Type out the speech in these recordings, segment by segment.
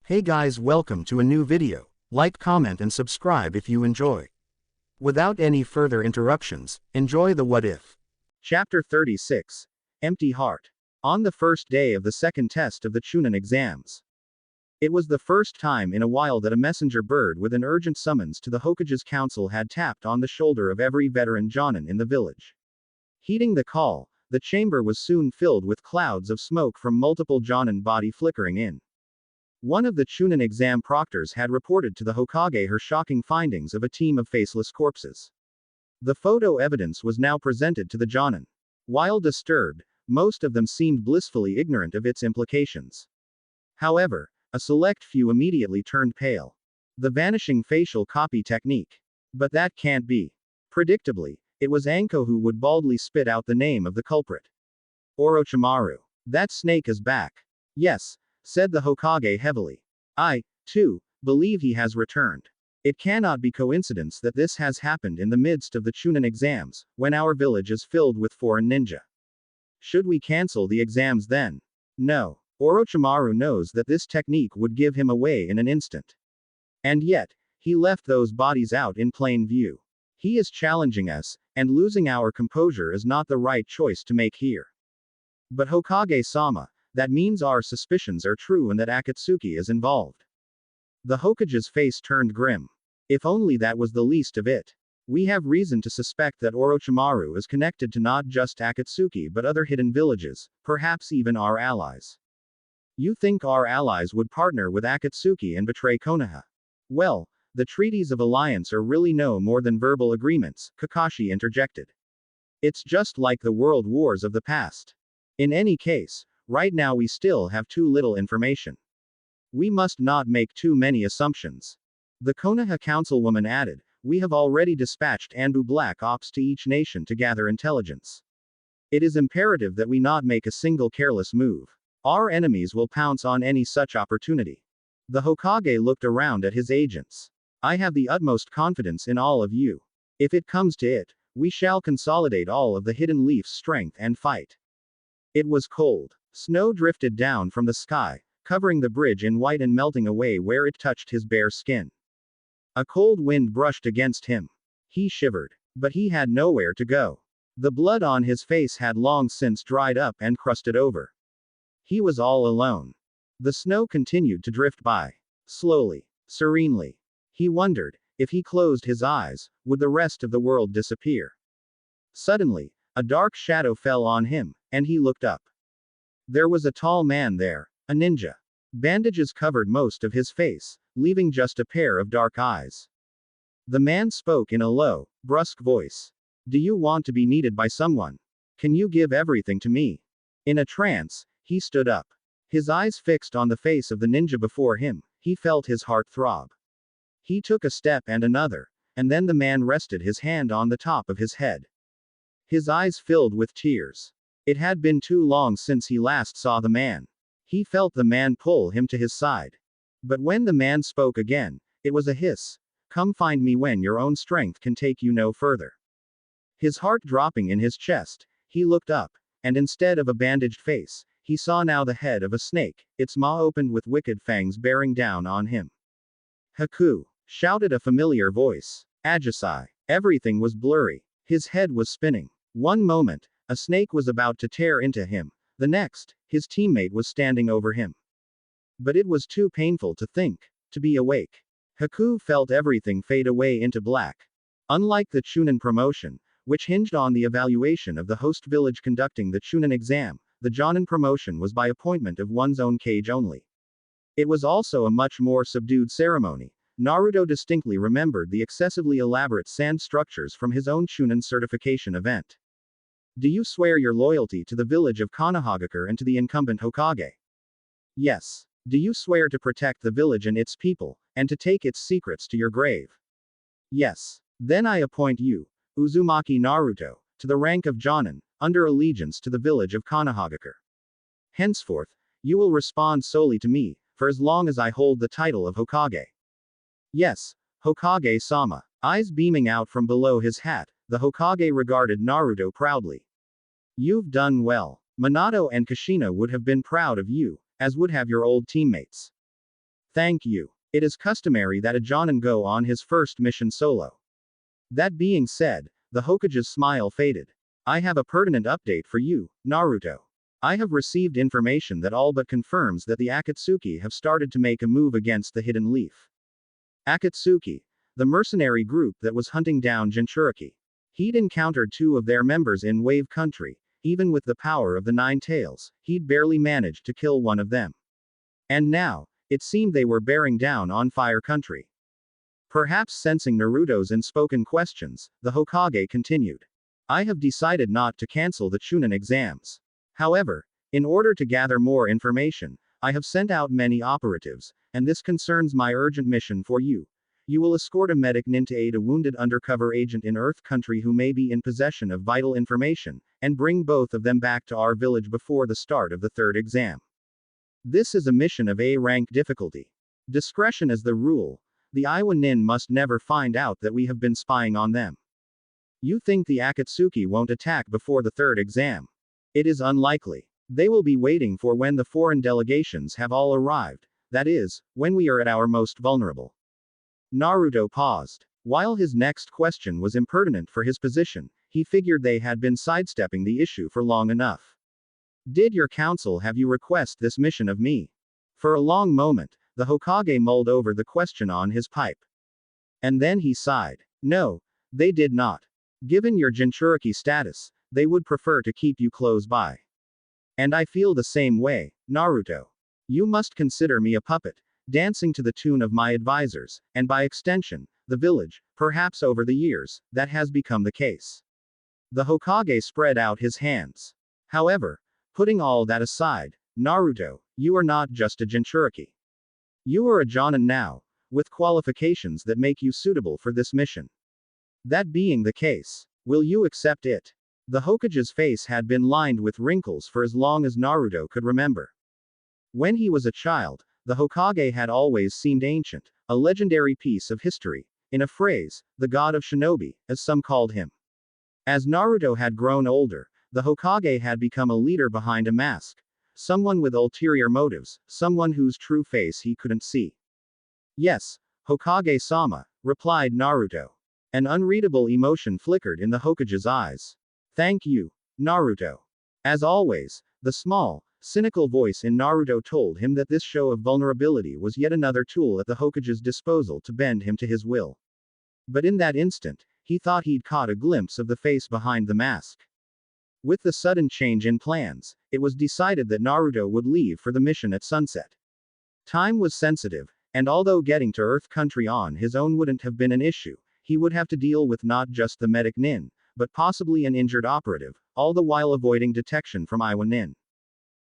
Hey guys, welcome to a new video. Like, comment and subscribe if you enjoy. Without any further interruptions, enjoy the what if. Chapter 36. Empty Heart. On the first day of the second test of the Chunin exams. It was the first time in a while that a messenger bird with an urgent summons to the Hokage's council had tapped on the shoulder of every veteran Jonin in the village. Heeding the call, the chamber was soon filled with clouds of smoke from multiple Jonin body flickering in. One of the Chunin exam proctors had reported to the Hokage her shocking findings of a team of faceless corpses. The photo evidence was now presented to the Jonin. While disturbed, most of them seemed blissfully ignorant of its implications. However, a select few immediately turned pale. The vanishing facial copy technique. But that can't be. Predictably, it was Anko who would baldly spit out the name of the culprit. Orochimaru. That snake is back. Yes, said the Hokage heavily. I, too, believe he has returned. It cannot be coincidence that this has happened in the midst of the Chunin exams, when our village is filled with foreign ninja. Should we cancel the exams then? No. Orochimaru knows that this technique would give him away in an instant. And yet, he left those bodies out in plain view. He is challenging us, and losing our composure is not the right choice to make here. But Hokage-sama, that means our suspicions are true and that Akatsuki is involved. The Hokage's face turned grim. If only that was the least of it. We have reason to suspect that Orochimaru is connected to not just Akatsuki but other hidden villages, perhaps even our allies. You think our allies would partner with Akatsuki and betray Konoha? Well, the treaties of alliance are really no more than verbal agreements, Kakashi interjected. It's just like the world wars of the past. In any case, right now we still have too little information. We must not make too many assumptions. The Konoha councilwoman added, we have already dispatched Anbu Black Ops to each nation to gather intelligence. It is imperative that we not make a single careless move. Our enemies will pounce on any such opportunity. The Hokage looked around at his agents. I have the utmost confidence in all of you. If it comes to it, we shall consolidate all of the Hidden Leaf's strength and fight. It was cold. Snow drifted down from the sky, covering the bridge in white and melting away where it touched his bare skin. A cold wind brushed against him. He shivered. But he had nowhere to go. The blood on his face had long since dried up and crusted over. He was all alone. The snow continued to drift by. Slowly. Serenely. He wondered, if he closed his eyes, would the rest of the world disappear? Suddenly, a dark shadow fell on him, and he looked up. There was a tall man there, a ninja. Bandages covered most of his face, leaving just a pair of dark eyes. The man spoke in a low, brusque voice. Do you want to be needed by someone? Can you give everything to me? In a trance, he stood up. His eyes fixed on the face of the ninja before him, he felt his heart throb. He took a step and another, and then the man rested his hand on the top of his head. His eyes filled with tears. It had been too long since he last saw the man. He felt the man pull him to his side. But when the man spoke again, it was a hiss. Come find me when your own strength can take you no further. His heart dropping in his chest, he looked up, and instead of a bandaged face, he saw now the head of a snake, its maw opened with wicked fangs bearing down on him. Haku! Shouted a familiar voice. Ajisai. Everything was blurry. His head was spinning. One moment, a snake was about to tear into him. The next, his teammate was standing over him. But it was too painful to think, to be awake. Haku felt everything fade away into black. Unlike the Chunin promotion, which hinged on the evaluation of the host village conducting the Chunin exam, the Jonin promotion was by appointment of one's own cage only. It was also a much more subdued ceremony. Naruto distinctly remembered the excessively elaborate sand structures from his own Chunin certification event. Do you swear your loyalty to the village of Konohagakure and to the incumbent Hokage? Yes. Do you swear to protect the village and its people, and to take its secrets to your grave? Yes. Then I appoint you, Uzumaki Naruto, to the rank of Jonin, under allegiance to the village of Konohagakure. Henceforth, you will respond solely to me, for as long as I hold the title of Hokage. Yes, Hokage-sama. Eyes beaming out from below his hat, the Hokage regarded Naruto proudly. You've done well. Minato and Kushina would have been proud of you, as would have your old teammates. Thank you. It is customary that a Jonin go on his first mission solo. That being said, the Hokage's smile faded. I have a pertinent update for you, Naruto. I have received information that all but confirms that the Akatsuki have started to make a move against the Hidden Leaf. Akatsuki, the mercenary group that was hunting down Jinchuriki. He'd encountered two of their members in Wave Country. Even with the power of the Nine Tails, he'd barely managed to kill one of them. And now, it seemed they were bearing down on Fire Country. Perhaps sensing Naruto's unspoken questions, the Hokage continued. I have decided not to cancel the Chunin exams. However, in order to gather more information, I have sent out many operatives, and this concerns my urgent mission for you. You will escort a medic nin to aid a wounded undercover agent in Earth Country who may be in possession of vital information, and bring both of them back to our village before the start of the third exam. This is a mission of A-rank difficulty. Discretion is the rule. The Iowa nin must never find out that we have been spying on them. You think the Akatsuki won't attack before the third exam? It is unlikely. They will be waiting for when the foreign delegations have all arrived, that is, when we are at our most vulnerable. Naruto paused. While his next question was impertinent for his position, he figured they had been sidestepping the issue for long enough. Did your council have you request this mission of me? For a long moment, the Hokage mulled over the question on his pipe. And then he sighed. No, they did not. Given your Jinchuriki status, they would prefer to keep you close by. And I feel the same way, Naruto. You must consider me a puppet, dancing to the tune of my advisors, and by extension, the village. Perhaps over the years, that has become the case. The Hokage spread out his hands. However, putting all that aside, Naruto, you are not just a Jinchuriki. You are a Jonin now, with qualifications that make you suitable for this mission. That being the case, will you accept it? The Hokage's face had been lined with wrinkles for as long as Naruto could remember. When he was a child, the Hokage had always seemed ancient, a legendary piece of history, in a phrase, the god of shinobi, as some called him. As Naruto had grown older, the Hokage had become a leader behind a mask. Someone with ulterior motives, someone whose true face he couldn't see. Yes, Hokage-sama, replied Naruto. An unreadable emotion flickered in the Hokage's eyes. Thank you, Naruto. As always, the small, cynical voice in Naruto told him that this show of vulnerability was yet another tool at the Hokage's disposal to bend him to his will. But in that instant, he thought he'd caught a glimpse of the face behind the mask. With the sudden change in plans, it was decided that Naruto would leave for the mission at sunset. Time was sensitive, and although getting to Earth Country on his own wouldn't have been an issue, he would have to deal with not just the medic nin, but possibly an injured operative, all the while avoiding detection from Iwa nin.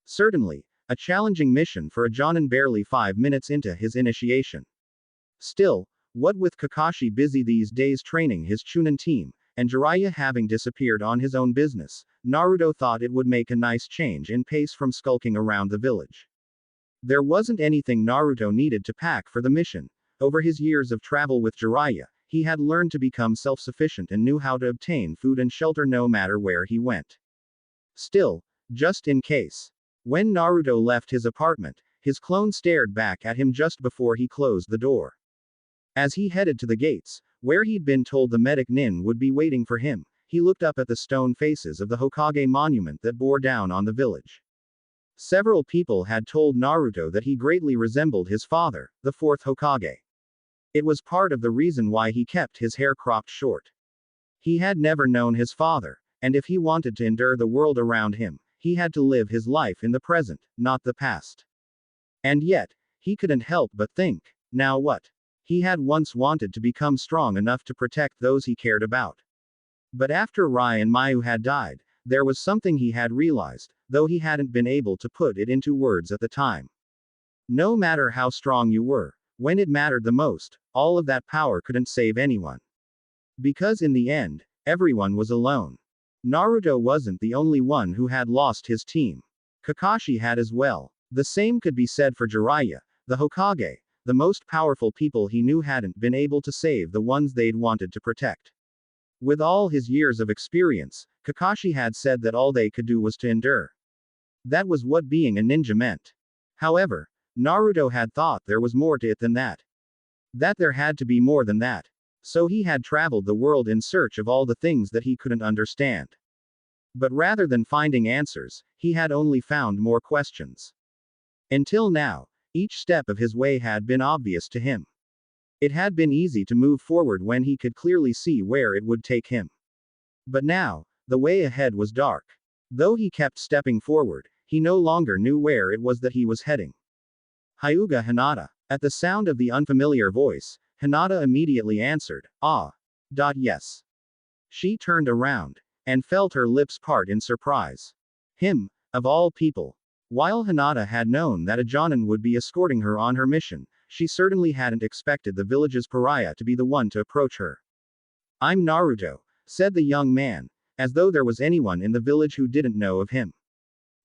Certainly, a challenging mission for a Jonin barely 5 minutes into his initiation. Still, what with Kakashi busy these days training his Chunin team, and Jiraiya having disappeared on his own business, Naruto thought it would make a nice change in pace from skulking around the village. There wasn't anything Naruto needed to pack for the mission. Over his years of travel with Jiraiya, he had learned to become self-sufficient and knew how to obtain food and shelter no matter where he went. Still, just in case. When Naruto left his apartment, his clone stared back at him just before he closed the door. As he headed to the gates, where he'd been told the medic nin would be waiting for him, he looked up at the stone faces of the Hokage monument that bore down on the village. Several people had told Naruto that he greatly resembled his father, the fourth Hokage. It was part of the reason why he kept his hair cropped short. He had never known his father, and if he wanted to endure the world around him, he had to live his life in the present, not the past. And yet, he couldn't help but think, now what? He had once wanted to become strong enough to protect those he cared about. But after Rai and Mayu had died, there was something he had realized, though he hadn't been able to put it into words at the time. No matter how strong you were, when it mattered the most, all of that power couldn't save anyone. Because in the end, everyone was alone. Naruto wasn't the only one who had lost his team. Kakashi had as well. The same could be said for Jiraiya, the Hokage. The most powerful people he knew hadn't been able to save the ones they'd wanted to protect. With all his years of experience, Kakashi had said that all they could do was to endure. That was what being a ninja meant. However, Naruto had thought there was more to it than that. That there had to be more than that. So he had traveled the world in search of all the things that he couldn't understand. But rather than finding answers, he had only found more questions. Until now, each step of his way had been obvious to him. It had been easy to move forward when he could clearly see where it would take him. But now, the way ahead was dark. Though he kept stepping forward, he no longer knew where it was that he was heading. Hyuga Hinata. At the sound of the unfamiliar voice, Hinata immediately answered, "Ah. Yes." She turned around, and felt her lips part in surprise. Him, of all people. While Hinata had known that a Jonin would be escorting her on her mission, she certainly hadn't expected the village's pariah to be the one to approach her. "I'm Naruto," said the young man, as though there was anyone in the village who didn't know of him.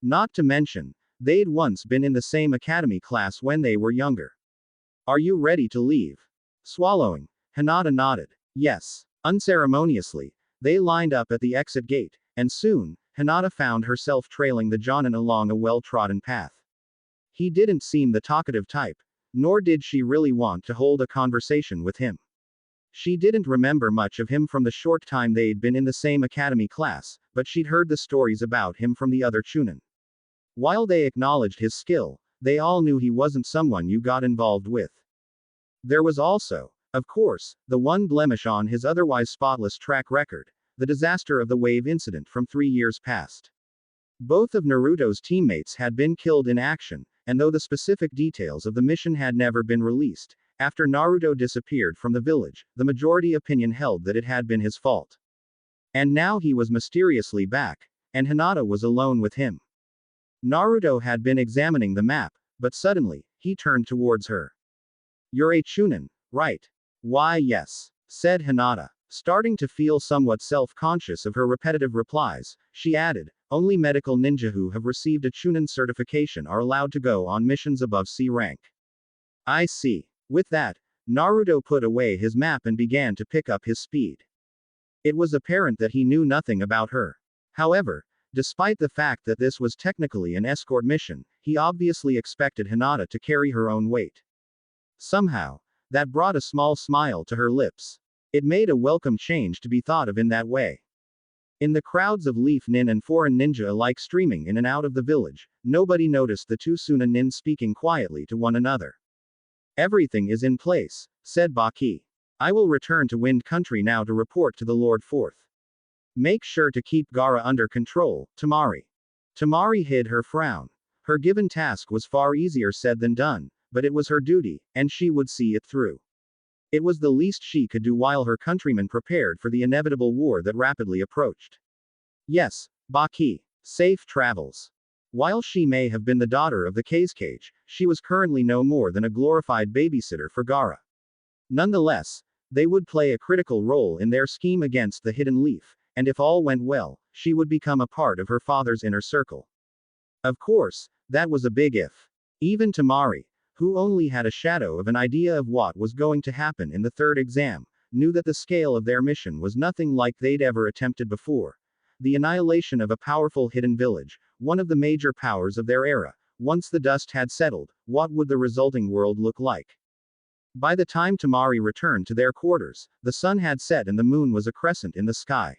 Not to mention, they'd once been in the same academy class when they were younger. "Are you ready to leave?" Swallowing, Hinata nodded. Yes. Unceremoniously, they lined up at the exit gate, and soon, Hinata found herself trailing the Jonin along a well-trodden path. He didn't seem the talkative type, nor did she really want to hold a conversation with him. She didn't remember much of him from the short time they'd been in the same academy class, but she'd heard the stories about him from the other Chunin. While they acknowledged his skill, they all knew he wasn't someone you got involved with. There was also, of course, the one blemish on his otherwise spotless track record, the disaster of the wave incident from 3 years past. Both of Naruto's teammates had been killed in action, and though the specific details of the mission had never been released, after Naruto disappeared from the village, the majority opinion held that it had been his fault. And now he was mysteriously back, and Hinata was alone with him. Naruto had been examining the map, but suddenly, he turned towards her. "You're a Chunin, right?" "Why yes," said Hinata. Starting to feel somewhat self-conscious of her repetitive replies, she added, "Only medical ninja who have received a Chunin certification are allowed to go on missions above C rank." "I see." With that, Naruto put away his map and began to pick up his speed. It was apparent that he knew nothing about her. However, despite the fact that this was technically an escort mission, he obviously expected Hinata to carry her own weight. Somehow, that brought a small smile to her lips. It made a welcome change to be thought of in that way. In the crowds of Leaf Nin and foreign ninja alike streaming in and out of the village, nobody noticed the two Suna Nin speaking quietly to one another. "Everything is in place," said Baki. "I will return to Wind Country now to report to the Lord Fourth. Make sure to keep Gaara under control, Tamari." Tamari hid her frown. Her given task was far easier said than done, but it was her duty, and she would see it through. It was the least she could do while her countrymen prepared for the inevitable war that rapidly approached. "Yes, Baki. Safe travels." While she may have been the daughter of the Cage, she was currently no more than a glorified babysitter for Gaara. Nonetheless, they would play a critical role in their scheme against the Hidden Leaf, and if all went well, she would become a part of her father's inner circle. Of course, that was a big if. Even Tamari, who only had a shadow of an idea of what was going to happen in the third exam, knew that the scale of their mission was nothing like they'd ever attempted before. The annihilation of a powerful hidden village, one of the major powers of their era. Once the dust had settled, what would the resulting world look like? By the time Tamari returned to their quarters, the sun had set and the moon was a crescent in the sky.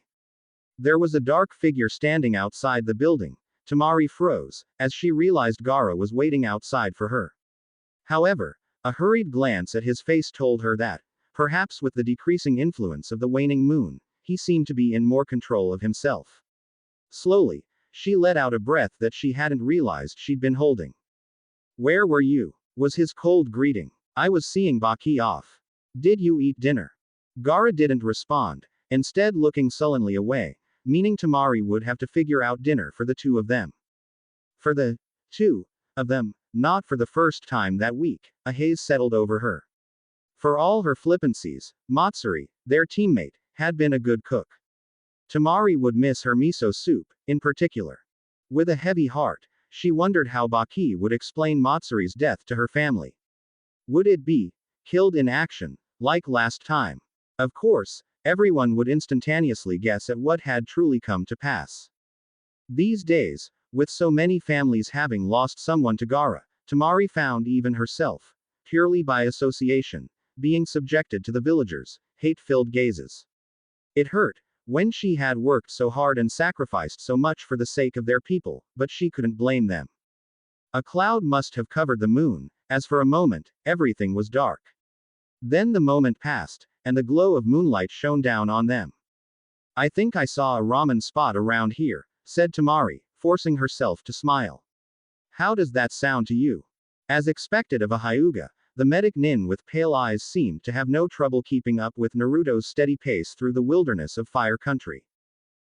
There was a dark figure standing outside the building. Tamari froze, as she realized Gaara was waiting outside for her. However, a hurried glance at his face told her that, perhaps with the decreasing influence of the waning moon, he seemed to be in more control of himself. Slowly, she let out a breath that she hadn't realized she'd been holding. "Where were you?" was his cold greeting. "I was seeing Baki off. Did you eat dinner?" Gaara didn't respond, instead looking sullenly away, meaning Tamari would have to figure out dinner for the two of them. For the two of them, not for the first time that week, a haze settled over her. For all her flippancies, Matsuri, their teammate, had been a good cook. Tamari would miss her miso soup, in particular. With a heavy heart, she wondered how Baki would explain Matsuri's death to her family. Would it be killed in action, like last time? Of course, everyone would instantaneously guess at what had truly come to pass. These days, with so many families having lost someone to Gaara, Tamari found even herself, purely by association, being subjected to the villagers' hate-filled gazes. It hurt, when she had worked so hard and sacrificed so much for the sake of their people, but she couldn't blame them. A cloud must have covered the moon, as for a moment, everything was dark. Then the moment passed, and the glow of moonlight shone down on them. I think I saw a ramen spot around here, said Tamari, forcing herself to smile. How does that sound to you? As expected of a Hyuga, the medic Nin with pale eyes seemed to have no trouble keeping up with Naruto's steady pace through the wilderness of Fire Country.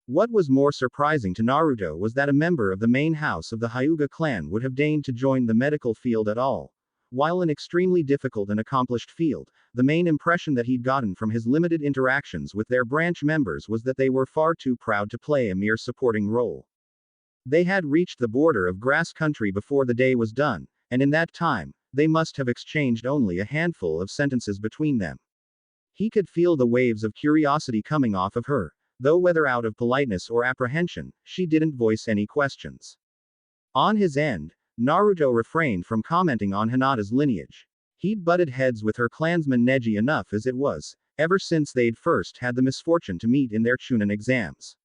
What was more surprising to Naruto was that a member of the main house of the Hyuga clan would have deigned to join the medical field at all. While an extremely difficult and accomplished field, the main impression that he'd gotten from his limited interactions with their branch members was that they were far too proud to play a mere supporting role. They had reached the border of grass country before the day was done, and in that time, they must have exchanged only a handful of sentences between them. He could feel the waves of curiosity coming off of her, though whether out of politeness or apprehension, she didn't voice any questions. On his end, Naruto refrained from commenting on Hinata's lineage. He'd butted heads with her clansman Neji enough as it was, ever since they'd first had the misfortune to meet in their Chunin exams.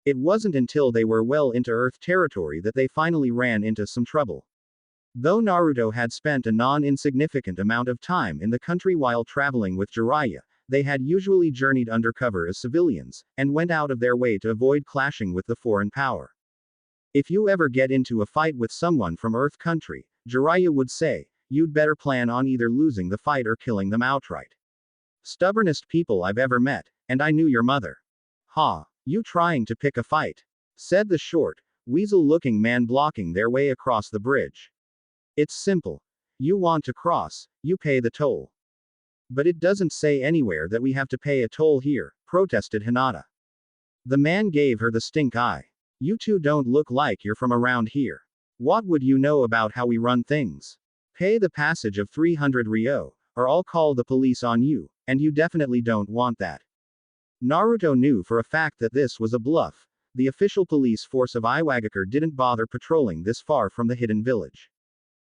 It wasn't until they were well into Earth territory that they finally ran into some trouble. Though Naruto had spent a non-insignificant amount of time in the country while traveling with Jiraiya, they had usually journeyed undercover as civilians, and went out of their way to avoid clashing with the foreign power. If you ever get into a fight with someone from Earth country, Jiraiya would say, you'd better plan on either losing the fight or killing them outright. Stubbornest people I've ever met, and I knew your mother. Ha, you trying to pick a fight? Said the short, weasel-looking man blocking their way across the bridge. It's simple. You want to cross, you pay the toll. But it doesn't say anywhere that we have to pay a toll here, protested Hinata. The man gave her the stink eye. You two don't look like you're from around here. What would you know about how we run things? Pay the passage of 300 ryo, or I'll call the police on you, and you definitely don't want that. Naruto knew for a fact that this was a bluff. The official police force of Iwagakure didn't bother patrolling this far from the hidden village.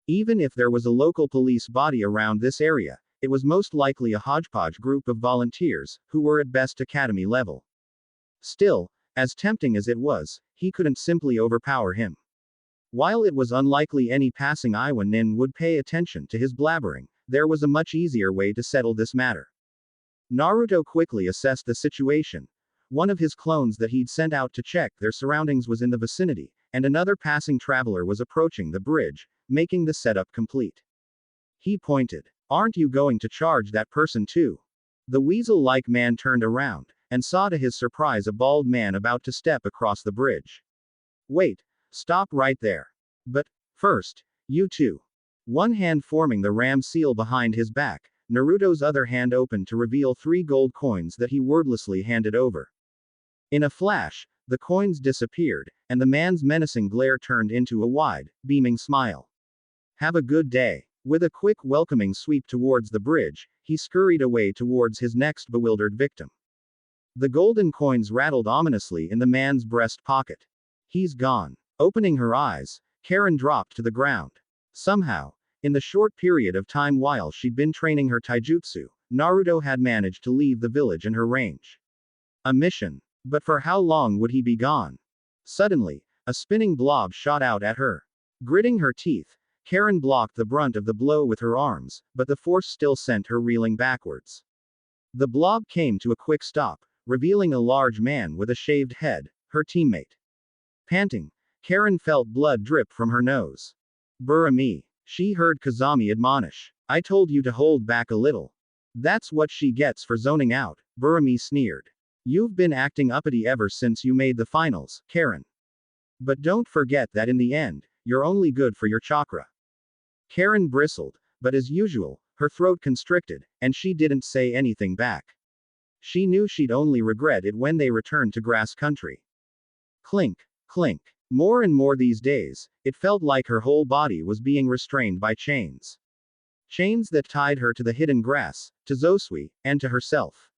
Even if there was a local police body around this area, it was most likely a hodgepodge group of volunteers, who were at best academy level. Still, as tempting as it was, he couldn't simply overpower him. While it was unlikely any passing Iwa Nin would pay attention to his blabbering, there was a much easier way to settle this matter. Naruto quickly assessed the situation. One of his clones that he'd sent out to check their surroundings was in the vicinity, and another passing traveler was approaching the bridge, making the setup complete. He pointed. Aren't you going to charge that person too? The weasel-like man turned around, and saw to his surprise a bald man about to step across the bridge. Wait, stop right there. But, first, you two. One hand forming the ram seal behind his back, Naruto's other hand opened to reveal 3 gold coins that he wordlessly handed over. In a flash, the coins disappeared, and the man's menacing glare turned into a wide, beaming smile. Have a good day. With a quick welcoming sweep towards the bridge, he scurried away towards his next bewildered victim. The golden coins rattled ominously in the man's breast pocket. He's gone. Opening her eyes, Karen dropped to the ground. Somehow, in the short period of time while she'd been training her taijutsu, Naruto had managed to leave the village in her range. A mission. But for how long would he be gone? Suddenly, a spinning blob shot out at her. Gritting her teeth, Karen blocked the brunt of the blow with her arms, but the force still sent her reeling backwards. The blob came to a quick stop, revealing a large man with a shaved head, her teammate. Panting, Karen felt blood drip from her nose. "Burami," she heard Kazami admonish. "I told you to hold back a little." "That's what she gets for zoning out," Burami sneered. "You've been acting uppity ever since you made the finals, Karen. But don't forget that in the end, you're only good for your chakra." Karen bristled, but as usual, her throat constricted, and she didn't say anything back. She knew she'd only regret it when they returned to grass country. Clink, clink. More and more these days, it felt like her whole body was being restrained by chains. Chains that tied her to the hidden grass, to Zosui, and to herself.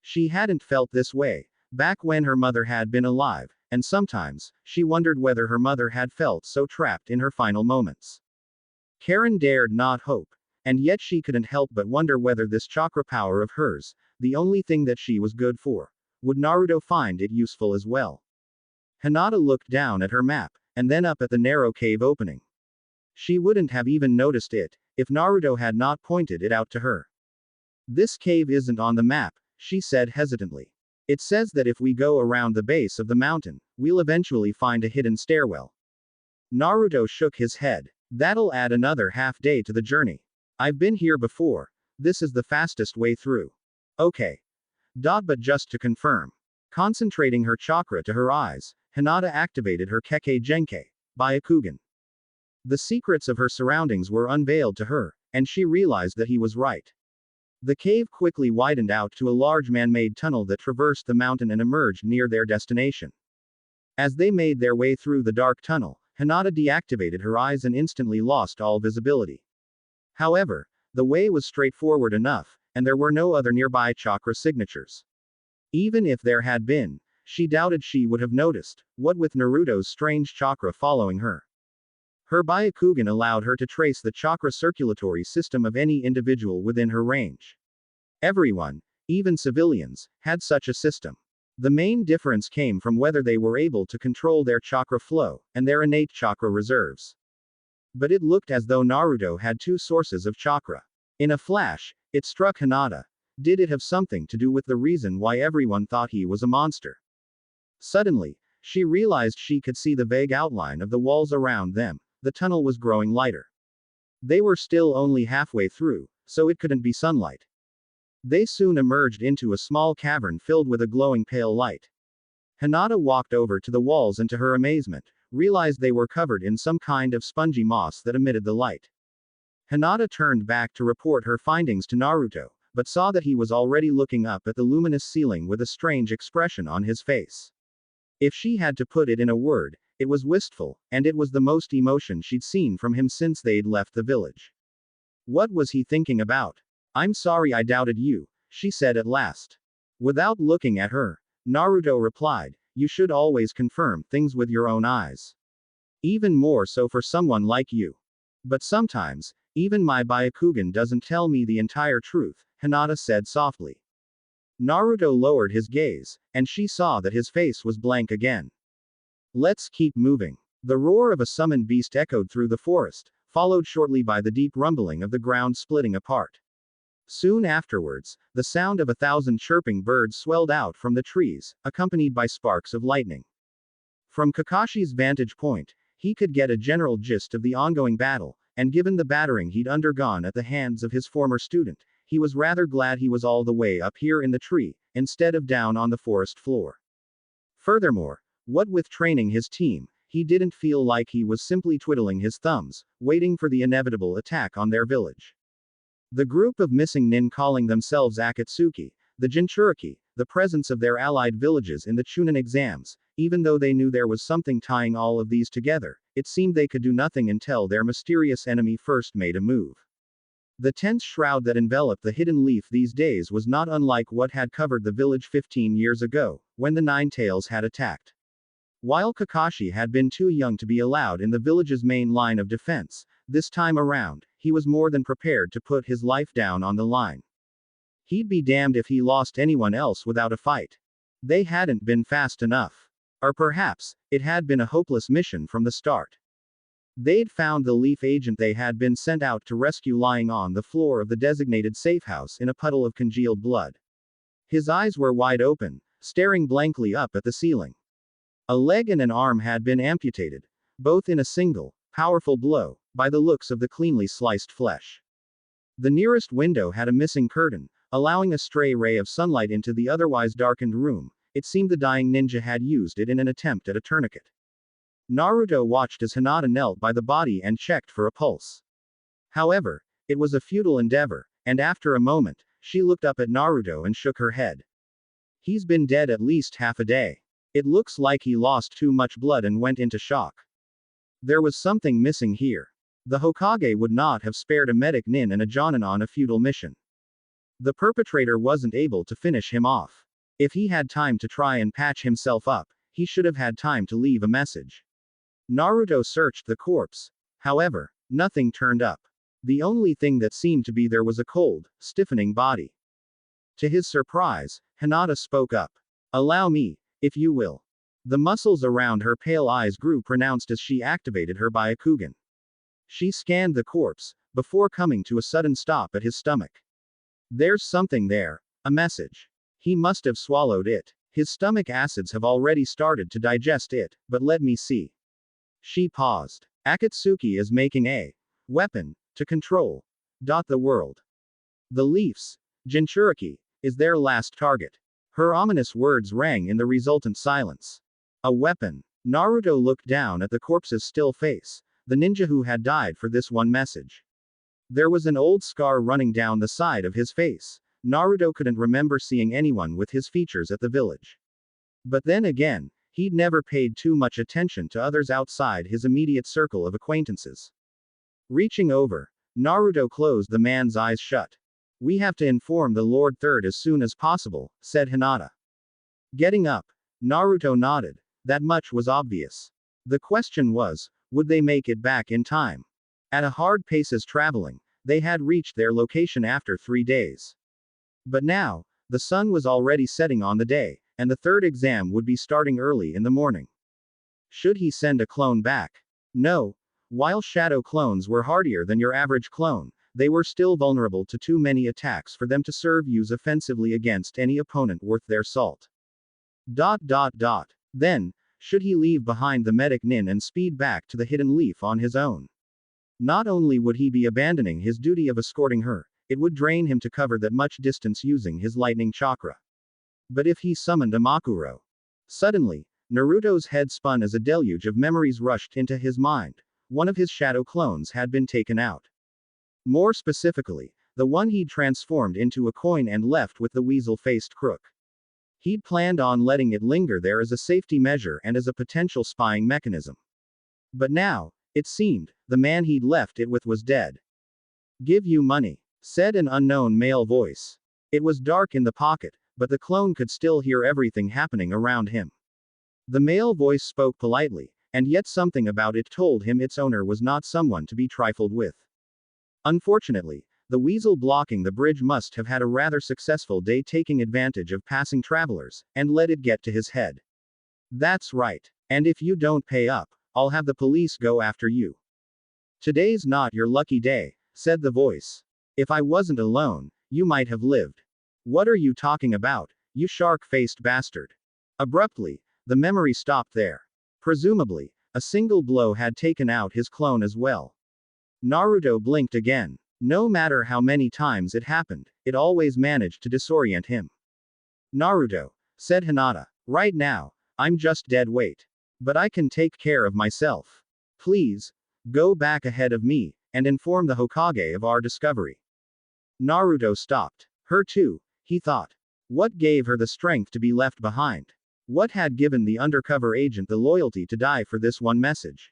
She hadn't felt this way, back when her mother had been alive, and sometimes, she wondered whether her mother had felt so trapped in her final moments. Karen dared not hope. And yet she couldn't help but wonder whether this chakra power of hers, the only thing that she was good for, would Naruto find it useful as well. Hinata looked down at her map, and then up at the narrow cave opening. She wouldn't have even noticed it, if Naruto had not pointed it out to her. This cave isn't on the map, she said hesitantly. It says that if we go around the base of the mountain, we'll eventually find a hidden stairwell. Naruto shook his head. That'll add another half day to the journey. I've been here before. This is the fastest way through. Okay. But just to confirm. Concentrating her chakra to her eyes, Hinata activated her Kekkei Genkai, Byakugan. The secrets of her surroundings were unveiled to her, and she realized that he was right. The cave quickly widened out to a large man-made tunnel that traversed the mountain and emerged near their destination. As they made their way through the dark tunnel, Hinata deactivated her eyes and instantly lost all visibility. However, the way was straightforward enough, and there were no other nearby chakra signatures. Even if there had been, she doubted she would have noticed, what with Naruto's strange chakra following her. Her Byakugan allowed her to trace the chakra circulatory system of any individual within her range. Everyone, even civilians, had such a system. The main difference came from whether they were able to control their chakra flow, and their innate chakra reserves. But it looked as though Naruto had two sources of chakra. In a flash, it struck Hinata. Did it have something to do with the reason why everyone thought he was a monster? Suddenly, she realized she could see the vague outline of the walls around them. The tunnel was growing lighter. They were still only halfway through, so it couldn't be sunlight. They soon emerged into a small cavern filled with a glowing pale light. Hinata walked over to the walls and to her amazement, realized they were covered in some kind of spongy moss that emitted the light. Hinata turned back to report her findings to Naruto, but saw that he was already looking up at the luminous ceiling with a strange expression on his face. If she had to put it in a word, it was wistful, and it was the most emotion she'd seen from him since they'd left the village. What was he thinking about? I'm sorry I doubted you, she said at last. Without looking at her, Naruto replied, you should always confirm things with your own eyes. Even more so for someone like you. But sometimes, even my Byakugan doesn't tell me the entire truth, Hinata said softly. Naruto lowered his gaze, and she saw that his face was blank again. Let's keep moving. The roar of a summoned beast echoed through the forest, followed shortly by the deep rumbling of the ground splitting apart. Soon afterwards, the sound of 1,000 chirping birds swelled out from the trees, accompanied by sparks of lightning. From Kakashi's vantage point, he could get a general gist of the ongoing battle, and given the battering he'd undergone at the hands of his former student, he was rather glad he was all the way up here in the tree, instead of down on the forest floor. Furthermore, what with training his team, he didn't feel like he was simply twiddling his thumbs, waiting for the inevitable attack on their village. The group of missing nin calling themselves Akatsuki, the Jinchuriki, the presence of their allied villages in the Chunin exams, even though they knew there was something tying all of these together, it seemed they could do nothing until their mysterious enemy first made a move. The tense shroud that enveloped the hidden leaf these days was not unlike what had covered the village 15 years ago, when the Nine Tails had attacked. While Kakashi had been too young to be allowed in the village's main line of defense, this time around, he was more than prepared to put his life down on the line. He'd be damned if he lost anyone else without a fight. They hadn't been fast enough. Or perhaps, it had been a hopeless mission from the start. They'd found the Leaf agent they had been sent out to rescue lying on the floor of the designated safe house in a puddle of congealed blood. His eyes were wide open, staring blankly up at the ceiling. A leg and an arm had been amputated, both in a single, powerful blow, by the looks of the cleanly sliced flesh. The nearest window had a missing curtain, allowing a stray ray of sunlight into the otherwise darkened room. It seemed the dying ninja had used it in an attempt at a tourniquet. Naruto watched as Hinata knelt by the body and checked for a pulse. However, it was a futile endeavor, and after a moment, she looked up at Naruto and shook her head. He's been dead at least half a day. It looks like he lost too much blood and went into shock. There was something missing here. The Hokage would not have spared a medic nin and a jonin on a futile mission. The perpetrator wasn't able to finish him off. If he had time to try and patch himself up, he should have had time to leave a message. Naruto searched the corpse. However, Nothing turned up. The only thing that seemed to be there was a cold, stiffening body. To his surprise, Hinata spoke up. Allow me, if you will. The muscles around her pale eyes grew pronounced as she activated her Byakugan. She scanned the corpse, before coming to a sudden stop at his stomach. There's something there. A message. He must have swallowed it. His stomach acids have already started to digest it, but let me see. She paused. Akatsuki is making a weapon to control the world. The Leafs, Jinchuriki, is their last target. Her ominous words rang in the resultant silence. A weapon. Naruto looked down at the corpse's still face, the ninja who had died for this one message. There was an old scar running down the side of his face. Naruto couldn't remember seeing anyone with his features at the village. But then again, he'd never paid too much attention to others outside his immediate circle of acquaintances. Reaching over, Naruto closed the man's eyes shut. We have to inform the Lord Third as soon as possible, said Hinata. Getting up, Naruto nodded. That much was obvious. The question was, would they make it back in time? At a hard pace as traveling, they had reached their location after 3 days. But now, the sun was already setting on the day, and the third exam would be starting early in the morning. Should he send a clone back? No. While shadow clones were hardier than your average clone, they were still vulnerable to too many attacks for them to serve use offensively against any opponent worth their salt. Then, should he leave behind the medic Nin and speed back to the hidden leaf on his own? Not only would he be abandoning his duty of escorting her, it would drain him to cover that much distance using his lightning chakra. But if he summoned a Makuro? Suddenly, Naruto's head spun as a deluge of memories rushed into his mind. One of his shadow clones had been taken out. More specifically, the one he'd transformed into a coin and left with the weasel-faced crook. He'd planned on letting it linger there as a safety measure and as a potential spying mechanism. But now, it seemed, the man he'd left it with was dead. Give you money, said an unknown male voice. It was dark in the pocket, but the clone could still hear everything happening around him. The male voice spoke politely, and yet something about it told him its owner was not someone to be trifled with. Unfortunately, the weasel blocking the bridge must have had a rather successful day taking advantage of passing travelers, and let it get to his head. That's right. And if you don't pay up, I'll have the police go after you. Today's not your lucky day, said the voice. If I wasn't alone, you might have lived. What are you talking about, you shark-faced bastard? Abruptly, the memory stopped there. Presumably, a single blow had taken out his clone as well. Naruto blinked again. No matter how many times it happened, it always managed to disorient him. Naruto, said Hinata, right now, I'm just dead weight. But I can take care of myself. Please, go back ahead of me, and inform the Hokage of our discovery. Naruto stopped. Her too, he thought. What gave her the strength to be left behind? What had given the undercover agent the loyalty to die for this one message?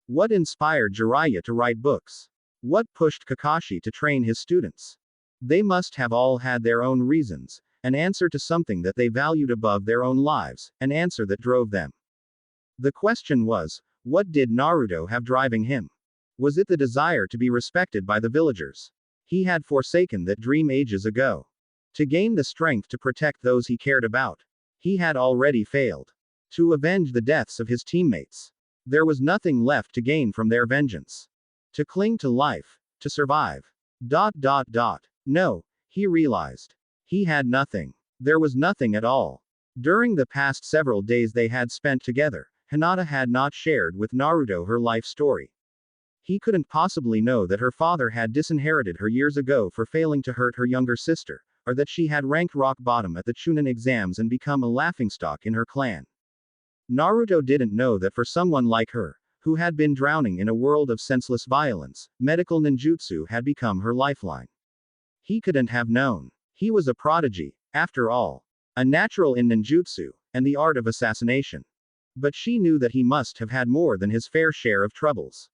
What inspired Jiraiya to write books? What pushed Kakashi to train his students? They must have all had their own reasons, an answer to something that they valued above their own lives, an answer that drove them. The question was, what did Naruto have driving him? Was it the desire to be respected by the villagers? He had forsaken that dream ages ago. To gain the strength to protect those he cared about. He had already failed. To avenge the deaths of his teammates. There was nothing left to gain from their vengeance. To cling to life. To survive. No, he realized. He had nothing. There was nothing at all. During the past several days they had spent together, Hinata had not shared with Naruto her life story. He couldn't possibly know that her father had disinherited her years ago for failing to hurt her younger sister, or that she had ranked rock bottom at the Chunin exams and become a laughingstock in her clan. Naruto didn't know that for someone like her, who had been drowning in a world of senseless violence, medical ninjutsu had become her lifeline. He couldn't have known. He was a prodigy, after all. A natural in ninjutsu, and the art of assassination. But she knew that he must have had more than his fair share of troubles.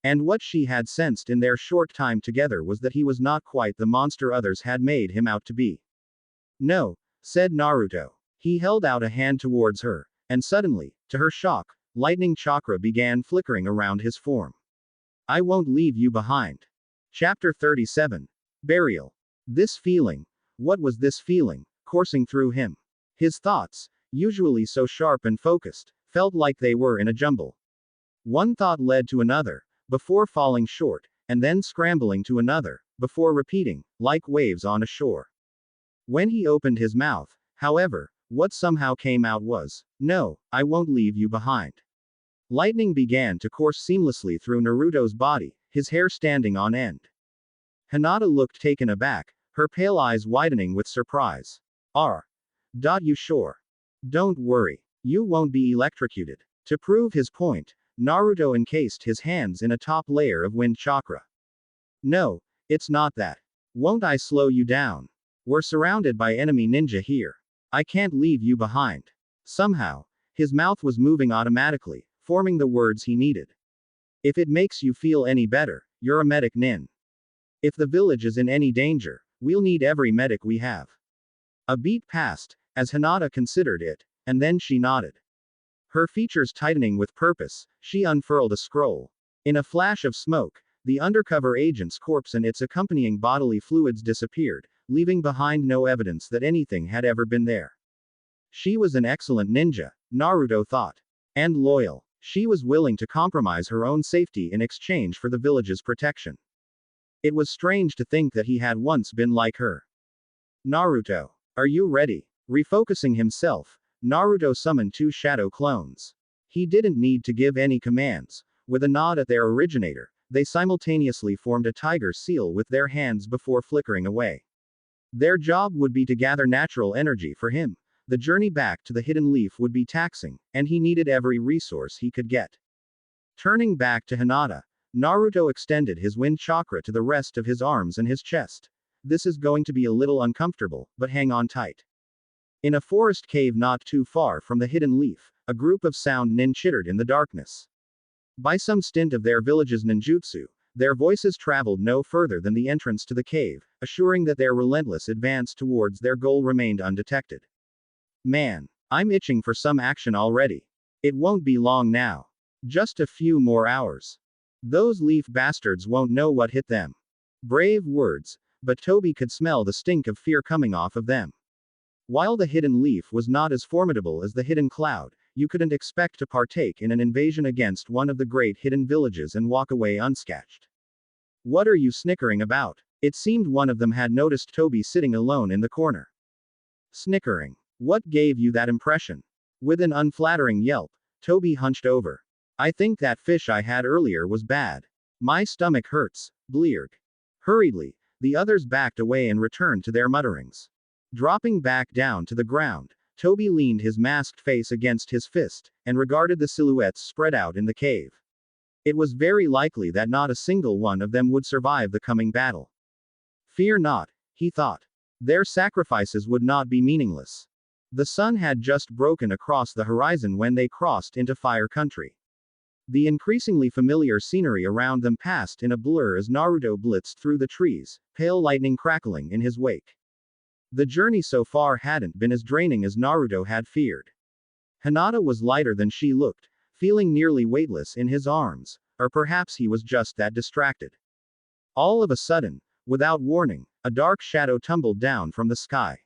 And what she had sensed in their short time together was that he was not quite the monster others had made him out to be. No, said Naruto. He held out a hand towards her, and suddenly, to her shock, lightning chakra began flickering around his form. I won't leave you behind. Chapter 37. Burial. This feeling. What was this feeling, coursing through him? His thoughts, usually so sharp and focused, felt like they were in a jumble. One thought led to another, before falling short, and then scrambling to another, before repeating, like waves on a shore. When he opened his mouth, however, what somehow came out was, "No, I won't leave you behind." Lightning began to course seamlessly through Naruto's body, his hair standing on end. Hinata looked taken aback, her pale eyes widening with surprise. You sure? Don't worry. You won't be electrocuted. To prove his point, Naruto encased his hands in a top layer of wind chakra. No, it's not that. Won't I slow you down? We're surrounded by enemy ninja here. I can't leave you behind. Somehow, his mouth was moving automatically, forming the words he needed. If it makes you feel any better, you're a medic nin. If the village is in any danger, we'll need every medic we have. A beat passed, as Hinata considered it, and then she nodded. Her features tightening with purpose, she unfurled a scroll. In a flash of smoke, the undercover agent's corpse and its accompanying bodily fluids disappeared, leaving behind no evidence that anything had ever been there. She was an excellent ninja, Naruto thought. And loyal. She was willing to compromise her own safety in exchange for the village's protection. It was strange to think that he had once been like her. Naruto, are you ready? Refocusing himself, Naruto summoned two shadow clones. He didn't need to give any commands. With a nod at their originator, they simultaneously formed a tiger seal with their hands before flickering away. Their job would be to gather natural energy for him. The journey back to the hidden leaf would be taxing, and he needed every resource he could get. Turning back to Hinata, Naruto extended his wind chakra to the rest of his arms and his chest. This is going to be a little uncomfortable, but hang on tight. In a forest cave not too far from the hidden leaf, a group of sound nin chittered in the darkness. By some stint of their village's ninjutsu, their voices traveled no further than the entrance to the cave, assuring that their relentless advance towards their goal remained undetected. Man, I'm itching for some action already. It won't be long now. Just a few more hours. Those leaf bastards won't know what hit them. Brave words, but Toby could smell the stink of fear coming off of them. While the hidden leaf was not as formidable as the hidden cloud, you couldn't expect to partake in an invasion against one of the great hidden villages and walk away unscathed. What are you snickering about? It seemed one of them had noticed Toby sitting alone in the corner. Snickering. What gave you that impression? With an unflattering yelp, Toby hunched over. I think that fish I had earlier was bad. My stomach hurts. Blearg. Hurriedly, the others backed away and returned to their mutterings. Dropping back down to the ground, Toby leaned his masked face against his fist, and regarded the silhouettes spread out in the cave. It was very likely that not a single one of them would survive the coming battle. Fear not, he thought. Their sacrifices would not be meaningless. The sun had just broken across the horizon when they crossed into Fire Country. The increasingly familiar scenery around them passed in a blur as Naruto blitzed through the trees, pale lightning crackling in his wake. The journey so far hadn't been as draining as Naruto had feared. Hinata was lighter than she looked, feeling nearly weightless in his arms, or perhaps he was just that distracted. All of a sudden, without warning, a dark shadow tumbled down from the sky.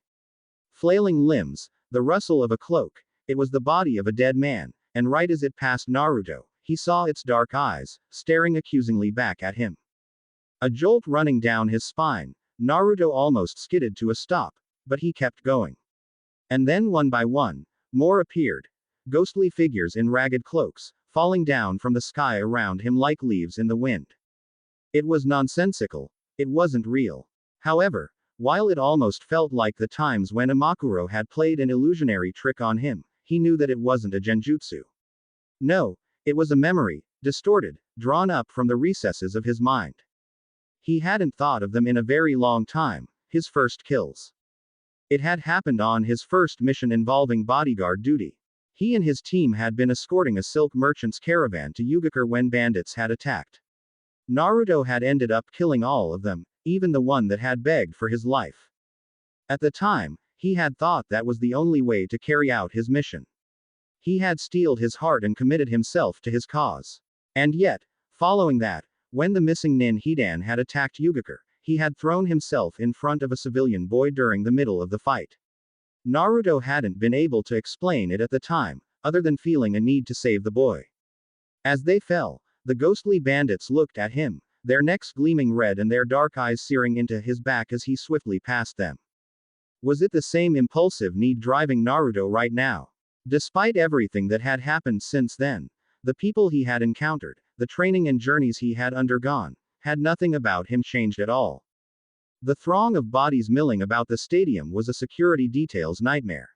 Flailing limbs, the rustle of a cloak, it was the body of a dead man, and right as it passed Naruto, he saw its dark eyes, staring accusingly back at him. A jolt running down his spine, Naruto almost skidded to a stop, but he kept going. And then one by one, more appeared. Ghostly figures in ragged cloaks, falling down from the sky around him like leaves in the wind. It was nonsensical. It wasn't real. However, while it almost felt like the times when Imakuro had played an illusionary trick on him, he knew that it wasn't a genjutsu. No, it was a memory, distorted, drawn up from the recesses of his mind. He hadn't thought of them in a very long time, his first kills. It had happened on his first mission involving bodyguard duty. He and his team had been escorting a silk merchant's caravan to Yugakure when bandits had attacked. Naruto had ended up killing all of them, even the one that had begged for his life. At the time, he had thought that was the only way to carry out his mission. He had steeled his heart and committed himself to his cause. And yet, following that, When the missing nin Hidan had attacked Yugakure, he had thrown himself in front of a civilian boy during the middle of the fight. Naruto hadn't been able to explain it at the time, other than feeling a need to save the boy. As they fell, the ghostly bandits looked at him, their necks gleaming red and their dark eyes searing into his back as he swiftly passed them. Was it the same impulsive need driving Naruto right now? Despite everything that had happened since then, the people he had encountered, the training and journeys he had undergone, had nothing about him changed at all. The throng of bodies milling about the stadium was a security detail's nightmare.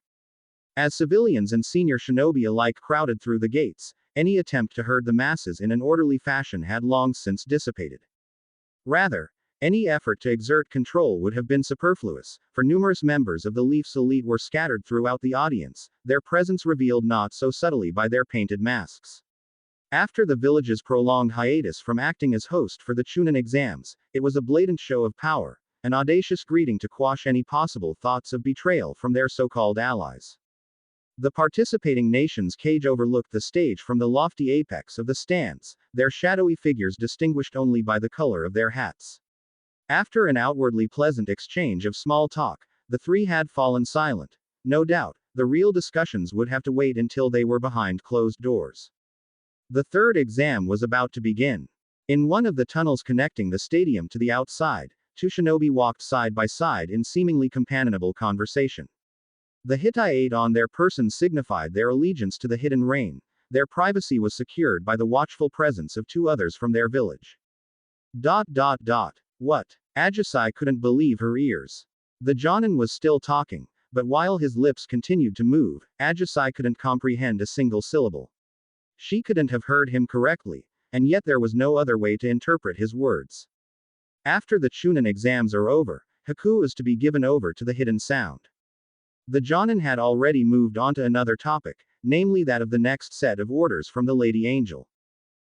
As civilians and senior shinobi alike crowded through the gates, any attempt to herd the masses in an orderly fashion had long since dissipated. Rather, any effort to exert control would have been superfluous, for numerous members of the Leafs elite were scattered throughout the audience, their presence revealed not so subtly by their painted masks. After the village's prolonged hiatus from acting as host for the Chunin exams, it was a blatant show of power, an audacious greeting to quash any possible thoughts of betrayal from their so-called allies. The participating nations' cage overlooked the stage from the lofty apex of the stands, their shadowy figures distinguished only by the color of their hats. After an outwardly pleasant exchange of small talk, the three had fallen silent. No doubt, the real discussions would have to wait until they were behind closed doors. The third exam was about to begin. In one of the tunnels connecting the stadium to the outside, two shinobi walked side by side in seemingly companionable conversation. The Hittite on their persons signified their allegiance to the hidden rain. Their privacy was secured by the watchful presence of two others from their village. What? Ajisai couldn't believe her ears. The Jonin was still talking, but while his lips continued to move, Ajisai couldn't comprehend a single syllable. She couldn't have heard him correctly, and yet there was no other way to interpret his words. After the Chunin exams are over, Haku is to be given over to the hidden sound. The Jonin had already moved on to another topic, namely that of the next set of orders from the Lady Angel.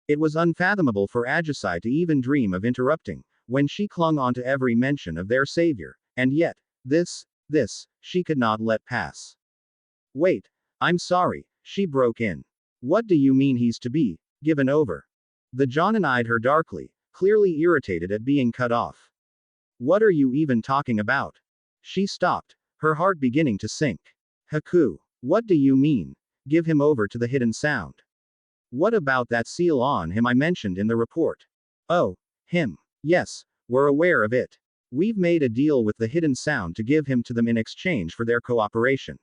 It was unfathomable for Ajisai to even dream of interrupting, when she clung on to every mention of their savior, and yet, this, she could not let pass. Wait, I'm sorry, she broke in. What do you mean he's to be given over? The Jonin eyed her darkly, clearly irritated at being cut off. What are you even talking about? She stopped, her heart beginning to sink. Haku, what do you mean? Give him over to the hidden sound. What about that seal on him I mentioned in the report? Oh, him. Yes, we're aware of it. We've made a deal with the hidden sound to give him to them in exchange for their cooperation.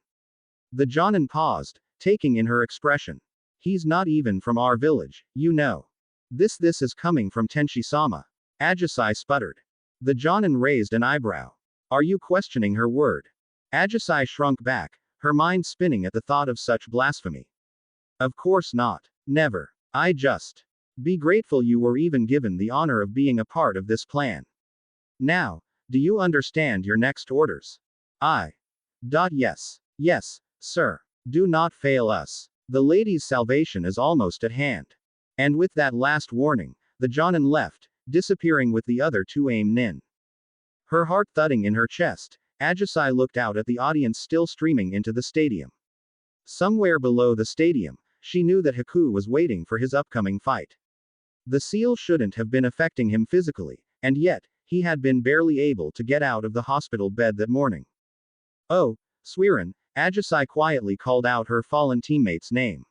The Jonin paused, taking in her expression. He's not even from our village, you know. This is coming from Tenshi-sama. Ajisai sputtered. The Jonin raised an eyebrow. Are you questioning her word? Ajisai shrunk back, her mind spinning at the thought of such blasphemy. Of course not. Never. I just. Be grateful you were even given the honor of being a part of this plan. Now, do you understand your next orders? Yes. Yes, sir. Do not fail us. The lady's salvation is almost at hand. And with that last warning, the Jonin left, disappearing with the other two nin. Her heart thudding in her chest, Ajisai looked out at the audience still streaming into the stadium. Somewhere below the stadium, she knew that Haku was waiting for his upcoming fight. The seal shouldn't have been affecting him physically, and yet, he had been barely able to get out of the hospital bed that morning. Oh, Suiren, Ajisai quietly called out her fallen teammate's name.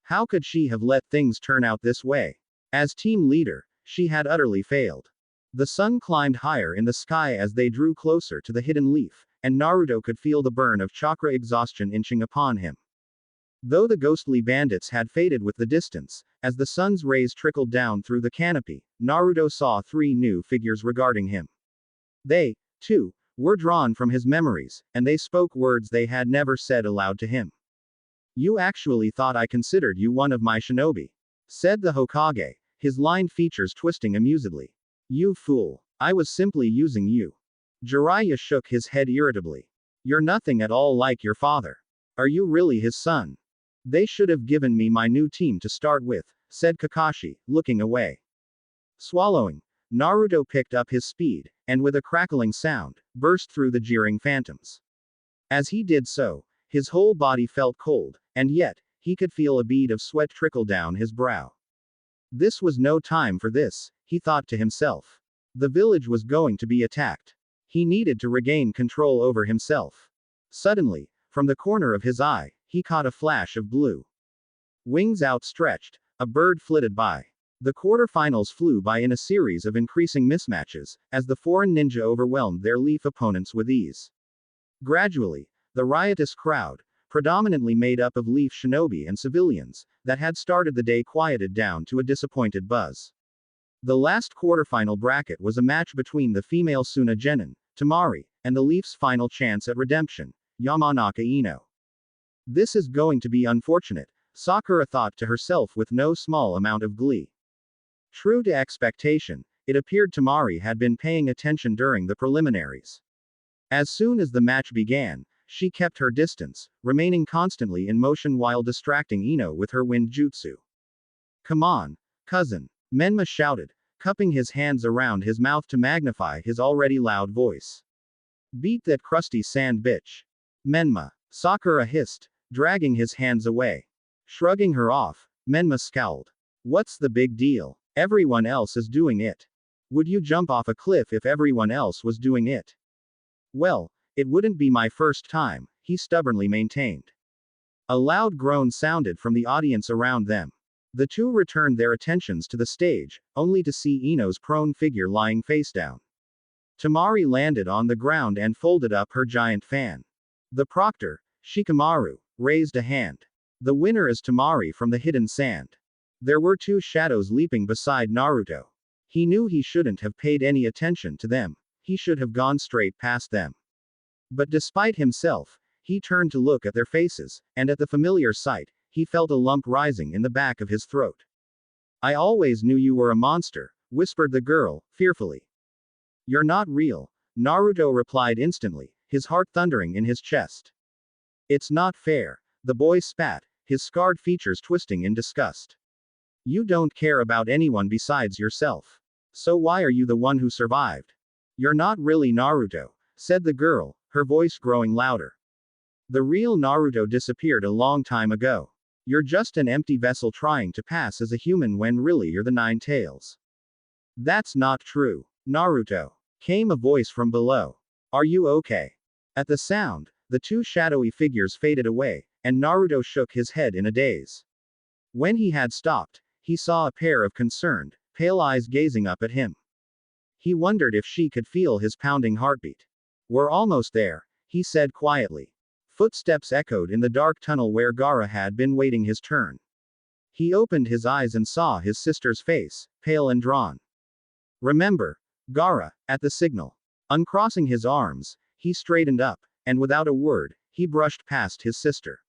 How could she have let things turn out this way? As team leader, she had utterly failed. The sun climbed higher in the sky as they drew closer to the hidden leaf, and Naruto could feel the burn of chakra exhaustion inching upon him. Though the ghostly bandits had faded with the distance, as the sun's rays trickled down through the canopy, Naruto saw three new figures regarding him. They, too, were drawn from his memories, and they spoke words they had never said aloud to him. You actually thought I considered you one of my shinobi, said the Hokage, his lined features twisting amusedly. You fool. I was simply using you. Jiraiya shook his head irritably. You're nothing at all like your father. Are you really his son? They should have given me my new team to start with, said Kakashi, looking away. Swallowing, Naruto picked up his speed, and with a crackling sound, burst through the jeering phantoms. As he did so, his whole body felt cold, and yet, he could feel a bead of sweat trickle down his brow. This was no time for this, he thought to himself. The village was going to be attacked. He needed to regain control over himself. Suddenly, from the corner of his eye, he caught a flash of blue. Wings outstretched, a bird flitted by. The quarterfinals flew by in a series of increasing mismatches, as the foreign ninja overwhelmed their Leaf opponents with ease. Gradually, the riotous crowd, predominantly made up of Leaf shinobi and civilians, that had started the day quieted down to a disappointed buzz. The last quarterfinal bracket was a match between the female Suna Genin, Tamari, and the Leaf's final chance at redemption, Yamanaka Ino. This is going to be unfortunate, Sakura thought to herself with no small amount of glee. True to expectation, it appeared Tamari had been paying attention during the preliminaries. As soon as the match began, she kept her distance, remaining constantly in motion while distracting Ino with her wind jutsu. Come on, cousin, Menma shouted, cupping his hands around his mouth to magnify his already loud voice. Beat that crusty sand bitch. Menma, Sakura hissed, dragging his hands away. Shrugging her off, Menma scowled. What's the big deal? Everyone else is doing it. Would you jump off a cliff if everyone else was doing it? Well, it wouldn't be my first time, he stubbornly maintained. A loud groan sounded from the audience around them. The two returned their attentions to the stage, only to see Ino's prone figure lying face down. Tamari landed on the ground and folded up her giant fan. The proctor, Shikamaru, raised a hand. The winner is Tamari from the hidden sand. There were two shadows leaping beside Naruto. He knew he shouldn't have paid any attention to them. He should have gone straight past them. But despite himself, he turned to look at their faces, and at the familiar sight, he felt a lump rising in the back of his throat. I always knew you were a monster, whispered the girl, fearfully. You're not real, Naruto replied instantly, his heart thundering in his chest. It's not fair, the boy spat, his scarred features twisting in disgust. You don't care about anyone besides yourself. So why are you the one who survived? You're not really Naruto, said the girl, her voice growing louder. The real Naruto disappeared a long time ago. You're just an empty vessel trying to pass as a human when really you're the Nine Tails. That's not true, Naruto, came a voice from below. Are you okay? At the sound, the two shadowy figures faded away, and Naruto shook his head in a daze. When he had stopped, he saw a pair of concerned, pale eyes gazing up at him. He wondered if she could feel his pounding heartbeat. We're almost there, he said quietly. Footsteps echoed in the dark tunnel where Gaara had been waiting his turn. He opened his eyes and saw his sister's face, pale and drawn. Remember, Gaara, at the signal. Uncrossing his arms, he straightened up, and without a word, he brushed past his sister.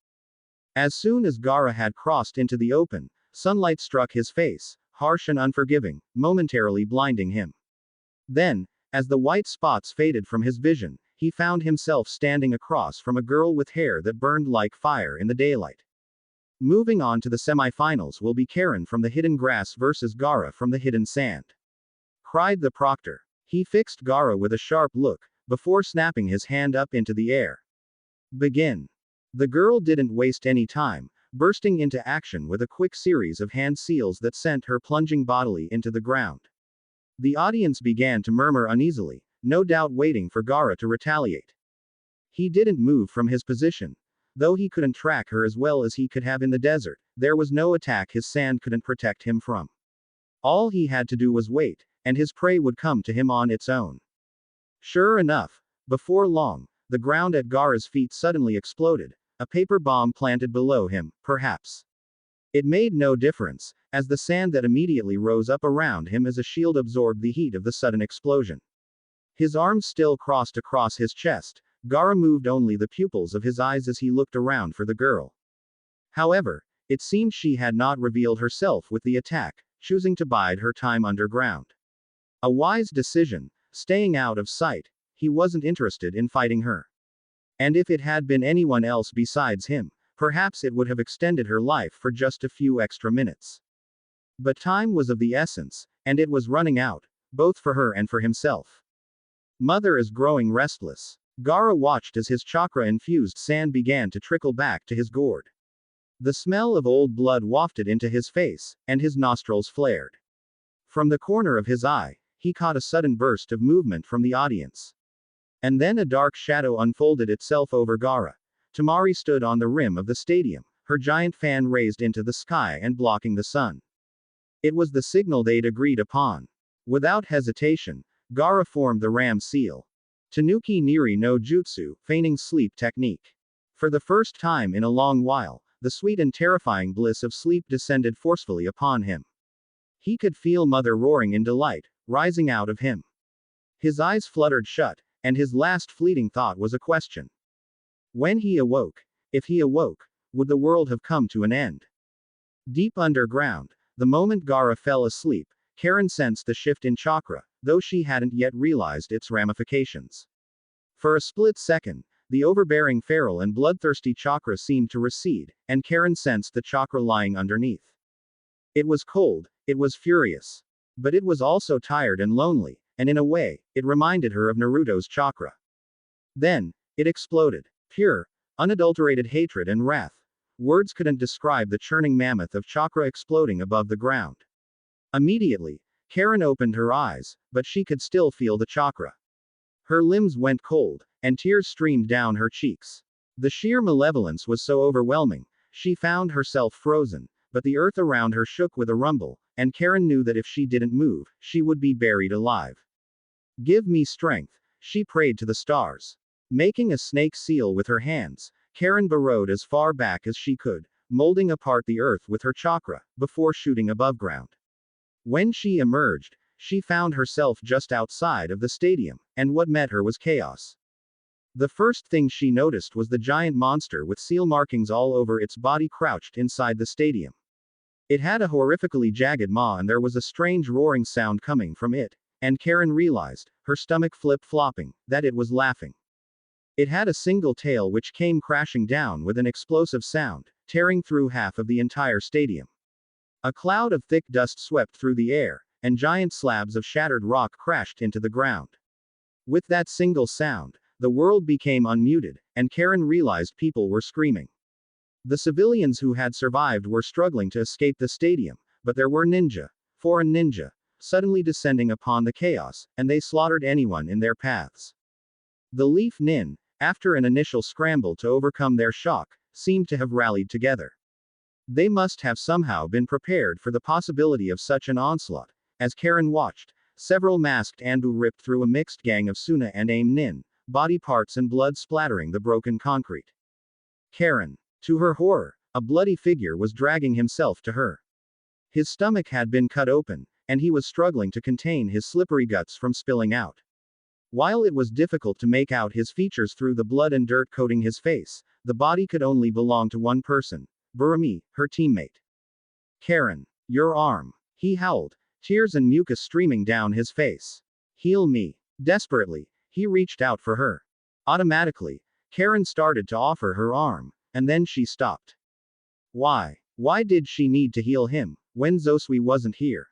As soon as Gaara had crossed into the open, sunlight struck his face, harsh and unforgiving, momentarily blinding him. Then, as the white spots faded from his vision, he found himself standing across from a girl with hair that burned like fire in the daylight. Moving on to the semifinals will be Karen from the hidden grass versus Gaara from the hidden sand. Cried the proctor. He fixed Gaara with a sharp look, before snapping his hand up into the air. Begin. The girl didn't waste any time, bursting into action with a quick series of hand seals that sent her plunging bodily into the ground. The audience began to murmur uneasily, no doubt waiting for Gaara to retaliate. He didn't move from his position. Though he couldn't track her as well as he could have in the desert, there was no attack his sand couldn't protect him from. All he had to do was wait, and his prey would come to him on its own. Sure enough, before long, the ground at Gaara's feet suddenly exploded, a paper bomb planted below him, perhaps. It made no difference, as the sand that immediately rose up around him as a shield absorbed the heat of the sudden explosion. His arms still crossed across his chest, Gaara moved only the pupils of his eyes as he looked around for the girl. However, it seemed she had not revealed herself with the attack, choosing to bide her time underground. A wise decision, staying out of sight. He wasn't interested in fighting her. And if it had been anyone else besides him, perhaps it would have extended her life for just a few extra minutes. But time was of the essence, and it was running out, both for her and for himself. Mother is growing restless. Gaara watched as his chakra-infused sand began to trickle back to his gourd. The smell of old blood wafted into his face, and his nostrils flared. From the corner of his eye, he caught a sudden burst of movement from the audience. And then a dark shadow unfolded itself over Gaara. Tamari stood on the rim of the stadium, her giant fan raised into the sky and blocking the sun. It was the signal they'd agreed upon. Without hesitation, Gaara formed the ram seal. Tanuki Niri no Jutsu, feigning sleep technique. For the first time in a long while, the sweet and terrifying bliss of sleep descended forcefully upon him. He could feel Mother roaring in delight, rising out of him. His eyes fluttered shut, and his last fleeting thought was a question. When he awoke, if he awoke, would the world have come to an end? Deep underground, the moment Gaara fell asleep, Karen sensed the shift in chakra, though she hadn't yet realized its ramifications. For a split second, the overbearing feral and bloodthirsty chakra seemed to recede, and Karen sensed the chakra lying underneath. It was cold, it was furious. But it was also tired and lonely, and in a way, it reminded her of Naruto's chakra. Then, it exploded. Pure, unadulterated hatred and wrath. Words couldn't describe the churning mammoth of chakra exploding above the ground. Immediately, Karen opened her eyes, but she could still feel the chakra. Her limbs went cold, and tears streamed down her cheeks. The sheer malevolence was so overwhelming, she found herself frozen, but the earth around her shook with a rumble, and Karen knew that if she didn't move, she would be buried alive. Give me strength, she prayed to the stars. Making a snake seal with her hands, Karen burrowed as far back as she could, molding apart the earth with her chakra, before shooting above ground. When she emerged, she found herself just outside of the stadium, and what met her was chaos. The first thing she noticed was the giant monster with seal markings all over its body crouched inside the stadium. It had a horrifically jagged maw and there was a strange roaring sound coming from it, and Karen realized, her stomach flip-flopping, that it was laughing. It had a single tail which came crashing down with an explosive sound, tearing through half of the entire stadium. A cloud of thick dust swept through the air, and giant slabs of shattered rock crashed into the ground. With that single sound, the world became unmuted, and Karen realized people were screaming. The civilians who had survived were struggling to escape the stadium, but there were foreign ninja, suddenly descending upon the chaos, and they slaughtered anyone in their paths. The Leaf Nin, after an initial scramble to overcome their shock, seemed to have rallied together. They must have somehow been prepared for the possibility of such an onslaught. As Karen watched, several masked Anbu ripped through a mixed gang of Suna and Aim Nin, body parts and blood splattering the broken concrete. Karen. To her horror, a bloody figure was dragging himself to her. His stomach had been cut open, and he was struggling to contain his slippery guts from spilling out. While it was difficult to make out his features through the blood and dirt coating his face, the body could only belong to one person, Burami, her teammate. Karen. Your arm. He howled, tears and mucus streaming down his face. Heal me. Desperately, he reached out for her. Automatically, Karen started to offer her arm, and then she stopped. Why? Why did she need to heal him, when Zosui wasn't here?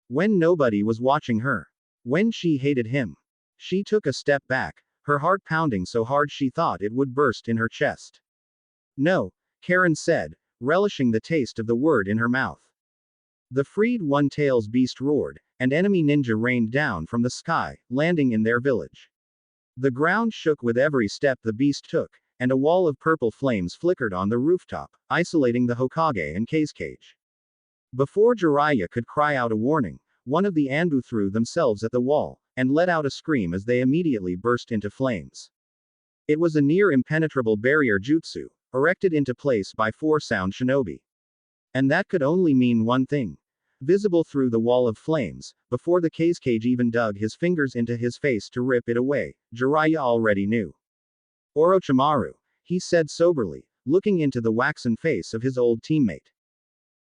When nobody was watching her? When she hated him? She took a step back, her heart pounding so hard she thought it would burst in her chest. No, Karen said, relishing the taste of the word in her mouth. The freed one-tails beast roared, and enemy ninja rained down from the sky, landing in their village. The ground shook with every step the beast took, and a wall of purple flames flickered on the rooftop, isolating the Hokage and Cage. Before Jiraiya could cry out a warning, one of the Anbu threw themselves at the wall, and let out a scream as they immediately burst into flames. It was a near impenetrable barrier jutsu, erected into place by 4 sound shinobi. And that could only mean one thing. Visible through the wall of flames, before the Cage even dug his fingers into his face to rip it away, Jiraiya already knew. Orochimaru, he said soberly, looking into the waxen face of his old teammate.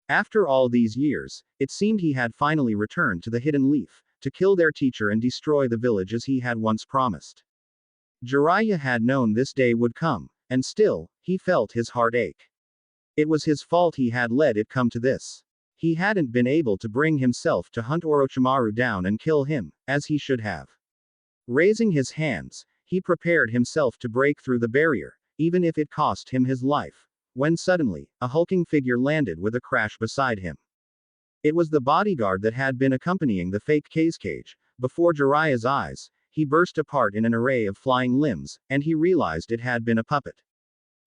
After all these years, it seemed he had finally returned to the Hidden Leaf, to kill their teacher and destroy the village as he had once promised. Jiraiya had known this day would come, and still, he felt his heart ache. It was his fault he had let it come to this. He hadn't been able to bring himself to hunt Orochimaru down and kill him, as he should have. Raising his hands, he prepared himself to break through the barrier, even if it cost him his life, when suddenly, a hulking figure landed with a crash beside him. It was the bodyguard that had been accompanying the fake cage. Before Jiraiya's eyes, he burst apart in an array of flying limbs, and he realized it had been a puppet.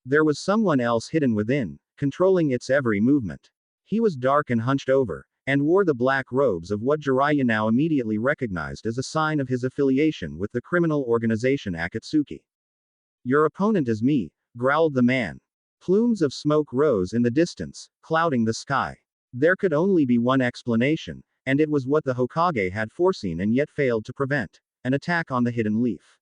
There was someone else hidden within, controlling its every movement. He was dark and hunched over, and wore the black robes of what Jiraiya now immediately recognized as a sign of his affiliation with the criminal organization Akatsuki. Your opponent is me, growled the man. Plumes of smoke rose in the distance, clouding the sky. There could only be one explanation, and it was what the Hokage had foreseen and yet failed to prevent: an attack on the hidden leaf.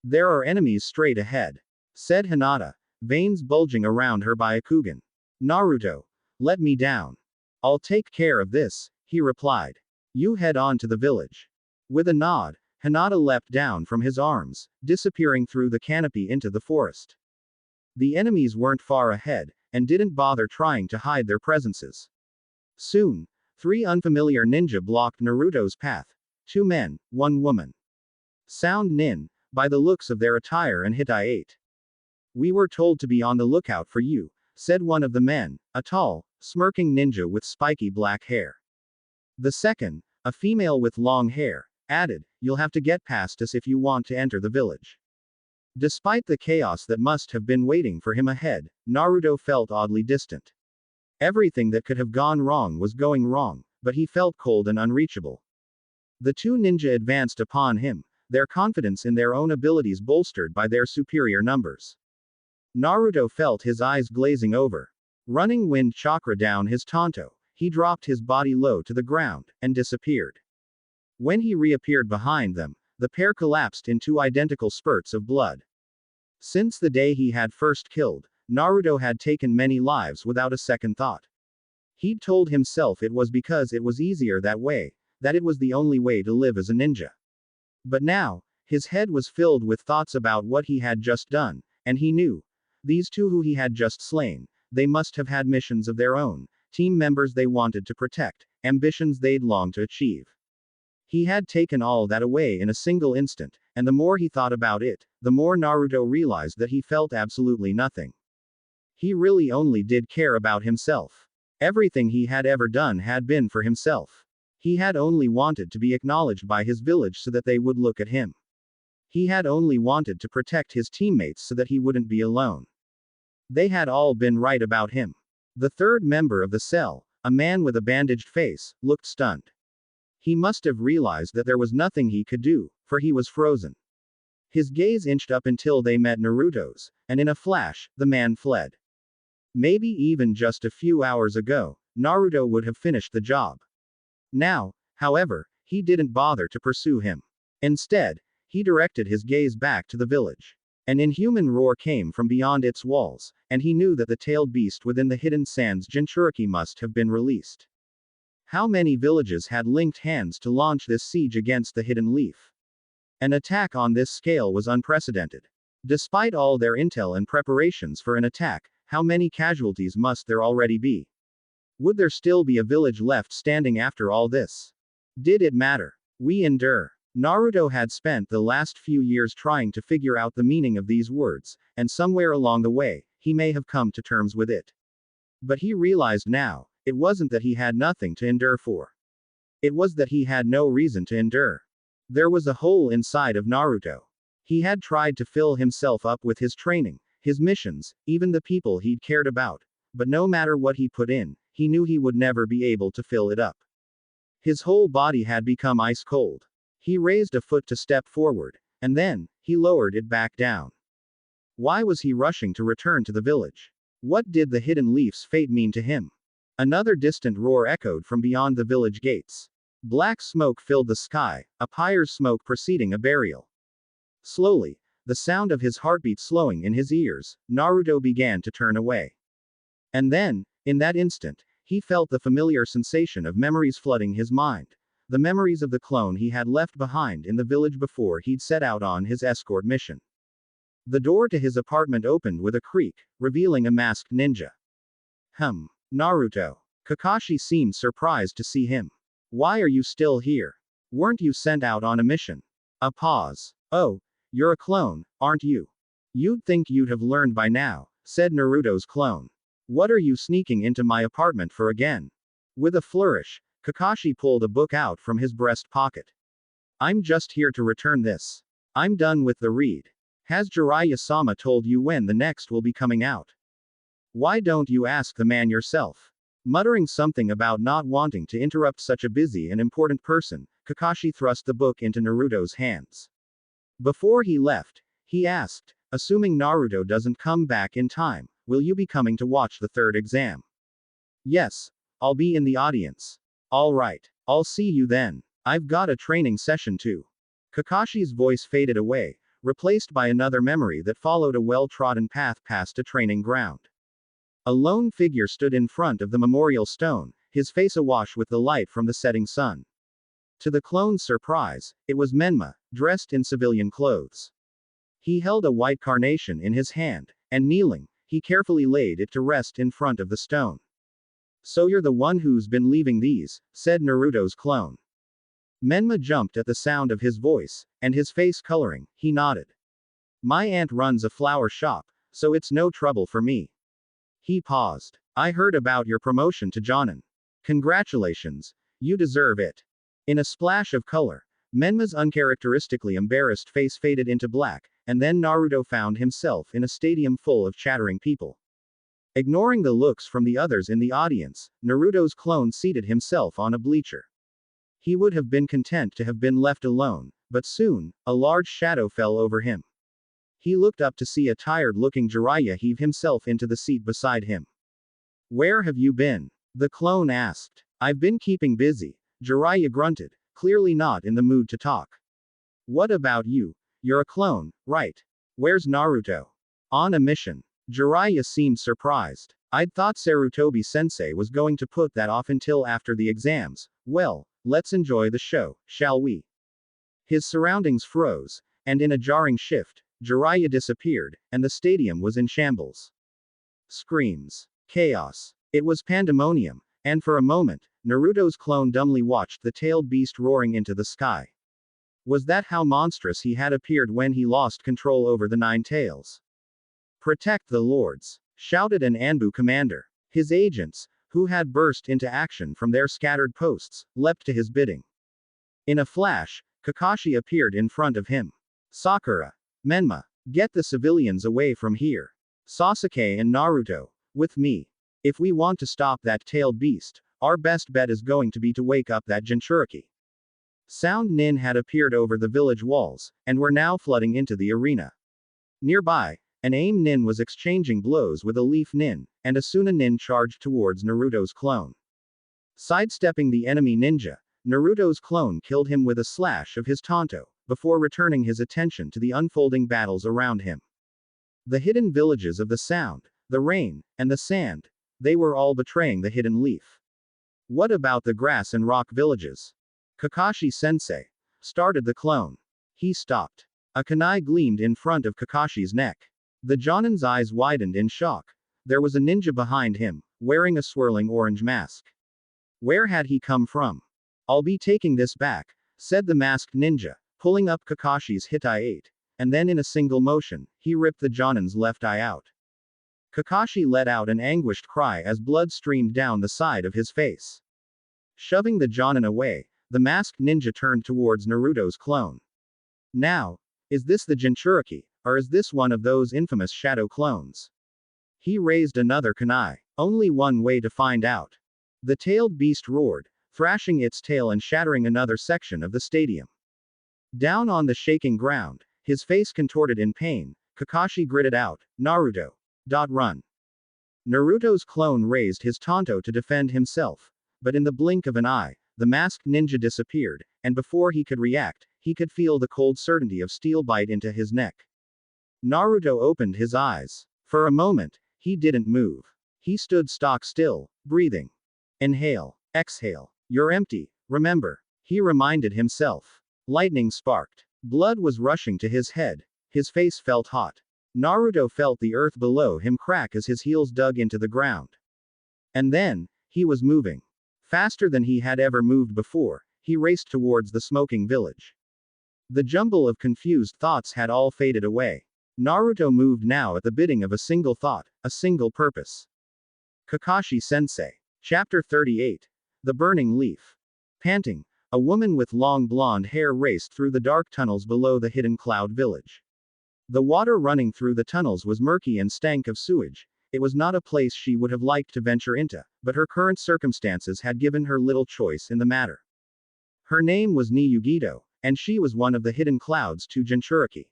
There are enemies straight ahead, said Hinata, veins bulging around her Byakugan. Naruto, let me down. I'll take care of this, he replied. You head on to the village. With a nod, Hinata leapt down from his arms, disappearing through the canopy into the forest. The enemies weren't far ahead, and didn't bother trying to hide their presences. Soon, 3 unfamiliar ninja blocked Naruto's path. 2 men, 1 woman. Sound nin, by the looks of their attire and height. We were told to be on the lookout for you, said one of the men, a tall, smirking ninja with spiky black hair. The second, a female with long hair, added, you'll have to get past us if you want to enter the village. Despite the chaos that must have been waiting for him ahead, Naruto felt oddly distant. Everything that could have gone wrong was going wrong, but he felt cold and unreachable. The 2 ninja advanced upon him, their confidence in their own abilities bolstered by their superior numbers. Naruto felt his eyes glazing over. Running wind chakra down his tanto, he dropped his body low to the ground, and disappeared. When he reappeared behind them, the pair collapsed in 2 identical spurts of blood. Since the day he had first killed, Naruto had taken many lives without a second thought. He'd told himself it was because it was easier that way, that it was the only way to live as a ninja. But now, his head was filled with thoughts about what he had just done, and he knew, these 2 who he had just slain, they must have had missions of their own, team members they wanted to protect, ambitions they'd longed to achieve. He had taken all that away in a single instant, and the more he thought about it, the more Naruto realized that he felt absolutely nothing. He really only did care about himself. Everything he had ever done had been for himself. He had only wanted to be acknowledged by his village so that they would look at him. He had only wanted to protect his teammates so that he wouldn't be alone. They had all been right about him. The 3rd member of the cell, a man with a bandaged face, looked stunned. He must have realized that there was nothing he could do, for he was frozen. His gaze inched up until they met Naruto's, and in a flash, the man fled. Maybe even just a few hours ago, Naruto would have finished the job. Now, however, he didn't bother to pursue him. Instead, he directed his gaze back to the village. An inhuman roar came from beyond its walls, and he knew that the tailed beast within the hidden sands Jinchuriki must have been released. How many villages had linked hands to launch this siege against the hidden leaf? An attack on this scale was unprecedented. Despite all their intel and preparations for an attack, how many casualties must there already be? Would there still be a village left standing after all this? Did it matter? We endure. Naruto had spent the last few years trying to figure out the meaning of these words, and somewhere along the way, he may have come to terms with it. But he realized now, it wasn't that he had nothing to endure for. It was that he had no reason to endure. There was a hole inside of Naruto. He had tried to fill himself up with his training, his missions, even the people he'd cared about, but no matter what he put in, he knew he would never be able to fill it up. His whole body had become ice cold. He raised a foot to step forward, and then, he lowered it back down. Why was he rushing to return to the village? What did the hidden leaf's fate mean to him? Another distant roar echoed from beyond the village gates. Black smoke filled the sky, a pyre's smoke preceding a burial. Slowly, the sound of his heartbeat slowing in his ears, Naruto began to turn away. And then, in that instant, he felt the familiar sensation of memories flooding his mind. The memories of the clone he had left behind in the village before he'd set out on his escort mission. The door to his apartment opened with a creak, revealing a masked ninja. Naruto. Kakashi seemed surprised to see him. Why are you still here? Weren't you sent out on a mission? A pause. Oh, you're a clone, aren't you? You'd think you'd have learned by now, said Naruto's clone. What are you sneaking into my apartment for again? With a flourish, Kakashi pulled a book out from his breast pocket. I'm just here to return this. I'm done with the read. Has Jiraiya-sama told you when the next will be coming out? Why don't you ask the man yourself? Muttering something about not wanting to interrupt such a busy and important person, Kakashi thrust the book into Naruto's hands. Before he left, he asked, assuming Naruto doesn't come back in time, will you be coming to watch the third exam? Yes, I'll be in the audience. Alright, I'll see you then. I've got a training session too. Kakashi's voice faded away, replaced by another memory that followed a well-trodden path past a training ground. A lone figure stood in front of the memorial stone, his face awash with the light from the setting sun. To the clone's surprise, it was Menma, dressed in civilian clothes. He held a white carnation in his hand, and kneeling, he carefully laid it to rest in front of the stone. So you're the one who's been leaving these, said Naruto's clone. Menma jumped at the sound of his voice, and his face coloring, he nodded. My aunt runs a flower shop, so it's no trouble for me. He paused. I heard about your promotion to Jonin. Congratulations. You deserve it. In a splash of color, Menma's uncharacteristically embarrassed face faded into black, and then Naruto found himself in a stadium full of chattering people. Ignoring the looks from the others in the audience, Naruto's clone seated himself on a bleacher. He would have been content to have been left alone, but soon, a large shadow fell over him. He looked up to see a tired-looking Jiraiya heave himself into the seat beside him. Where have you been? The clone asked. I've been keeping busy, Jiraiya grunted, clearly not in the mood to talk. What about you? You're a clone, right? Where's Naruto? On a mission. Jiraiya seemed surprised. I'd thought Sarutobi-sensei was going to put that off until after the exams. Well, let's enjoy the show, shall we? His surroundings froze, and in a jarring shift, Jiraiya disappeared, and the stadium was in shambles. Screams. Chaos. It was pandemonium, and for a moment, Naruto's clone dumbly watched the tailed beast roaring into the sky. Was that how monstrous he had appeared when he lost control over the Nine Tails? Protect the lords, shouted an Anbu commander. His agents, who had burst into action from their scattered posts, leapt to his bidding. In a flash, Kakashi appeared in front of him. Sakura. Menma. Get the civilians away from here. Sasuke and Naruto. With me. If we want to stop that tailed beast, our best bet is going to be to wake up that Jinchuriki. Sound Nin had appeared over the village walls, and were now flooding into the arena. Nearby, an Aim Nin was exchanging blows with a Leaf Nin, and a Suna Nin charged towards Naruto's clone. Sidestepping the enemy ninja, Naruto's clone killed him with a slash of his Tonto, before returning his attention to the unfolding battles around him. The hidden villages of the sound, the rain, and the sand, they were all betraying the hidden leaf. What about the grass and rock villages? Kakashi-sensei, started the clone. He stopped. A kunai gleamed in front of Kakashi's neck. The Jonin's eyes widened in shock. There was a ninja behind him, wearing a swirling orange mask. Where had he come from? I'll be taking this back, said the masked ninja, pulling up Kakashi's Hitai-8, and then in a single motion, he ripped the Jonin's left eye out. Kakashi let out an anguished cry as blood streamed down the side of his face. Shoving the Jonin away, the masked ninja turned towards Naruto's clone. Now, is this the Jinchuriki, or is this one of those infamous shadow clones? He raised another kunai. Only one way to find out. The tailed beast roared, thrashing its tail and shattering another section of the stadium. Down on the shaking ground, his face contorted in pain, Kakashi gritted out, Naruto. Run. Naruto's clone raised his Tonto to defend himself, but in the blink of an eye, the masked ninja disappeared, and before he could react, he could feel the cold certainty of steel bite into his neck. Naruto opened his eyes. For a moment, he didn't move. He stood stock still, breathing. Inhale. Exhale. You're empty, remember. He reminded himself. Lightning sparked. Blood was rushing to his head. His face felt hot. Naruto felt the earth below him crack as his heels dug into the ground. And then, he was moving. Faster than he had ever moved before, he raced towards the smoking village. The jumble of confused thoughts had all faded away. Naruto moved now at the bidding of a single thought, a single purpose. Kakashi-sensei. Chapter 38. The burning leaf. Panting, a woman with long blonde hair raced through the dark tunnels below the hidden cloud village. The water running through the tunnels was murky and stank of sewage. It was not a place she would have liked to venture into, but her current circumstances had given her little choice in the matter. Her name was Niyugito, and she was one of the hidden clouds to Jinchuriki.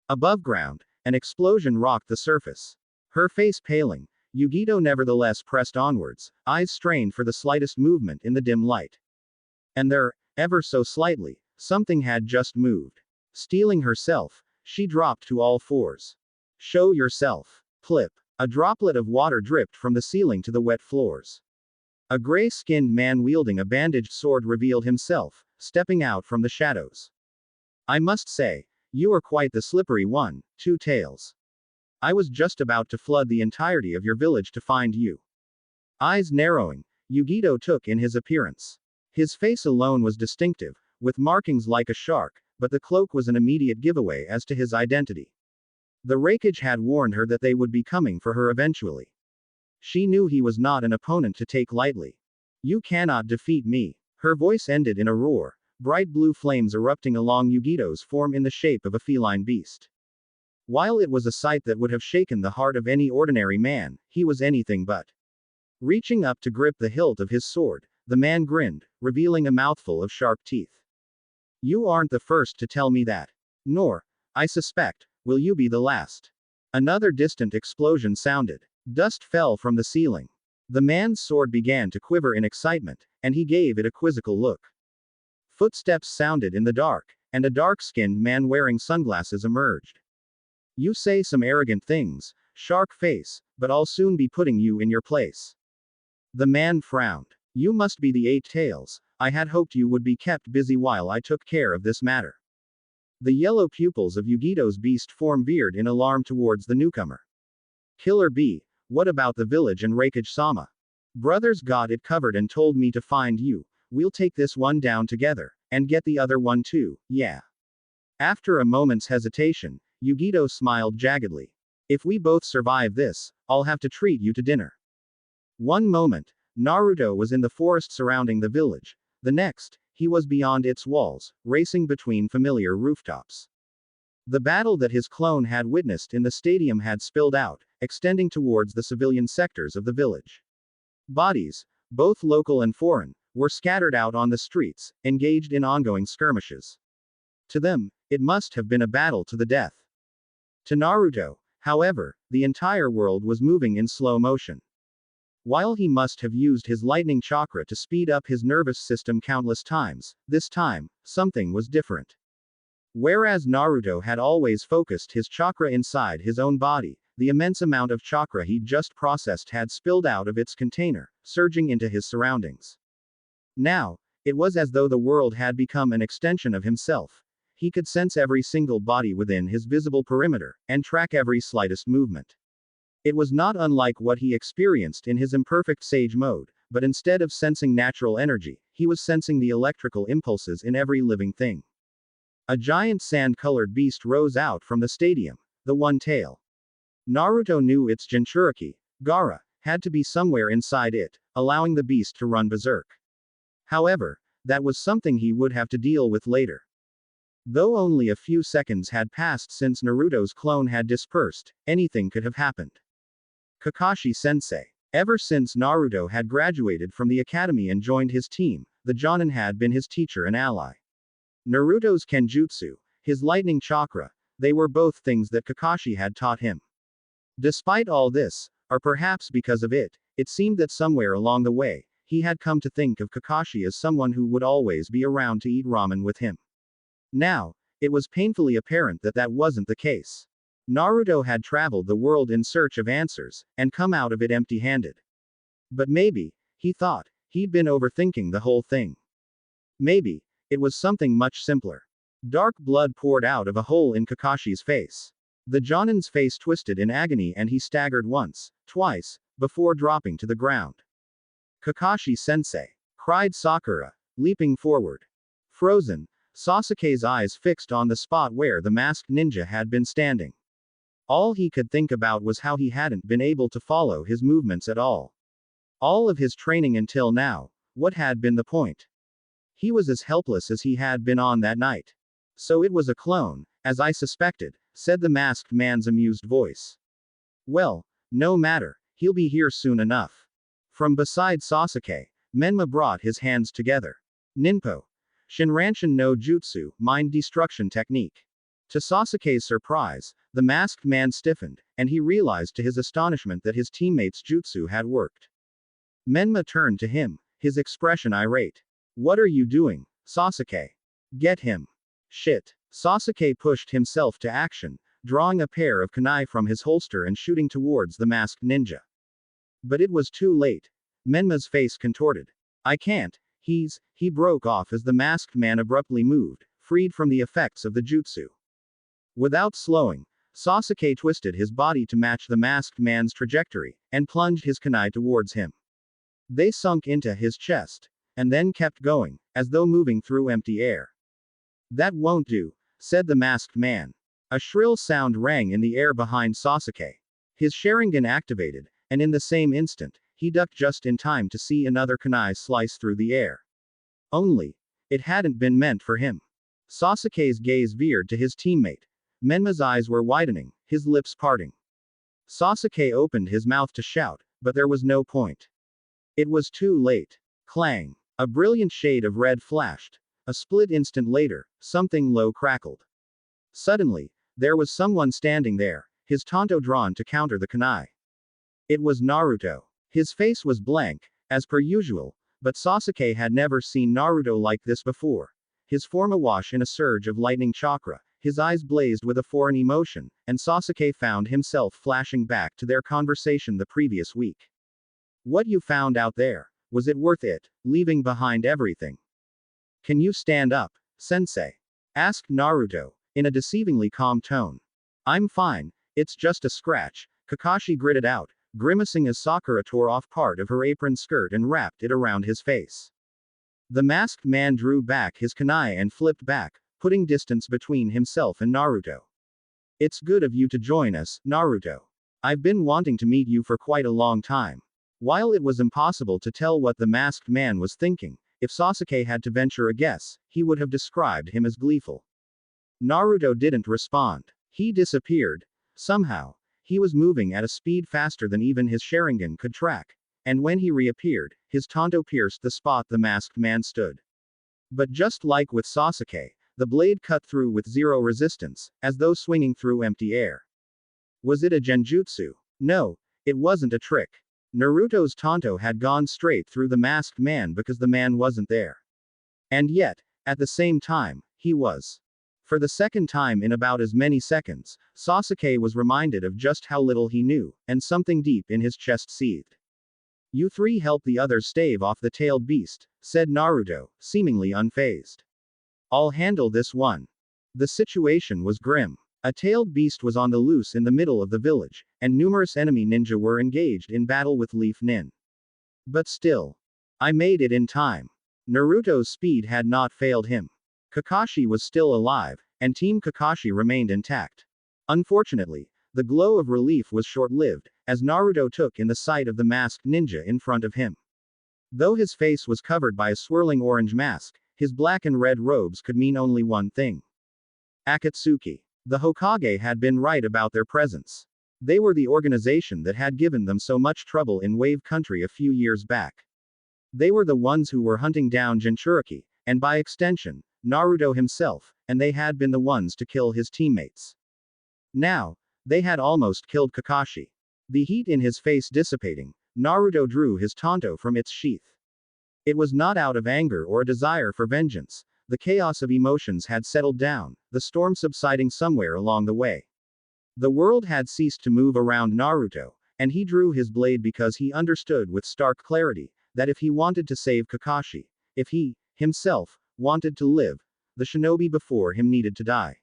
Above ground, an explosion rocked the surface. Her face paling, Yugito nevertheless pressed onwards, eyes strained for the slightest movement in the dim light. And there, ever so slightly, something had just moved. Steeling herself, she dropped to all fours. Show yourself. Plip. A droplet of water dripped from the ceiling to the wet floors. A gray-skinned man wielding a bandaged sword revealed himself, stepping out from the shadows. I must say, you are quite the slippery one, Two Tails. I was just about to flood the entirety of your village to find you. Eyes narrowing, Yugito took in his appearance. His face alone was distinctive, with markings like a shark, but the cloak was an immediate giveaway as to his identity. The Raikage had warned her that they would be coming for her eventually. She knew he was not an opponent to take lightly. You cannot defeat me. Her voice ended in a roar, bright blue flames erupting along Yugito's form in the shape of a feline beast. While it was a sight that would have shaken the heart of any ordinary man, he was anything but. Reaching up to grip the hilt of his sword, the man grinned, revealing a mouthful of sharp teeth. You aren't the first to tell me that. Nor, I suspect, will you be the last. Another distant explosion sounded. Dust fell from the ceiling. The man's sword began to quiver in excitement, and he gave it a quizzical look. Footsteps sounded in the dark, and a dark-skinned man wearing sunglasses emerged. You say some arrogant things, shark face, but I'll soon be putting you in your place. The man frowned. You must be the Eight Tails. I had hoped you would be kept busy while I took care of this matter. The yellow pupils of Yugito's beast form veered in alarm towards the newcomer. Killer Bee, what about the village and Raikage-sama? Brothers got it covered and told me to find you. We'll take this one down together, and get the other one too, yeah. After a moment's hesitation, Yugito smiled jaggedly. If we both survive this, I'll have to treat you to dinner. One moment, Naruto was in the forest surrounding the village. The next, he was beyond its walls, racing between familiar rooftops. The battle that his clone had witnessed in the stadium had spilled out, extending towards the civilian sectors of the village. Bodies, both local and foreign, were scattered out on the streets, engaged in ongoing skirmishes. To them, it must have been a battle to the death. To Naruto, however, the entire world was moving in slow motion. While he must have used his lightning chakra to speed up his nervous system countless times, this time, something was different. Whereas Naruto had always focused his chakra inside his own body, the immense amount of chakra he'd just processed had spilled out of its container, surging into his surroundings. Now, it was as though the world had become an extension of himself. He could sense every single body within his visible perimeter, and track every slightest movement. It was not unlike what he experienced in his imperfect sage mode, but instead of sensing natural energy, he was sensing the electrical impulses in every living thing. A giant sand-colored beast rose out from the stadium, the One Tail. Naruto knew its Jinchuriki, Gaara, had to be somewhere inside it, allowing the beast to run berserk. However, that was something he would have to deal with later. Though only a few seconds had passed since Naruto's clone had dispersed, anything could have happened. Kakashi-sensei. Ever since Naruto had graduated from the academy and joined his team, the Jonin had been his teacher and ally. Naruto's Kenjutsu, his lightning chakra, they were both things that Kakashi had taught him. Despite all this, or perhaps because of it, it seemed that somewhere along the way, he had come to think of Kakashi as someone who would always be around to eat ramen with him. Now, it was painfully apparent that that wasn't the case. Naruto had traveled the world in search of answers, and come out of it empty-handed. But maybe, he thought, he'd been overthinking the whole thing. Maybe, it was something much simpler. Dark blood poured out of a hole in Kakashi's face. The Jonin's face twisted in agony and he staggered once, twice, before dropping to the ground. Kakashi-sensei! Cried Sakura, leaping forward. Frozen, Sasuke's eyes fixed on the spot where the masked ninja had been standing. All he could think about was how he hadn't been able to follow his movements at all. All of his training until now, What had been the point? He was as helpless as he had been on that night. So it was a clone, as I suspected, said the masked man's amused voice. Well, no matter, he'll be here soon enough. From beside Sasuke, Menma brought his hands together. Ninpo. Shinranshin no Jutsu, mind destruction technique. To Sasuke's surprise, the masked man stiffened, and he realized to his astonishment that his teammate's jutsu had worked. Menma turned to him, his expression irate. What are you doing, Sasuke? Get him. Shit. Sasuke pushed himself to action, drawing a pair of kunai from his holster and shooting towards the masked ninja. But it was too late. Menma's face contorted. I can't, he broke off as the masked man abruptly moved, freed from the effects of the jutsu. Without slowing, Sasuke twisted his body to match the masked man's trajectory, and plunged his kunai towards him. They sunk into his chest, and then kept going, as though moving through empty air. That won't do, said the masked man. A shrill sound rang in the air behind Sasuke. His Sharingan activated, and in the same instant, he ducked just in time to see another kunai slice through the air. Only, it hadn't been meant for him. Sasuke's gaze veered to his teammate. Menma's eyes were widening, his lips parting. Sasuke opened his mouth to shout, but there was no point. It was too late. Clang. A brilliant shade of red flashed. A split instant later, something low crackled. Suddenly, there was someone standing there, his tanto drawn to counter the kunai. It was Naruto. His face was blank, as per usual, but Sasuke had never seen Naruto like this before. His form awash in a surge of lightning chakra, his eyes blazed with a foreign emotion, and Sasuke found himself flashing back to their conversation the previous week. What you found out there, was it worth it, leaving behind everything? Can you stand up, sensei? Asked Naruto, in a deceivingly calm tone. I'm fine, it's just a scratch, Kakashi gritted out, grimacing as Sakura tore off part of her apron skirt and wrapped it around his face. The masked man drew back his kunai and flipped back, putting distance between himself and Naruto. It's good of you to join us, Naruto. I've been wanting to meet you for quite a long time. While it was impossible to tell what the masked man was thinking, if Sasuke had to venture a guess, he would have described him as gleeful. Naruto didn't respond. He disappeared. Somehow, he was moving at a speed faster than even his Sharingan could track, and when he reappeared, his tanto pierced the spot the masked man stood. But just like with Sasuke, the blade cut through with zero resistance, as though swinging through empty air. Was it a genjutsu? No, it wasn't a trick. Naruto's tanto had gone straight through the masked man because the man wasn't there. And yet, at the same time, he was. For the second time in about as many seconds, Sasuke was reminded of just how little he knew, and something deep in his chest seethed. You three help the others stave off the tailed beast, said Naruto, seemingly unfazed. I'll handle this one. The situation was grim. A tailed beast was on the loose in the middle of the village, and numerous enemy ninja were engaged in battle with Leaf Nin. But still, I made it in time. Naruto's speed had not failed him. Kakashi was still alive, and Team Kakashi remained intact. Unfortunately, the glow of relief was short-lived, as Naruto took in the sight of the masked ninja in front of him. Though his face was covered by a swirling orange mask, his black and red robes could mean only one thing. Akatsuki. The Hokage had been right about their presence. They were the organization that had given them so much trouble in Wave Country a few years back. They were the ones who were hunting down Jinchuriki, and by extension, Naruto himself, and they had been the ones to kill his teammates. Now, they had almost killed Kakashi. The heat in his face dissipating, Naruto drew his tanto from its sheath. It was not out of anger or a desire for vengeance. The chaos of emotions had settled down, the storm subsiding somewhere along the way. The world had ceased to move around Naruto, and he drew his blade because he understood with stark clarity that if he wanted to save Kakashi, if he, himself, wanted to live, the shinobi before him needed to die.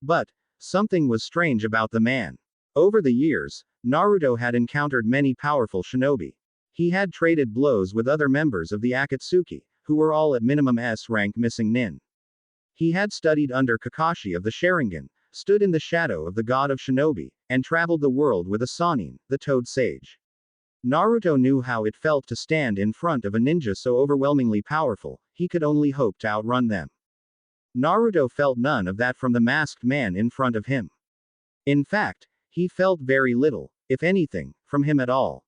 But, something was strange about the man. Over the years, Naruto had encountered many powerful shinobi. He had traded blows with other members of the Akatsuki, who were all at minimum S rank missing nin. He had studied under Kakashi of the Sharingan, stood in the shadow of the god of shinobi, and traveled the world with a Sannin, the Toad Sage. Naruto knew how it felt to stand in front of a ninja so overwhelmingly powerful, he could only hope to outrun them. Naruto felt none of that from the masked man in front of him. In fact, he felt very little, if anything, from him at all.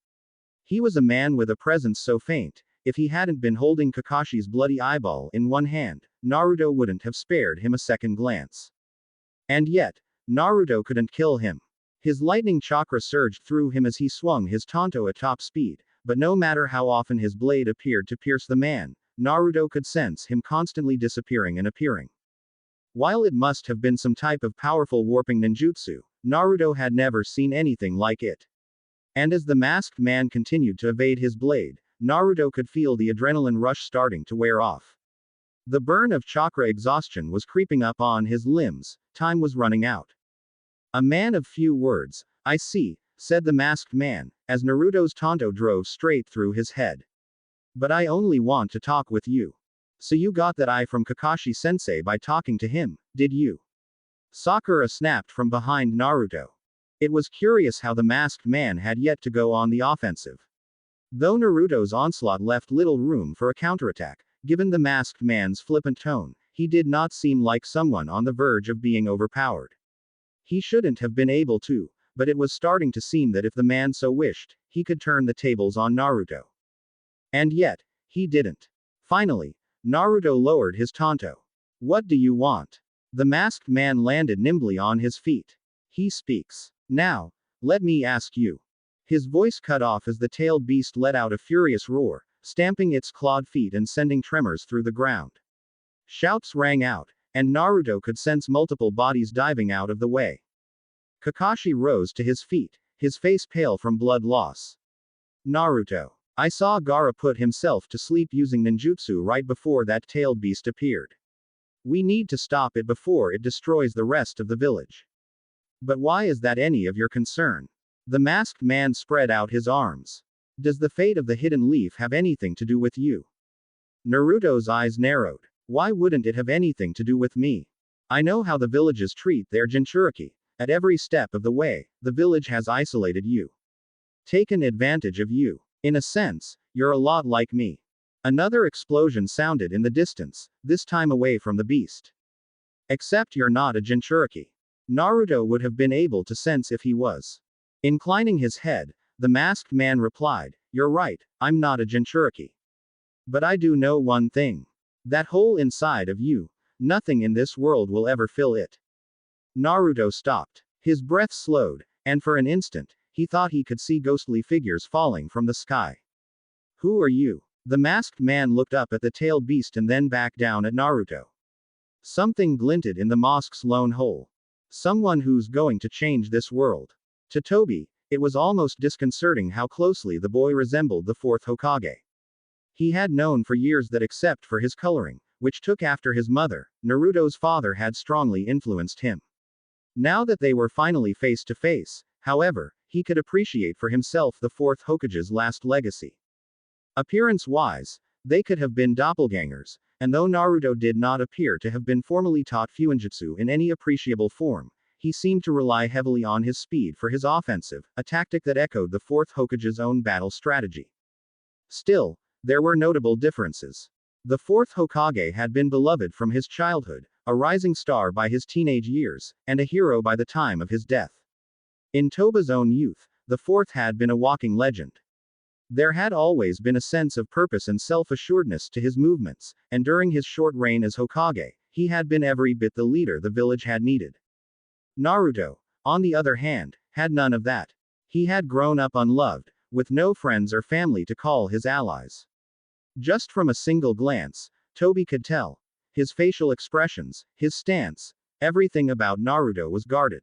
He was a man with a presence so faint, if he hadn't been holding Kakashi's bloody eyeball in one hand, Naruto wouldn't have spared him a second glance. And yet, Naruto couldn't kill him. His lightning chakra surged through him as he swung his tanto at top speed, but no matter how often his blade appeared to pierce the man, Naruto could sense him constantly disappearing and appearing. While it must have been some type of powerful warping ninjutsu, Naruto had never seen anything like it. And as the masked man continued to evade his blade, Naruto could feel the adrenaline rush starting to wear off. The burn of chakra exhaustion was creeping up on his limbs, time was running out. A man of few words, I see, said the masked man, as Naruto's tanto drove straight through his head. But I only want to talk with you. So you got that eye from Kakashi-sensei by talking to him, did you? Sakura snapped from behind Naruto. It was curious how the masked man had yet to go on the offensive. Though Naruto's onslaught left little room for a counterattack, given the masked man's flippant tone, he did not seem like someone on the verge of being overpowered. He shouldn't have been able to, but it was starting to seem that if the man so wished, he could turn the tables on Naruto. And yet, he didn't. Finally, Naruto lowered his tanto. What do you want? The masked man landed nimbly on his feet. He speaks. Now, let me ask you. His voice cut off as the tailed beast let out a furious roar, stamping its clawed feet and sending tremors through the ground. Shouts rang out, and Naruto could sense multiple bodies diving out of the way. Kakashi rose to his feet, his face pale from blood loss. Naruto. I saw Gaara put himself to sleep using ninjutsu right before that tailed beast appeared. We need to stop it before it destroys the rest of the village. But why is that any of your concern? The masked man spread out his arms. Does the fate of the hidden leaf have anything to do with you? Naruto's eyes narrowed. Why wouldn't it have anything to do with me? I know how the villages treat their Jinchuriki. At every step of the way, the village has isolated you. Taken advantage of you. In a sense, you're a lot like me. Another explosion sounded in the distance, this time away from the beast. Except you're not a Jinchuriki. Naruto would have been able to sense if he was. Inclining his head, the masked man replied, You're right, I'm not a Jinchuriki. But I do know one thing. That hole inside of you, nothing in this world will ever fill it. Naruto stopped. His breath slowed, and for an instant, he thought he could see ghostly figures falling from the sky. Who are you? The masked man looked up at the tailed beast and then back down at Naruto. Something glinted in the mosque's lone hole. Someone who's going to change this world. To Tobi, it was almost disconcerting how closely the boy resembled the fourth Hokage. He had known for years that except for his coloring, which took after his mother, Naruto's father had strongly influenced him. Now that they were finally face to face, however, he could appreciate for himself the fourth Hokage's last legacy. Appearance-wise, they could have been doppelgangers, and though Naruto did not appear to have been formally taught Fuinjutsu in any appreciable form, he seemed to rely heavily on his speed for his offensive, a tactic that echoed the fourth Hokage's own battle strategy. Still, there were notable differences. The fourth Hokage had been beloved from his childhood, a rising star by his teenage years, and a hero by the time of his death. In Toba's own youth, the fourth had been a walking legend. There had always been a sense of purpose and self-assuredness to his movements, and during his short reign as Hokage, he had been every bit the leader the village had needed. Naruto, on the other hand, had none of that. He had grown up unloved, with no friends or family to call his allies. Just from a single glance, Tobi could tell. His facial expressions, his stance, everything about Naruto was guarded.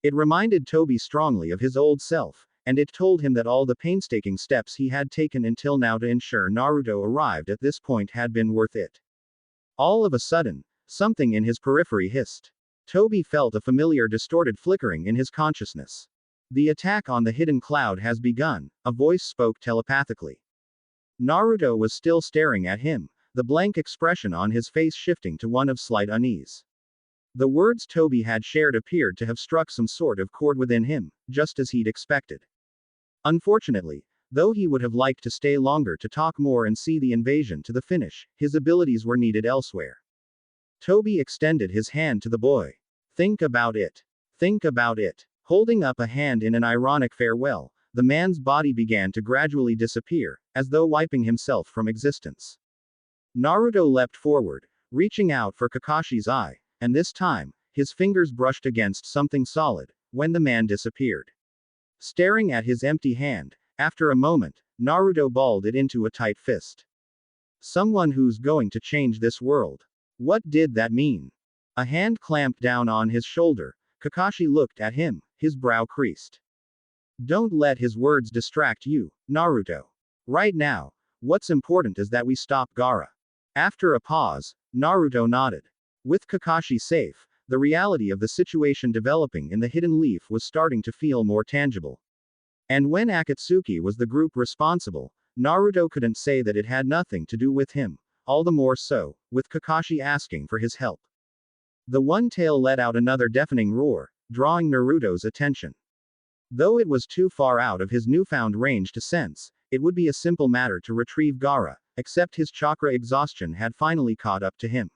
It reminded Tobi strongly of his old self, and it told him that all the painstaking steps he had taken until now to ensure Naruto arrived at this point had been worth it. All of a sudden, something in his periphery hissed. Tobi felt a familiar distorted flickering in his consciousness. The attack on the hidden cloud has begun, a voice spoke telepathically. Naruto was still staring at him, the blank expression on his face shifting to one of slight unease. The words Tobi had shared appeared to have struck some sort of chord within him, just as he'd expected. Unfortunately, Though he would have liked to stay longer to talk more and see the invasion to the finish, his abilities were needed elsewhere. Toby extended his hand to the boy. Think about it. Think about it. Holding up a hand in an ironic farewell, the man's body began to gradually disappear, as though wiping himself from existence. Naruto leapt forward, reaching out for Kakashi's eye, and this time, his fingers brushed against something solid, when the man disappeared. Staring at his empty hand, after a moment, Naruto balled it into a tight fist. Someone who's going to change this world. What did that mean? A hand clamped down on his shoulder. Kakashi looked at him, his brow creased. Don't let his words distract you, Naruto. Right now, what's important is that we stop Gaara. After a pause, Naruto nodded. With Kakashi safe, the reality of the situation developing in the Hidden Leaf was starting to feel more tangible. And when Akatsuki was the group responsible, Naruto couldn't say that it had nothing to do with him, all the more so, with Kakashi asking for his help. The One-Tail let out another deafening roar, drawing Naruto's attention. Though it was too far out of his newfound range to sense, it would be a simple matter to retrieve Gaara, except his chakra exhaustion had finally caught up to him.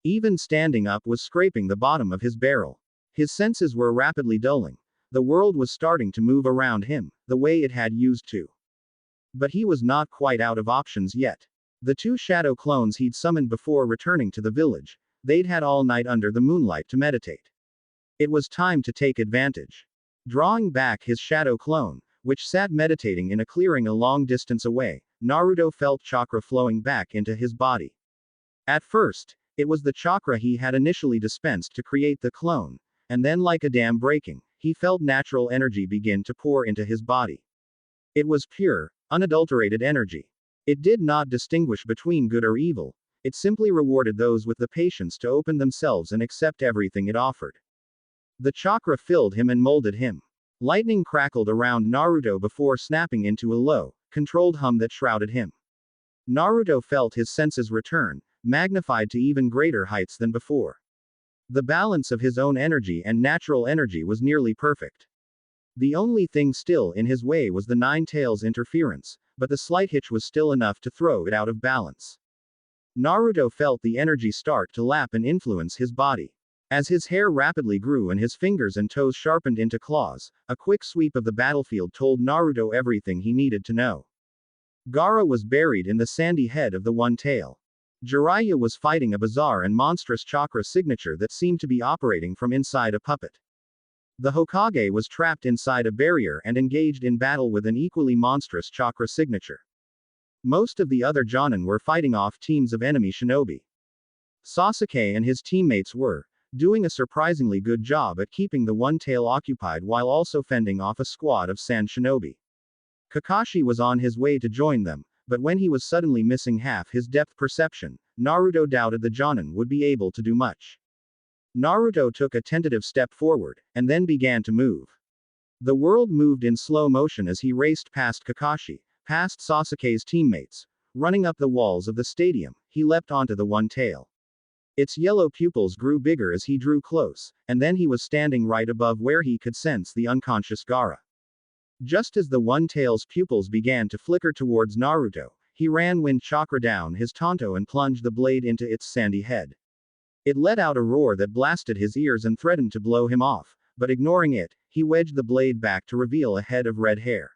Even standing up was scraping the bottom of his barrel. His senses were rapidly dulling. The world was starting to move around him, the way it had used to. But he was not quite out of options yet. The two shadow clones he'd summoned before returning to the village, they'd had all night under the moonlight to meditate. It was time to take advantage. Drawing back his shadow clone, which sat meditating in a clearing a long distance away, Naruto felt chakra flowing back into his body. At first, it was the chakra he had initially dispensed to create the clone, and then like a dam breaking, he felt natural energy begin to pour into his body. It was pure, unadulterated energy. It did not distinguish between good or evil, it simply rewarded those with the patience to open themselves and accept everything it offered. The chakra filled him and molded him. Lightning crackled around Naruto before snapping into a low, controlled hum that shrouded him. Naruto felt his senses return, magnified to even greater heights than before. The balance of his own energy and natural energy was nearly perfect. The only thing still in his way was the Nine Tails' interference, but the slight hitch was still enough to throw it out of balance. Naruto felt the energy start to lap and influence his body. As his hair rapidly grew and his fingers and toes sharpened into claws, a quick sweep of the battlefield told Naruto everything he needed to know. Gaara was buried in the sandy head of the One-Tail. Jiraiya was fighting a bizarre and monstrous chakra signature that seemed to be operating from inside a puppet. The Hokage was trapped inside a barrier and engaged in battle with an equally monstrous chakra signature. Most of the other Jonin were fighting off teams of enemy shinobi. Sasuke and his teammates were doing a surprisingly good job at keeping the One-Tail occupied while also fending off a squad of sand shinobi. Kakashi was on his way to join them, but when he was suddenly missing half his depth perception, Naruto doubted the Jonin would be able to do much. Naruto took a tentative step forward, and then began to move. The world moved in slow motion as he raced past Kakashi, past Sasuke's teammates. Running up the walls of the stadium, he leapt onto the One-Tail. Its yellow pupils grew bigger as he drew close, and then he was standing right above where he could sense the unconscious Gaara. Just as the One-Tail's pupils began to flicker towards Naruto, he ran wind chakra down his tonto and plunged the blade into its sandy head. It let out a roar that blasted his ears and threatened to blow him off, but ignoring it, he wedged the blade back to reveal a head of red hair.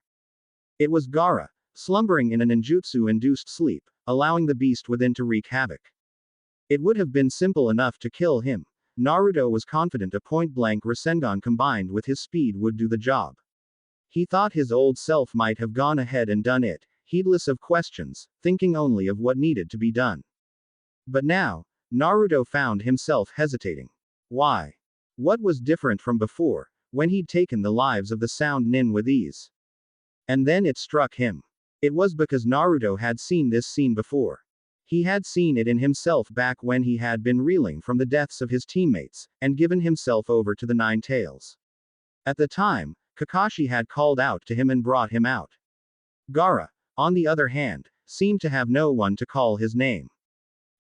It was Gaara, slumbering in a ninjutsu-induced sleep, allowing the beast within to wreak havoc. It would have been simple enough to kill him. Naruto was confident a point-blank Rasengan combined with his speed would do the job. He thought his old self might have gone ahead and done it, heedless of questions, thinking only of what needed to be done. But now, Naruto found himself hesitating. Why? What was different from before, when he'd taken the lives of the Sound Nin with ease? And then it struck him. It was because Naruto had seen this scene before. He had seen it in himself back when he had been reeling from the deaths of his teammates, and given himself over to the Nine Tails. At the time, Kakashi had called out to him and brought him out. Gaara, on the other hand, seemed to have no one to call his name.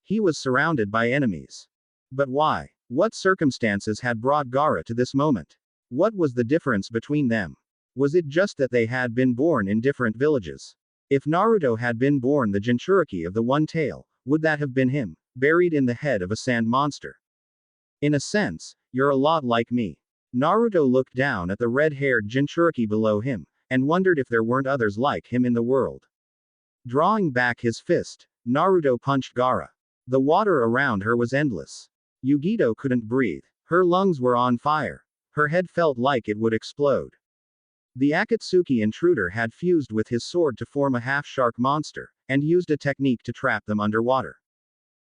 He was surrounded by enemies. But why? What circumstances had brought Gaara to this moment? What was the difference between them? Was it just that they had been born in different villages? If Naruto had been born the Jinchuriki of the One Tail, would that have been him, buried in the head of a sand monster? In a sense, you're a lot like me. Naruto looked down at the red-haired Jinchuriki below him, and wondered if there weren't others like him in the world. Drawing back his fist, Naruto punched Gaara. The water around her was endless. Yugito couldn't breathe. Her lungs were on fire. Her head felt like it would explode. The Akatsuki intruder had fused with his sword to form a half-shark monster, and used a technique to trap them underwater.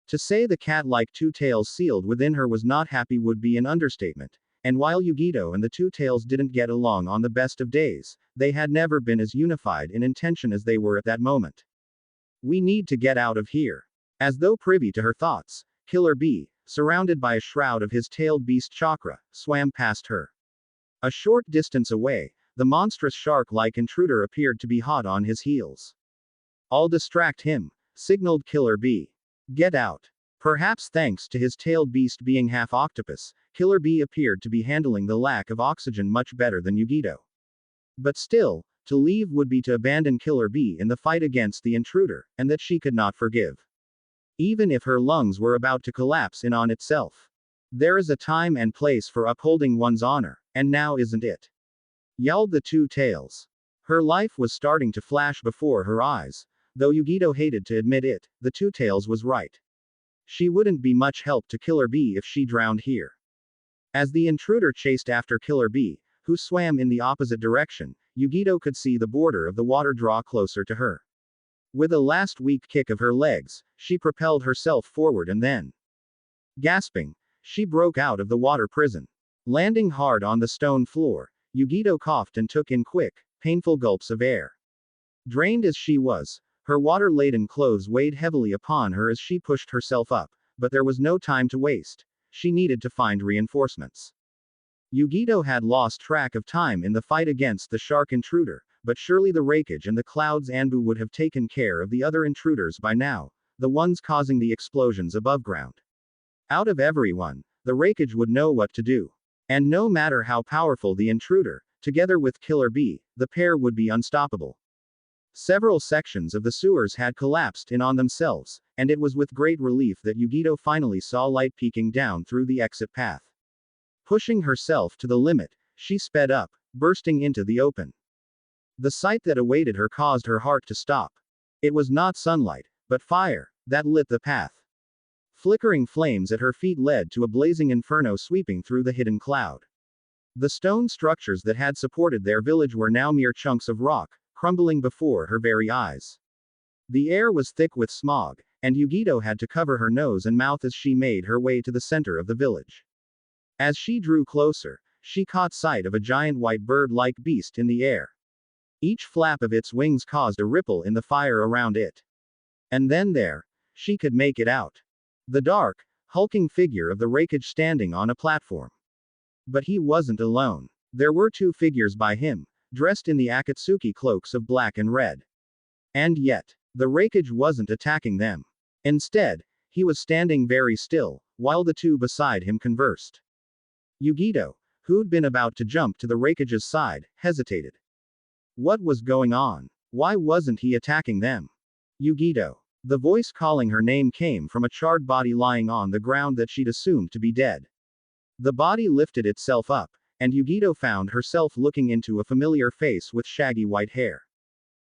To say the cat-like Two Tails sealed within her was not happy would be an understatement, and while Yugito and the Two Tails didn't get along on the best of days, they had never been as unified in intention as they were at that moment. We need to get out of here. As though privy to her thoughts, Killer Bee, surrounded by a shroud of his tailed beast chakra, swam past her. A short distance away, the monstrous shark-like intruder appeared to be hot on his heels. "I'll distract him," signaled Killer Bee. "Get out." Perhaps thanks to his tailed beast being half octopus, Killer Bee appeared to be handling the lack of oxygen much better than Yugito. But still, to leave would be to abandon Killer Bee in the fight against the intruder, and that she could not forgive. Even if her lungs were about to collapse in on itself. There is a time and place for upholding one's honor, and now isn't it? Yelled the Two Tails. Her life was starting to flash before her eyes. Though Yugito hated to admit it, the Two Tails was right. She wouldn't be much help to Killer Bee if she drowned here. As the intruder chased after Killer Bee, who swam in the opposite direction, Yugito could see the border of the water draw closer to her. With a last weak kick of her legs, she propelled herself forward and then, gasping, she broke out of the water prison. Landing hard on the stone floor, Yugito coughed and took in quick, painful gulps of air. Drained as she was, her water-laden clothes weighed heavily upon her as she pushed herself up, but there was no time to waste. She needed to find reinforcements. Yugito had lost track of time in the fight against the shark intruder, but surely the Raikage and the Clouds Anbu would have taken care of the other intruders by now, the ones causing the explosions above ground. Out of everyone, the Raikage would know what to do. And no matter how powerful the intruder, together with Killer Bee, the pair would be unstoppable. Several sections of the sewers had collapsed in on themselves, and it was with great relief that Yugito finally saw light peeking down through the exit path. Pushing herself to the limit, she sped up, bursting into the open. The sight that awaited her caused her heart to stop. It was not sunlight, but fire, that lit the path. Flickering flames at her feet led to a blazing inferno sweeping through the hidden cloud. The stone structures that had supported their village were now mere chunks of rock, crumbling before her very eyes. The air was thick with smog, and Yugito had to cover her nose and mouth as she made her way to the center of the village. As she drew closer, she caught sight of a giant white bird-like beast in the air. Each flap of its wings caused a ripple in the fire around it. And then there, she could make it out. The dark, hulking figure of the Raikage standing on a platform. But he wasn't alone. There were two figures by him, dressed in the Akatsuki cloaks of black and red. And yet, the Raikage wasn't attacking them. Instead, he was standing very still, while the two beside him conversed. Yugito, who'd been about to jump to the Raikage's side, hesitated. What was going on? Why wasn't he attacking them? Yugito. The voice calling her name came from a charred body lying on the ground that she'd assumed to be dead. The body lifted itself up, and Yugito found herself looking into a familiar face with shaggy white hair.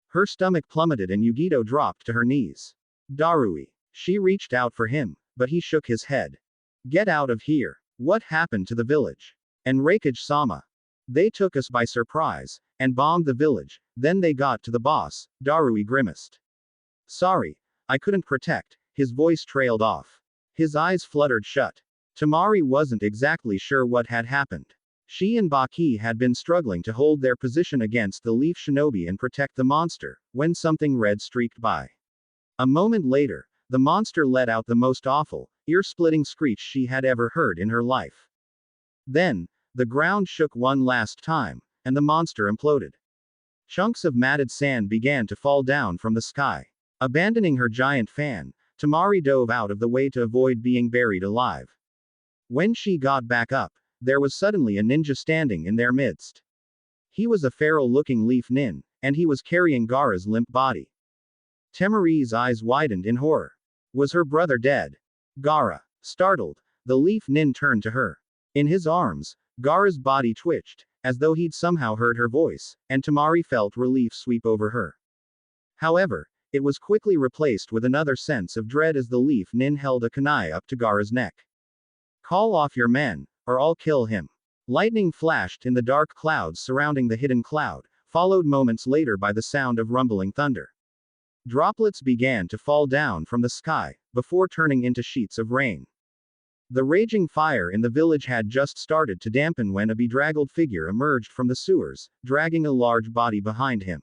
Her stomach plummeted and Yugito dropped to her knees. Darui. She reached out for him, but he shook his head. Get out of here. What happened to the village? And Raikage-sama. They took us by surprise, and bombed the village, then they got to the boss, Darui grimaced. Sorry, I couldn't protect, his voice trailed off. His eyes fluttered shut. Temari wasn't exactly sure what had happened. She and Baki had been struggling to hold their position against the Leaf Shinobi and protect the monster, when something red streaked by. A moment later, the monster let out the most awful, ear-splitting screech she had ever heard in her life. Then, the ground shook one last time, and the monster imploded. Chunks of matted sand began to fall down from the sky. Abandoning her giant fan, Temari dove out of the way to avoid being buried alive. When she got back up, there was suddenly a ninja standing in their midst. He was a feral-looking leaf nin, and he was carrying Gaara's limp body. Temari's eyes widened in horror. Was her brother dead? Gaara. Startled, the leaf nin turned to her. In his arms, Gaara's body twitched, as though he'd somehow heard her voice, and Temari felt relief sweep over her. However, it was quickly replaced with another sense of dread as the leaf nin held a kunai up to Gaara's neck. Call off your men, or I'll kill him. Lightning flashed in the dark clouds surrounding the hidden cloud, followed moments later by the sound of rumbling thunder. Droplets began to fall down from the sky, before turning into sheets of rain. The raging fire in the village had just started to dampen when a bedraggled figure emerged from the sewers, dragging a large body behind him.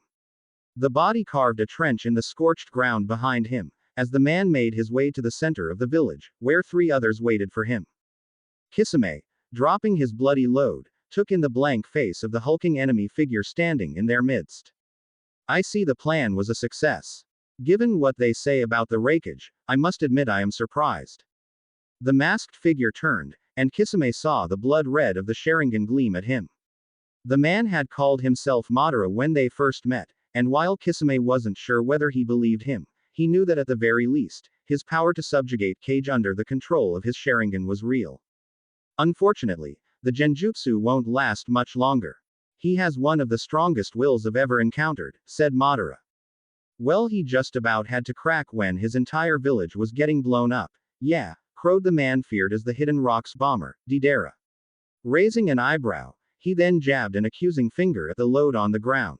The body carved a trench in the scorched ground behind him, as the man made his way to the center of the village, where 3 others waited for him. Kisame, dropping his bloody load, took in the blank face of the hulking enemy figure standing in their midst. I see the plan was a success. Given what they say about the rakeage, I must admit I am surprised. The masked figure turned, and Kisame saw the blood red of the Sharingan gleam at him. The man had called himself Madara when they first met, and while Kisame wasn't sure whether he believed him, he knew that at the very least, his power to subjugate Kage under the control of his Sharingan was real. Unfortunately, the genjutsu won't last much longer. He has one of the strongest wills I've ever encountered, said Madara. Well, he just about had to crack when his entire village was getting blown up. Yeah, crowed the man feared as the Hidden Rocks bomber, Deidara. Raising an eyebrow, he then jabbed an accusing finger at the load on the ground.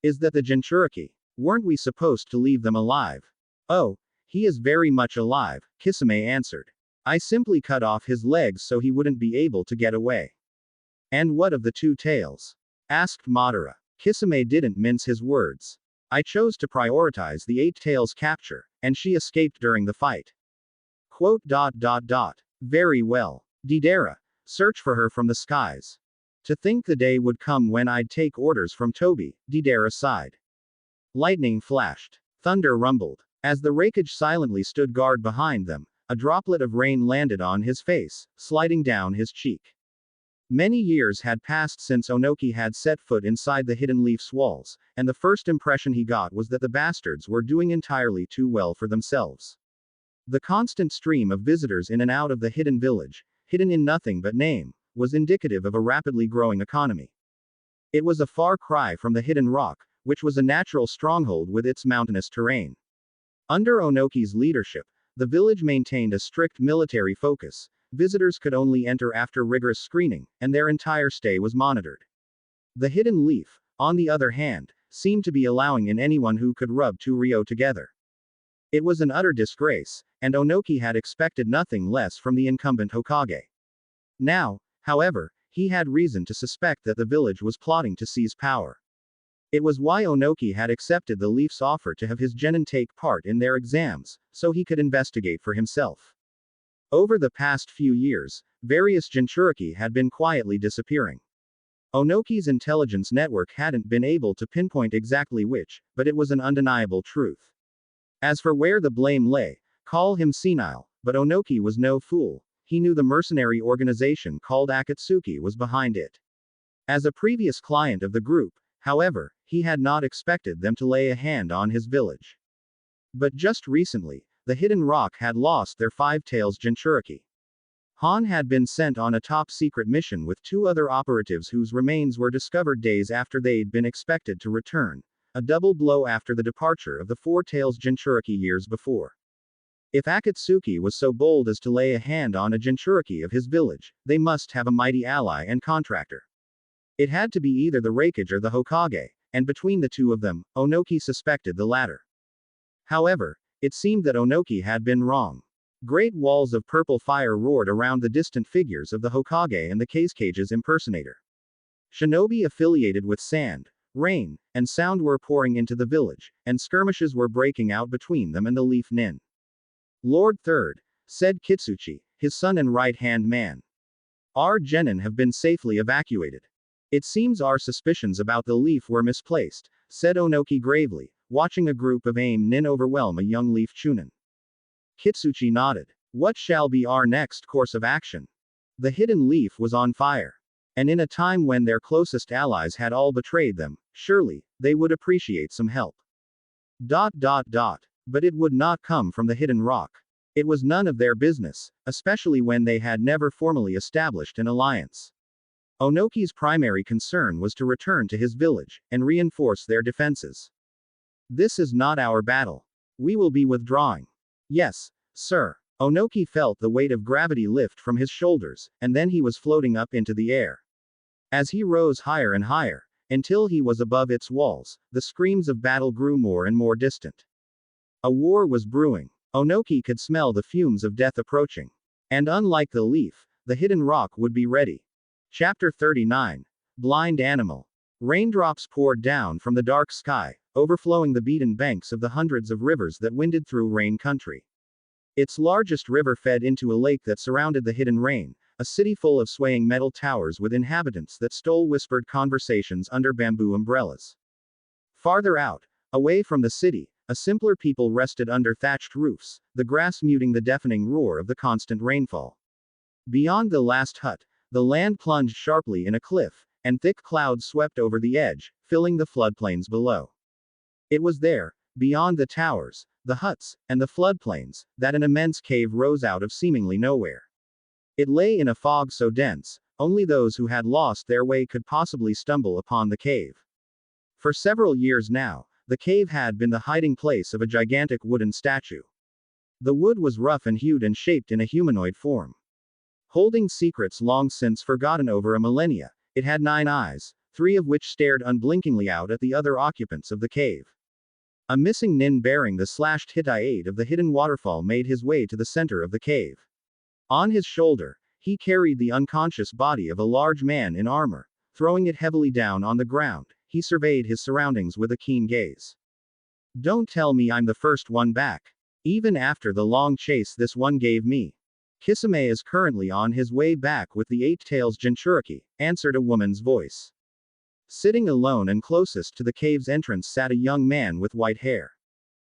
Is that the Jinchuriki? Weren't we supposed to leave them alive? Oh, he is very much alive, Kisame answered. I simply cut off his legs so he wouldn't be able to get away. And what of the 2 tails? Asked Madara. Kisame didn't mince his words. I chose to prioritize the 8 tails capture, and she escaped during the fight. Quote. Very well. Deidara, search for her from the skies. To think the day would come when I'd take orders from Toby, Deidara sighed. Lightning flashed. Thunder rumbled. As the rakeage silently stood guard behind them, a droplet of rain landed on his face, sliding down his cheek. Many years had passed since Onoki had set foot inside the Hidden Leaf's walls, and the first impression he got was that the bastards were doing entirely too well for themselves. The constant stream of visitors in and out of the hidden village, hidden in nothing but name, was indicative of a rapidly growing economy. It was a far cry from the Hidden Rock, which was a natural stronghold with its mountainous terrain. Under Onoki's leadership, the village maintained a strict military focus. Visitors could only enter after rigorous screening, and their entire stay was monitored. The Hidden Leaf, on the other hand, seemed to be allowing in anyone who could rub 2 Ryo together. It was an utter disgrace, and Onoki had expected nothing less from the incumbent Hokage. Now, however, he had reason to suspect that the village was plotting to seize power. It was why Onoki had accepted the Leaf's offer to have his genin take part in their exams, so he could investigate for himself. Over the past few years, various Jinchuriki had been quietly disappearing. Onoki's intelligence network hadn't been able to pinpoint exactly which, but it was an undeniable truth. As for where the blame lay, call him senile, but Onoki was no fool. He knew the mercenary organization called Akatsuki was behind it. As a previous client of the group, however, he had not expected them to lay a hand on his village. But just recently, the Hidden Rock had lost their 5 tails Jinchuriki. Han had been sent on a top-secret mission with 2 other operatives whose remains were discovered days after they'd been expected to return, a double blow after the departure of the 4 tails Jinchuriki years before. If Akatsuki was so bold as to lay a hand on a Jinchuriki of his village, they must have a mighty ally and contractor. It had to be either the Raikage or the Hokage, and between the 2 of them, Onoki suspected the latter. However, it seemed that Onoki had been wrong. Great walls of purple fire roared around the distant figures of the Hokage and the Kage's impersonator. Shinobi affiliated with sand, rain, and sound were pouring into the village, and skirmishes were breaking out between them and the Leaf Nin. Lord Third, said Kitsuchi, his son and right-hand man. Our genin have been safely evacuated. It seems our suspicions about the leaf were misplaced, said Onoki gravely, watching a group of AIM Nin overwhelm a young leaf Chunin. Kitsuchi nodded. What shall be our next course of action? The hidden leaf was on fire. And in a time when their closest allies had all betrayed them, surely, they would appreciate some help. But it would not come from the hidden rock. It was none of their business, especially when they had never formally established an alliance. Onoki's primary concern was to return to his village, and reinforce their defenses. This is not our battle. We will be withdrawing. Yes, sir. Onoki felt the weight of gravity lift from his shoulders, and then he was floating up into the air. As he rose higher and higher, until he was above its walls, the screams of battle grew more and more distant. A war was brewing. Onoki could smell the fumes of death approaching. And unlike the leaf, the hidden rock would be ready. Chapter 39. Blind Animal. Raindrops poured down from the dark sky, overflowing the beaten banks of the hundreds of rivers that winded through Rain Country. Its largest river fed into a lake that surrounded the hidden rain, a city full of swaying metal towers with inhabitants that stole whispered conversations under bamboo umbrellas. Farther out, away from the city, a simpler people rested under thatched roofs, the grass muting the deafening roar of the constant rainfall. Beyond the last hut, the land plunged sharply in a cliff, and thick clouds swept over the edge, filling the floodplains below. It was there, beyond the towers, the huts, and the floodplains, that an immense cave rose out of seemingly nowhere. It lay in a fog so dense, only those who had lost their way could possibly stumble upon the cave. For several years now, the cave had been the hiding place of a gigantic wooden statue. The wood was rough and hewed and shaped in a humanoid form. Holding secrets long since forgotten over a millennia, it had 9 eyes, 3 of which stared unblinkingly out at the other occupants of the cave. A missing nin bearing the slashed Hittite of the hidden waterfall made his way to the center of the cave. On his shoulder, he carried the unconscious body of a large man in armor. Throwing it heavily down on the ground, he surveyed his surroundings with a keen gaze. Don't tell me I'm the first one back. Even after the long chase this one gave me. Kisame is currently on his way back with the 8 tails Jinchuriki, answered a woman's voice. Sitting alone and closest to the cave's entrance sat a young man with white hair.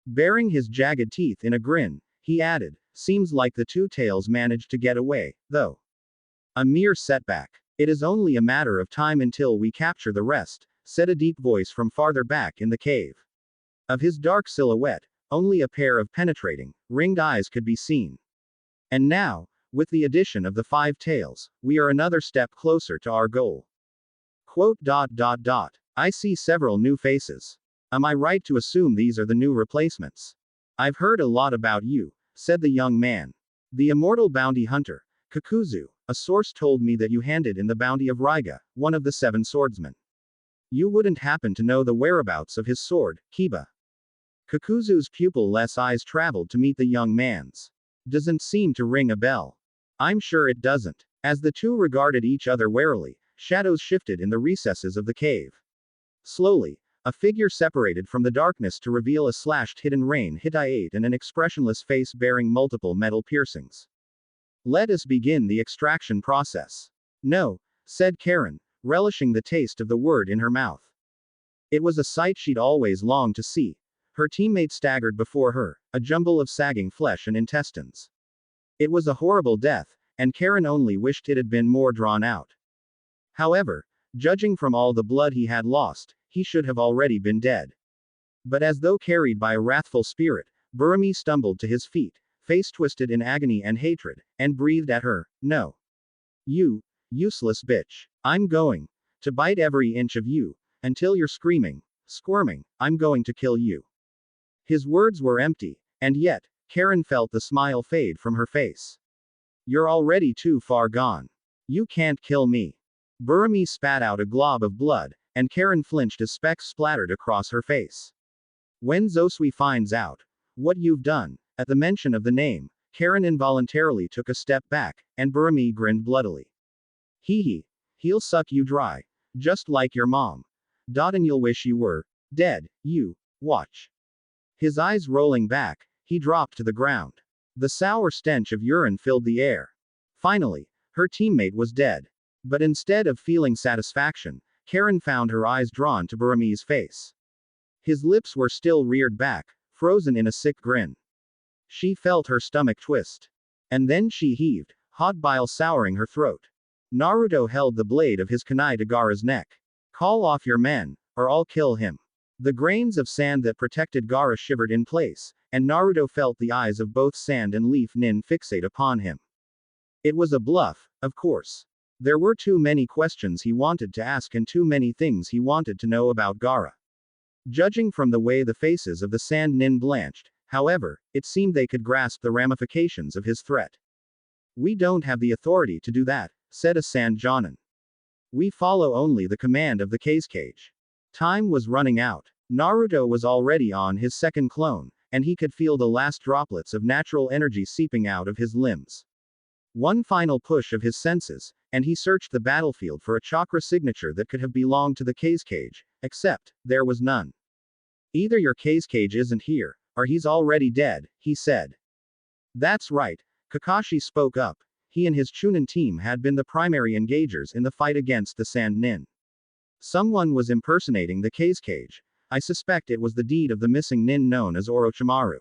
Baring his jagged teeth in a grin, he added, seems like the 2 tails managed to get away, though. A mere setback. It is only a matter of time until we capture the rest, said a deep voice from farther back in the cave. Of his dark silhouette, only a pair of penetrating, ringed eyes could be seen. And now, with the addition of the 5 tails, we are another step closer to our goal. I see several new faces. Am I right to assume these are the new replacements? I've heard a lot about you, said the young man. The immortal bounty hunter, Kakuzu, a source told me that you handed in the bounty of Raiga, one of the 7 swordsmen. You wouldn't happen to know the whereabouts of his sword, Kiba. Kakuzu's pupil-less eyes traveled to meet the young man's. Doesn't seem to ring a bell. I'm sure it doesn't. As the two regarded each other warily, shadows shifted in the recesses of the cave. Slowly, a figure separated from the darkness to reveal a slashed hidden rain Hittite and an expressionless face bearing multiple metal piercings. Let us begin the extraction process. No, said Karen, relishing the taste of the word in her mouth. It was a sight she'd always longed to see. Her teammate staggered before her, a jumble of sagging flesh and intestines. It was a horrible death, and Karen only wished it had been more drawn out. However, judging from all the blood he had lost, he should have already been dead. But as though carried by a wrathful spirit, Burumi stumbled to his feet, face twisted in agony and hatred, and breathed at her, no. You, useless bitch. I'm going to bite every inch of you, until you're screaming, squirming, I'm going to kill you. His words were empty, and yet, Karen felt the smile fade from her face. You're already too far gone. You can't kill me. Burumi spat out a glob of blood, and Karen flinched as specks splattered across her face. When Zosui finds out what you've done, at the mention of the name, Karen involuntarily took a step back, and Burumi grinned bloodily. Hee, he'll suck you dry, just like your mom. And you'll wish you were dead, you watch. His eyes rolling back, he dropped to the ground. The sour stench of urine filled the air. Finally, her teammate was dead. But instead of feeling satisfaction, Karen found her eyes drawn to Burumi's face. His lips were still reared back, frozen in a sick grin. She felt her stomach twist. And then she heaved, hot bile souring her throat. Naruto held the blade of his kunai to Gaara's neck. Call off your men, or I'll kill him. The grains of sand that protected Gaara shivered in place, and Naruto felt the eyes of both Sand and Leaf Nin fixate upon him. It was a bluff, of course. There were too many questions he wanted to ask and too many things he wanted to know about Gaara. Judging from the way the faces of the Sand Nin blanched, however, it seemed they could grasp the ramifications of his threat. We don't have the authority to do that, said a Sand Jonin. We follow only the command of the Cage. Time was running out. Naruto was already on his second clone, and he could feel the last droplets of natural energy seeping out of his limbs. One final push of his senses, and he searched the battlefield for a chakra signature that could have belonged to the Cage, except, there was none. Either your Cage isn't here, or he's already dead, he said. That's right, Kakashi spoke up. He and his Chunin team had been the primary engagers in the fight against the Sand Nin. Someone was impersonating the Cage. I suspect it was the deed of the missing Nin known as Orochimaru.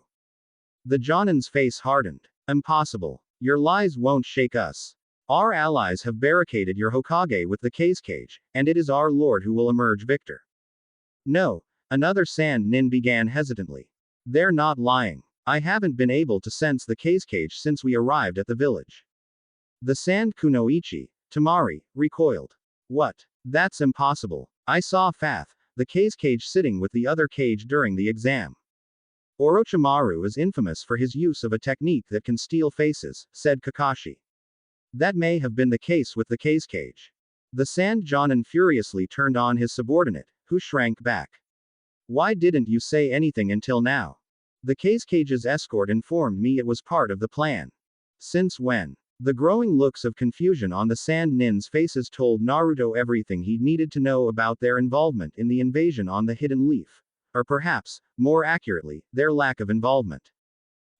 The Jonin's face hardened. Impossible. Your lies won't shake us. Our allies have barricaded your Hokage with the Cage, and it is our lord who will emerge victor. No, another Sand Nin began hesitantly. They're not lying. I haven't been able to sense the Cage since we arrived at the village. The Sand Kunoichi, Tamari, recoiled. What? That's impossible. I saw Fath, the Cage sitting with the other Cage during the exam. Orochimaru is infamous for his use of a technique that can steal faces, said Kakashi. That may have been the case with the Cage. The Sand Jonin furiously turned on his subordinate, who shrank back. Why didn't you say anything until now? The Cage's escort informed me it was part of the plan. Since when? The growing looks of confusion on the Sand Nin's faces told Naruto everything he needed to know about their involvement in the invasion on the Hidden Leaf. Or perhaps, more accurately, their lack of involvement.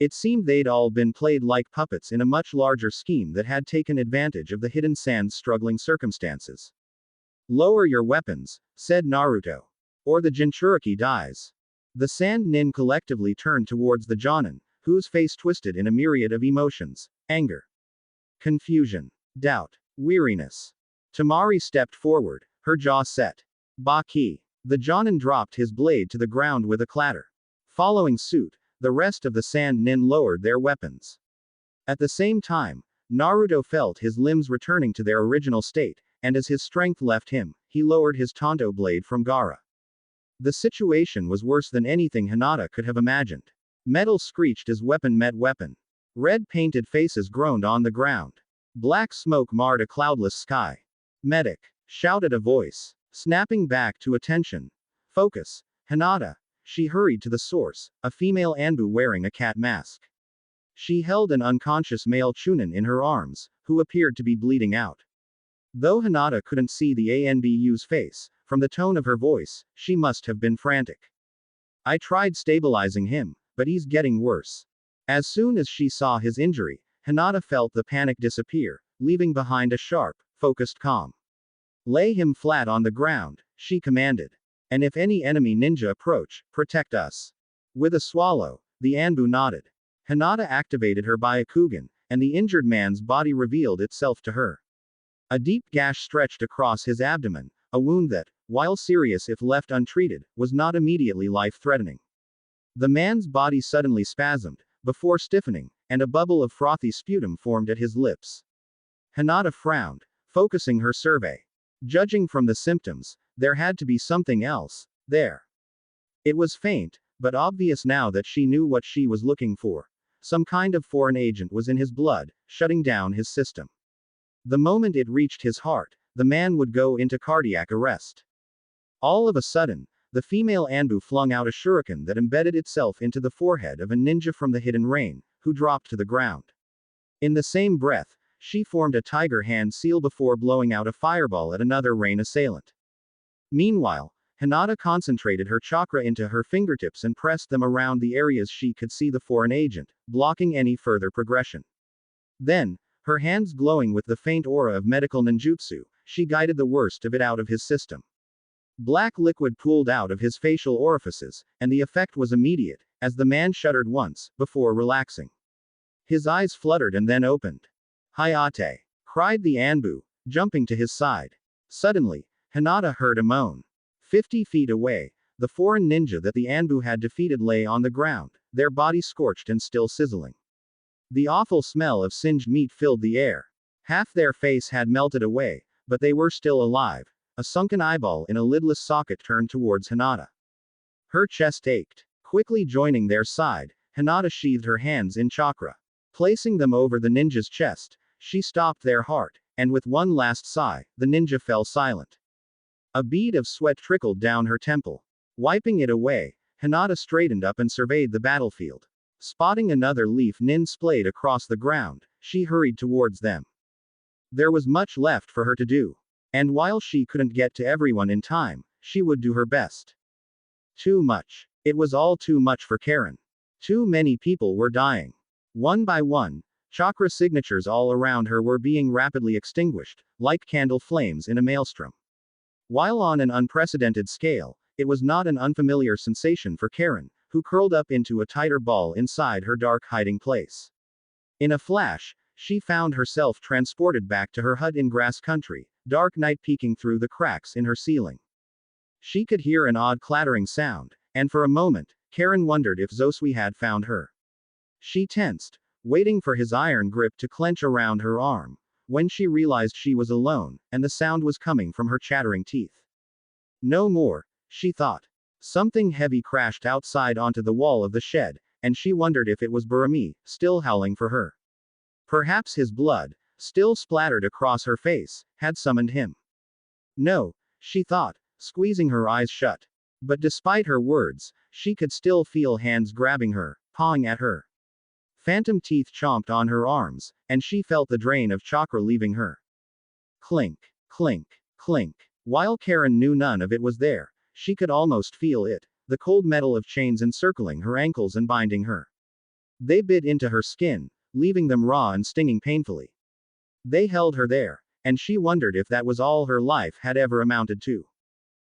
It seemed they'd all been played like puppets in a much larger scheme that had taken advantage of the Hidden Sand's struggling circumstances. Lower your weapons, said Naruto. Or the Jinchuriki dies. The Sand Nin collectively turned towards the Jonin, whose face twisted in a myriad of emotions: anger, confusion, doubt, weariness. Tamari stepped forward, her jaw set. Baki. The Jonin dropped his blade to the ground with a clatter. Following suit, the rest of the Sand Nin lowered their weapons. At the same time, Naruto felt his limbs returning to their original state, and as his strength left him, he lowered his Tonto blade from Gaara. The situation was worse than anything Hinata could have imagined. Metal screeched as weapon met weapon. Red painted faces groaned on the ground. Black smoke marred a cloudless sky. Medic, shouted a voice. Snapping back to attention. Focus, Hinata. She hurried to the source, a female Anbu wearing a cat mask. She held an unconscious male Chunin in her arms, who appeared to be bleeding out. Though Hinata couldn't see the Anbu's face, from the tone of her voice, she must have been frantic. I tried stabilizing him, but he's getting worse. As soon as she saw his injury, Hinata felt the panic disappear, leaving behind a sharp, focused calm. Lay him flat on the ground, she commanded. And if any enemy ninja approach, protect us. With a swallow, the Anbu nodded. Hinata activated her Byakugan, and the injured man's body revealed itself to her. A deep gash stretched across his abdomen, a wound that, while serious if left untreated, was not immediately life-threatening. The man's body suddenly spasmed, before stiffening, and a bubble of frothy sputum formed at his lips. Hinata frowned, focusing her survey. Judging from the symptoms, there had to be something else there. It was faint, but obvious now that she knew what she was looking for. Some kind of foreign agent was in his blood, shutting down his system. The moment it reached his heart, the man would go into cardiac arrest. All of a sudden, the female Anbu flung out a shuriken that embedded itself into the forehead of a ninja from the Hidden Rain, who dropped to the ground. In the same breath, she formed a tiger hand seal before blowing out a fireball at another rain assailant. Meanwhile, Hinata concentrated her chakra into her fingertips and pressed them around the areas she could see the foreign agent, blocking any further progression. Then, her hands glowing with the faint aura of medical ninjutsu, she guided the worst of it out of his system. Black liquid pooled out of his facial orifices, and the effect was immediate, as the man shuddered once, before relaxing. His eyes fluttered and then opened. Hayate! Cried the Anbu, jumping to his side. Suddenly, Hinata heard a moan. 50 feet away, the foreign ninja that the Anbu had defeated lay on the ground, their bodies scorched and still sizzling. The awful smell of singed meat filled the air. Half their face had melted away, but they were still alive. A sunken eyeball in a lidless socket turned towards Hinata. Her chest ached. Quickly joining their side, Hinata sheathed her hands in chakra. Placing them over the ninja's chest, she stopped their heart, and with one last sigh, the ninja fell silent. A bead of sweat trickled down her temple. Wiping it away, Hinata straightened up and surveyed the battlefield. Spotting another leaf nin splayed across the ground, she hurried towards them. There was much left for her to do. And while she couldn't get to everyone in time, she would do her best. Too much. It was all too much for Karen. Too many people were dying. One by one, chakra signatures all around her were being rapidly extinguished, like candle flames in a maelstrom. While on an unprecedented scale, it was not an unfamiliar sensation for Karen, who curled up into a tighter ball inside her dark hiding place. In a flash, she found herself transported back to her hut in grass country, dark night peeking through the cracks in her ceiling. She could hear an odd clattering sound, and for a moment, Karen wondered if Zosui had found her. She tensed, waiting for his iron grip to clench around her arm, when she realized she was alone, and the sound was coming from her chattering teeth. No more, she thought. Something heavy crashed outside onto the wall of the shed, and she wondered if it was Burami, still howling for her. Perhaps his blood, still splattered across her face, had summoned him. No, she thought, squeezing her eyes shut. But despite her words, she could still feel hands grabbing her, pawing at her. Phantom teeth chomped on her arms, and she felt the drain of chakra leaving her. Clink, clink, clink. While Karen knew none of it was there, she could almost feel it, the cold metal of chains encircling her ankles and binding her. They bit into her skin, leaving them raw and stinging painfully. They held her there, and she wondered if that was all her life had ever amounted to.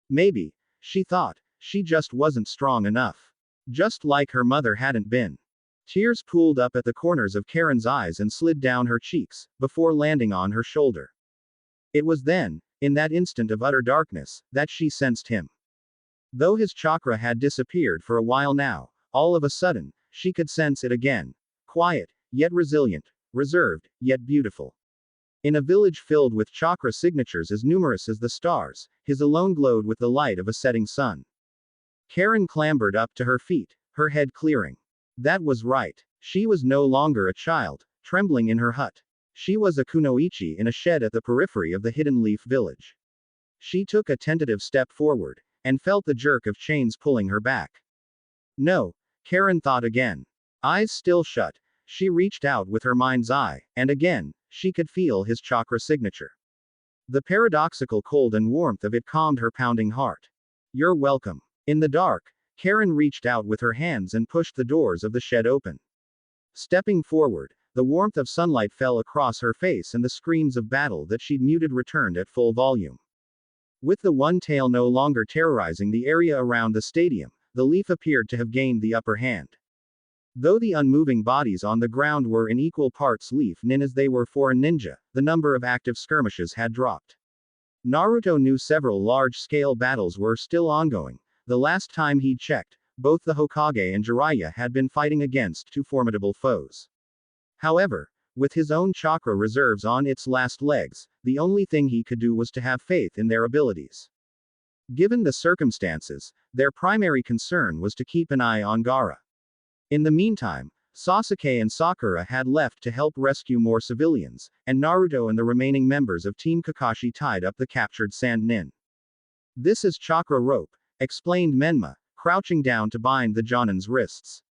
Maybe, she thought, she just wasn't strong enough. Just like her mother hadn't been. Tears pooled up at the corners of Karen's eyes and slid down her cheeks, before landing on her shoulder. It was then, in that instant of utter darkness, that she sensed him. Though his chakra had disappeared for a while now, all of a sudden, she could sense it again. Quiet, yet resilient, reserved, yet beautiful. In a village filled with chakra signatures as numerous as the stars, his alone glowed with the light of a setting sun. Karen clambered up to her feet, her head clearing. That was right. She was no longer a child, trembling in her hut. She was a kunoichi in a shed at the periphery of the Hidden Leaf village. She took a tentative step forward, and felt the jerk of chains pulling her back. No, Karen thought again. Eyes still shut, she reached out with her mind's eye, and again, she could feel his chakra signature. The paradoxical cold and warmth of it calmed her pounding heart. You're welcome. In the dark, Karen reached out with her hands and pushed the doors of the shed open. Stepping forward, the warmth of sunlight fell across her face and the screams of battle that she'd muted returned at full volume. With the one tail no longer terrorizing the area around the stadium, the leaf appeared to have gained the upper hand. Though the unmoving bodies on the ground were in equal parts leaf nin as they were for a ninja, the number of active skirmishes had dropped. Naruto knew several large-scale battles were still ongoing. The last time he'd checked, both the Hokage and Jiraiya had been fighting against two formidable foes. However, with his own chakra reserves on its last legs, the only thing he could do was to have faith in their abilities. Given the circumstances, their primary concern was to keep an eye on Gaara. In the meantime, Sasuke and Sakura had left to help rescue more civilians, and Naruto and the remaining members of Team Kakashi tied up the captured Sand Nin. This is chakra rope, explained Menma, crouching down to bind the Jonin's wrists.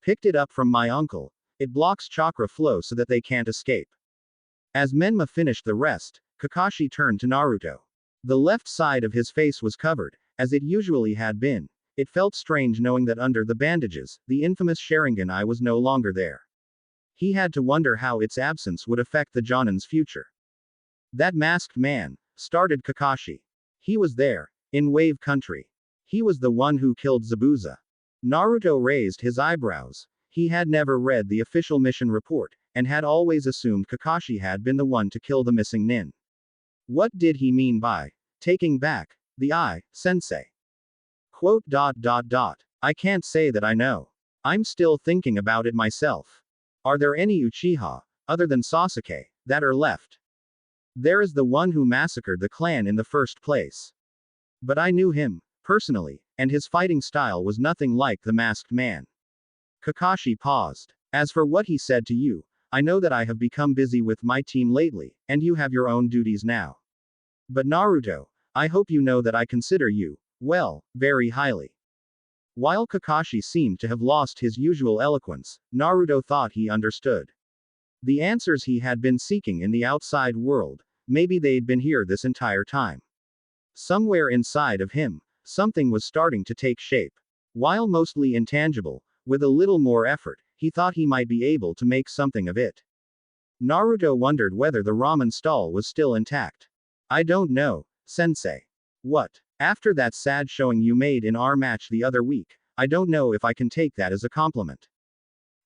Picked it up from my uncle. It blocks chakra flow so that they can't escape. As Menma finished the rest, Kakashi turned to Naruto. The left side of his face was covered, as it usually had been. It felt strange knowing that under the bandages, the infamous Sharingan eye was no longer there. He had to wonder how its absence would affect the Jonin's future. That masked man, started Kakashi. He was there, in Wave Country. He was the one who killed Zabuza. Naruto raised his eyebrows. He had never read the official mission report, and had always assumed Kakashi had been the one to kill the missing nin. What did he mean by taking back the eye, sensei? Quote. I can't say that I know. I'm still thinking about it myself. Are there any Uchiha, other than Sasuke, that are left? There is the one who massacred the clan in the first place. But I knew him, personally, and his fighting style was nothing like the masked man. Kakashi paused. As for what he said to you, I know that I have become busy with my team lately, and you have your own duties now. But Naruto, I hope you know that I consider you, well, very highly. While Kakashi seemed to have lost his usual eloquence, Naruto thought he understood. The answers he had been seeking in the outside world, maybe they'd been here this entire time. Somewhere inside of him, something was starting to take shape. While mostly intangible, with a little more effort, he thought he might be able to make something of it. Naruto wondered whether the ramen stall was still intact. I don't know, sensei. What? After that sad showing you made in our match the other week, I don't know if I can take that as a compliment.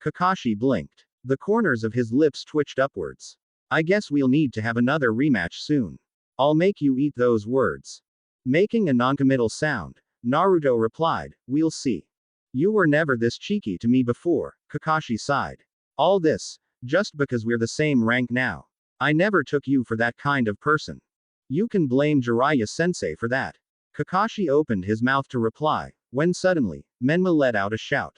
Kakashi blinked. The corners of his lips twitched upwards. I guess we'll need to have another rematch soon. I'll make you eat those words. Making a noncommittal sound, Naruto replied, we'll see. You were never this cheeky to me before, Kakashi sighed. All this, just because we're the same rank now. I never took you for that kind of person. You can blame Jiraiya-sensei for that. Kakashi opened his mouth to reply, when suddenly, Menma let out a shout.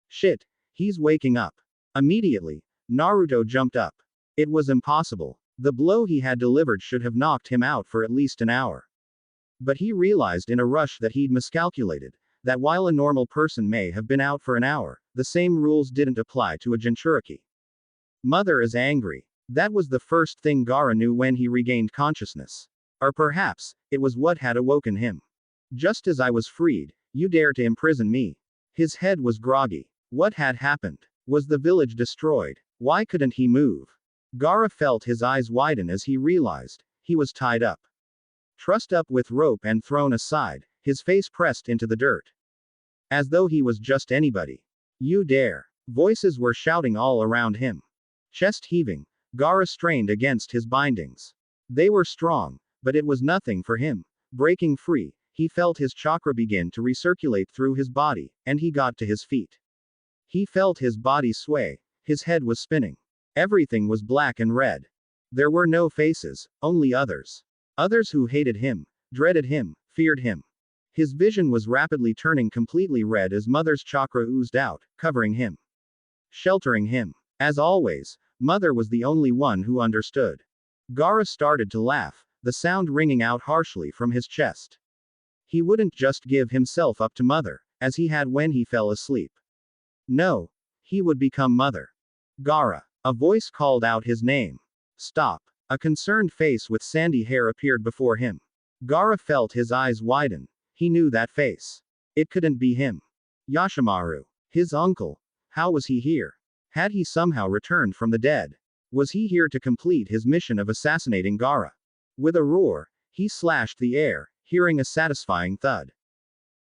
Shit, he's waking up. Immediately, Naruto jumped up. It was impossible. The blow he had delivered should have knocked him out for at least an hour. But he realized in a rush that he'd miscalculated, that while a normal person may have been out for an hour, the same rules didn't apply to a Jinchuriki. Mother is angry. That was the first thing Gaara knew when he regained consciousness. Or perhaps, it was what had awoken him. Just as I was freed, you dare to imprison me. His head was groggy. What had happened? Was the village destroyed? Why couldn't he move? Gaara felt his eyes widen as he realized, he was tied up. Trussed up with rope and thrown aside, his face pressed into the dirt. As though he was just anybody. You dare. Voices were shouting all around him. Chest heaving, Gaara strained against his bindings. They were strong, but it was nothing for him. Breaking free, he felt his chakra begin to recirculate through his body, and he got to his feet. He felt his body sway, his head was spinning. Everything was black and red. There were no faces, only others. Others who hated him, dreaded him, feared him. His vision was rapidly turning completely red as Mother's chakra oozed out, covering him. Sheltering him. As always, Mother was the only one who understood. Gaara started to laugh, the sound ringing out harshly from his chest. He wouldn't just give himself up to Mother, as he had when he fell asleep. No. He would become Mother. Gaara. A voice called out his name. Stop. A concerned face with sandy hair appeared before him. Gaara felt his eyes widen. He knew that face. It couldn't be him. Yashimaru. His uncle. How was he here? Had he somehow returned from the dead? Was he here to complete his mission of assassinating Gaara? With a roar, he slashed the air, hearing a satisfying thud.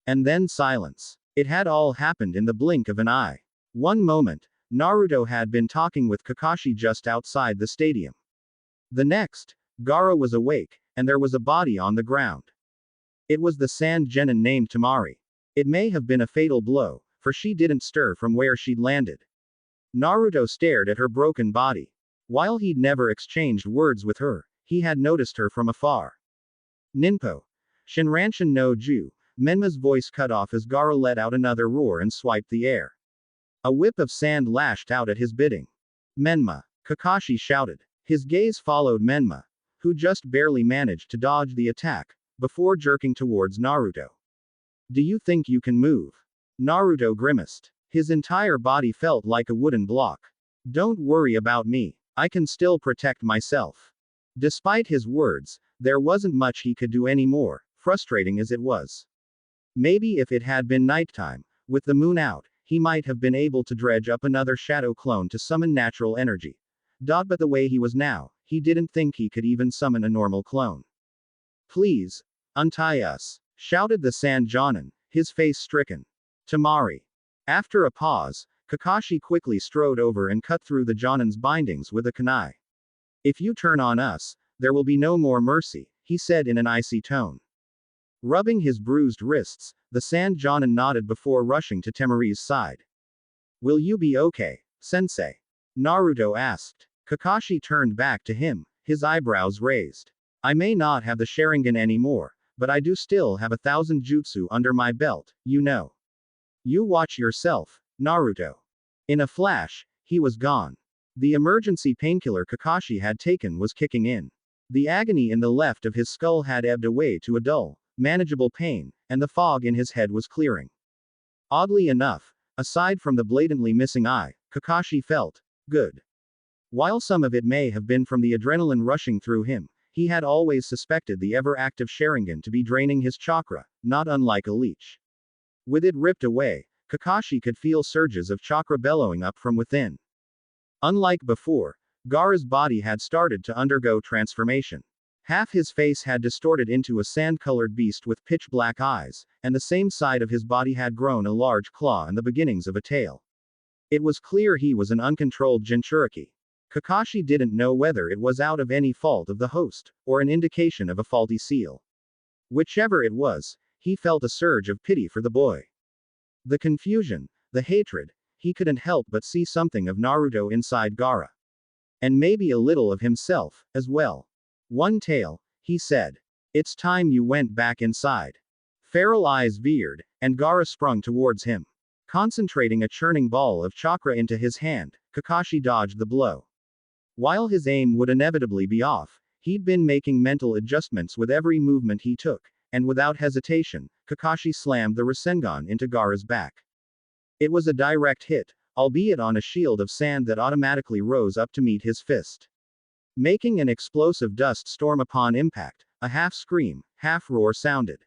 And then silence. It had all happened in the blink of an eye. One moment, Naruto had been talking with Kakashi just outside the stadium. The next, Gaara was awake, and there was a body on the ground. It was the sand genin named Temari. It may have been a fatal blow, for she didn't stir from where she'd landed. Naruto stared at her broken body. While he'd never exchanged words with her, he had noticed her from afar. Ninpo. Shinranshin no Ju, Menma's voice cut off as Gaara let out another roar and swiped the air. A whip of sand lashed out at his bidding. Menma. Kakashi shouted. His gaze followed Menma, who just barely managed to dodge the attack, before jerking towards Naruto. Do you think you can move? Naruto grimaced. His entire body felt like a wooden block. Don't worry about me. I can still protect myself. Despite his words, there wasn't much he could do anymore, frustrating as it was. Maybe if it had been nighttime, with the moon out, he might have been able to dredge up another shadow clone to summon natural energy. But the way he was now, he didn't think he could even summon a normal clone. Please, untie us, shouted the sand Jonin, his face stricken. Temari. After a pause, Kakashi quickly strode over and cut through the Jonin's bindings with a kunai. If you turn on us, there will be no more mercy, he said in an icy tone. Rubbing his bruised wrists, the Sand Jonin nodded before rushing to Temari's side. Will you be okay, sensei? Naruto asked. Kakashi turned back to him, his eyebrows raised. I may not have the Sharingan anymore, but I do still have 1,000 jutsu under my belt, you know. You watch yourself, Naruto. In a flash, he was gone. The emergency painkiller Kakashi had taken was kicking in. The agony in the left of his skull had ebbed away to a dull, manageable pain, and the fog in his head was clearing. Oddly enough, aside from the blatantly missing eye, Kakashi felt good. While some of it may have been from the adrenaline rushing through him, he had always suspected the ever-active Sharingan to be draining his chakra, not unlike a leech. With it ripped away, Kakashi could feel surges of chakra bellowing up from within. Unlike before, Gaara's body had started to undergo transformation. Half his face had distorted into a sand-colored beast with pitch-black eyes, and the same side of his body had grown a large claw and the beginnings of a tail. It was clear he was an uncontrolled Jinchuriki. Kakashi didn't know whether it was out of any fault of the host, or an indication of a faulty seal. Whichever it was, he felt a surge of pity for the boy. The confusion, the hatred, he couldn't help but see something of Naruto inside Gaara. And maybe a little of himself, as well. One tail, he said. It's time you went back inside. Feral eyes veered, and Gaara sprung towards him. Concentrating a churning ball of chakra into his hand, Kakashi dodged the blow. While his aim would inevitably be off, he'd been making mental adjustments with every movement he took, and without hesitation, Kakashi slammed the Rasengan into Gaara's back. It was a direct hit, albeit on a shield of sand that automatically rose up to meet his fist. Making an explosive dust storm upon impact, a half-scream, half-roar sounded.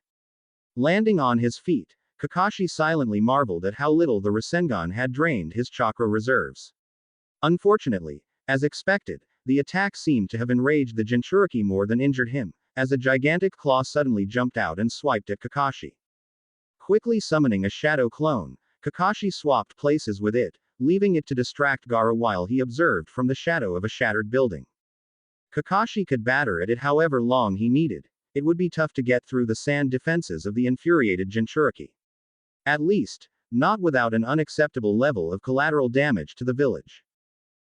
Landing on his feet, Kakashi silently marveled at how little the Rasengan had drained his chakra reserves. Unfortunately, as expected, the attack seemed to have enraged the Jinchuriki more than injured him, as a gigantic claw suddenly jumped out and swiped at Kakashi. Quickly summoning a shadow clone, Kakashi swapped places with it, leaving it to distract Gaara while he observed from the shadow of a shattered building. Kakashi could batter at it however long he needed. It would be tough to get through the sand defenses of the infuriated Jinchuriki. At least, not without an unacceptable level of collateral damage to the village.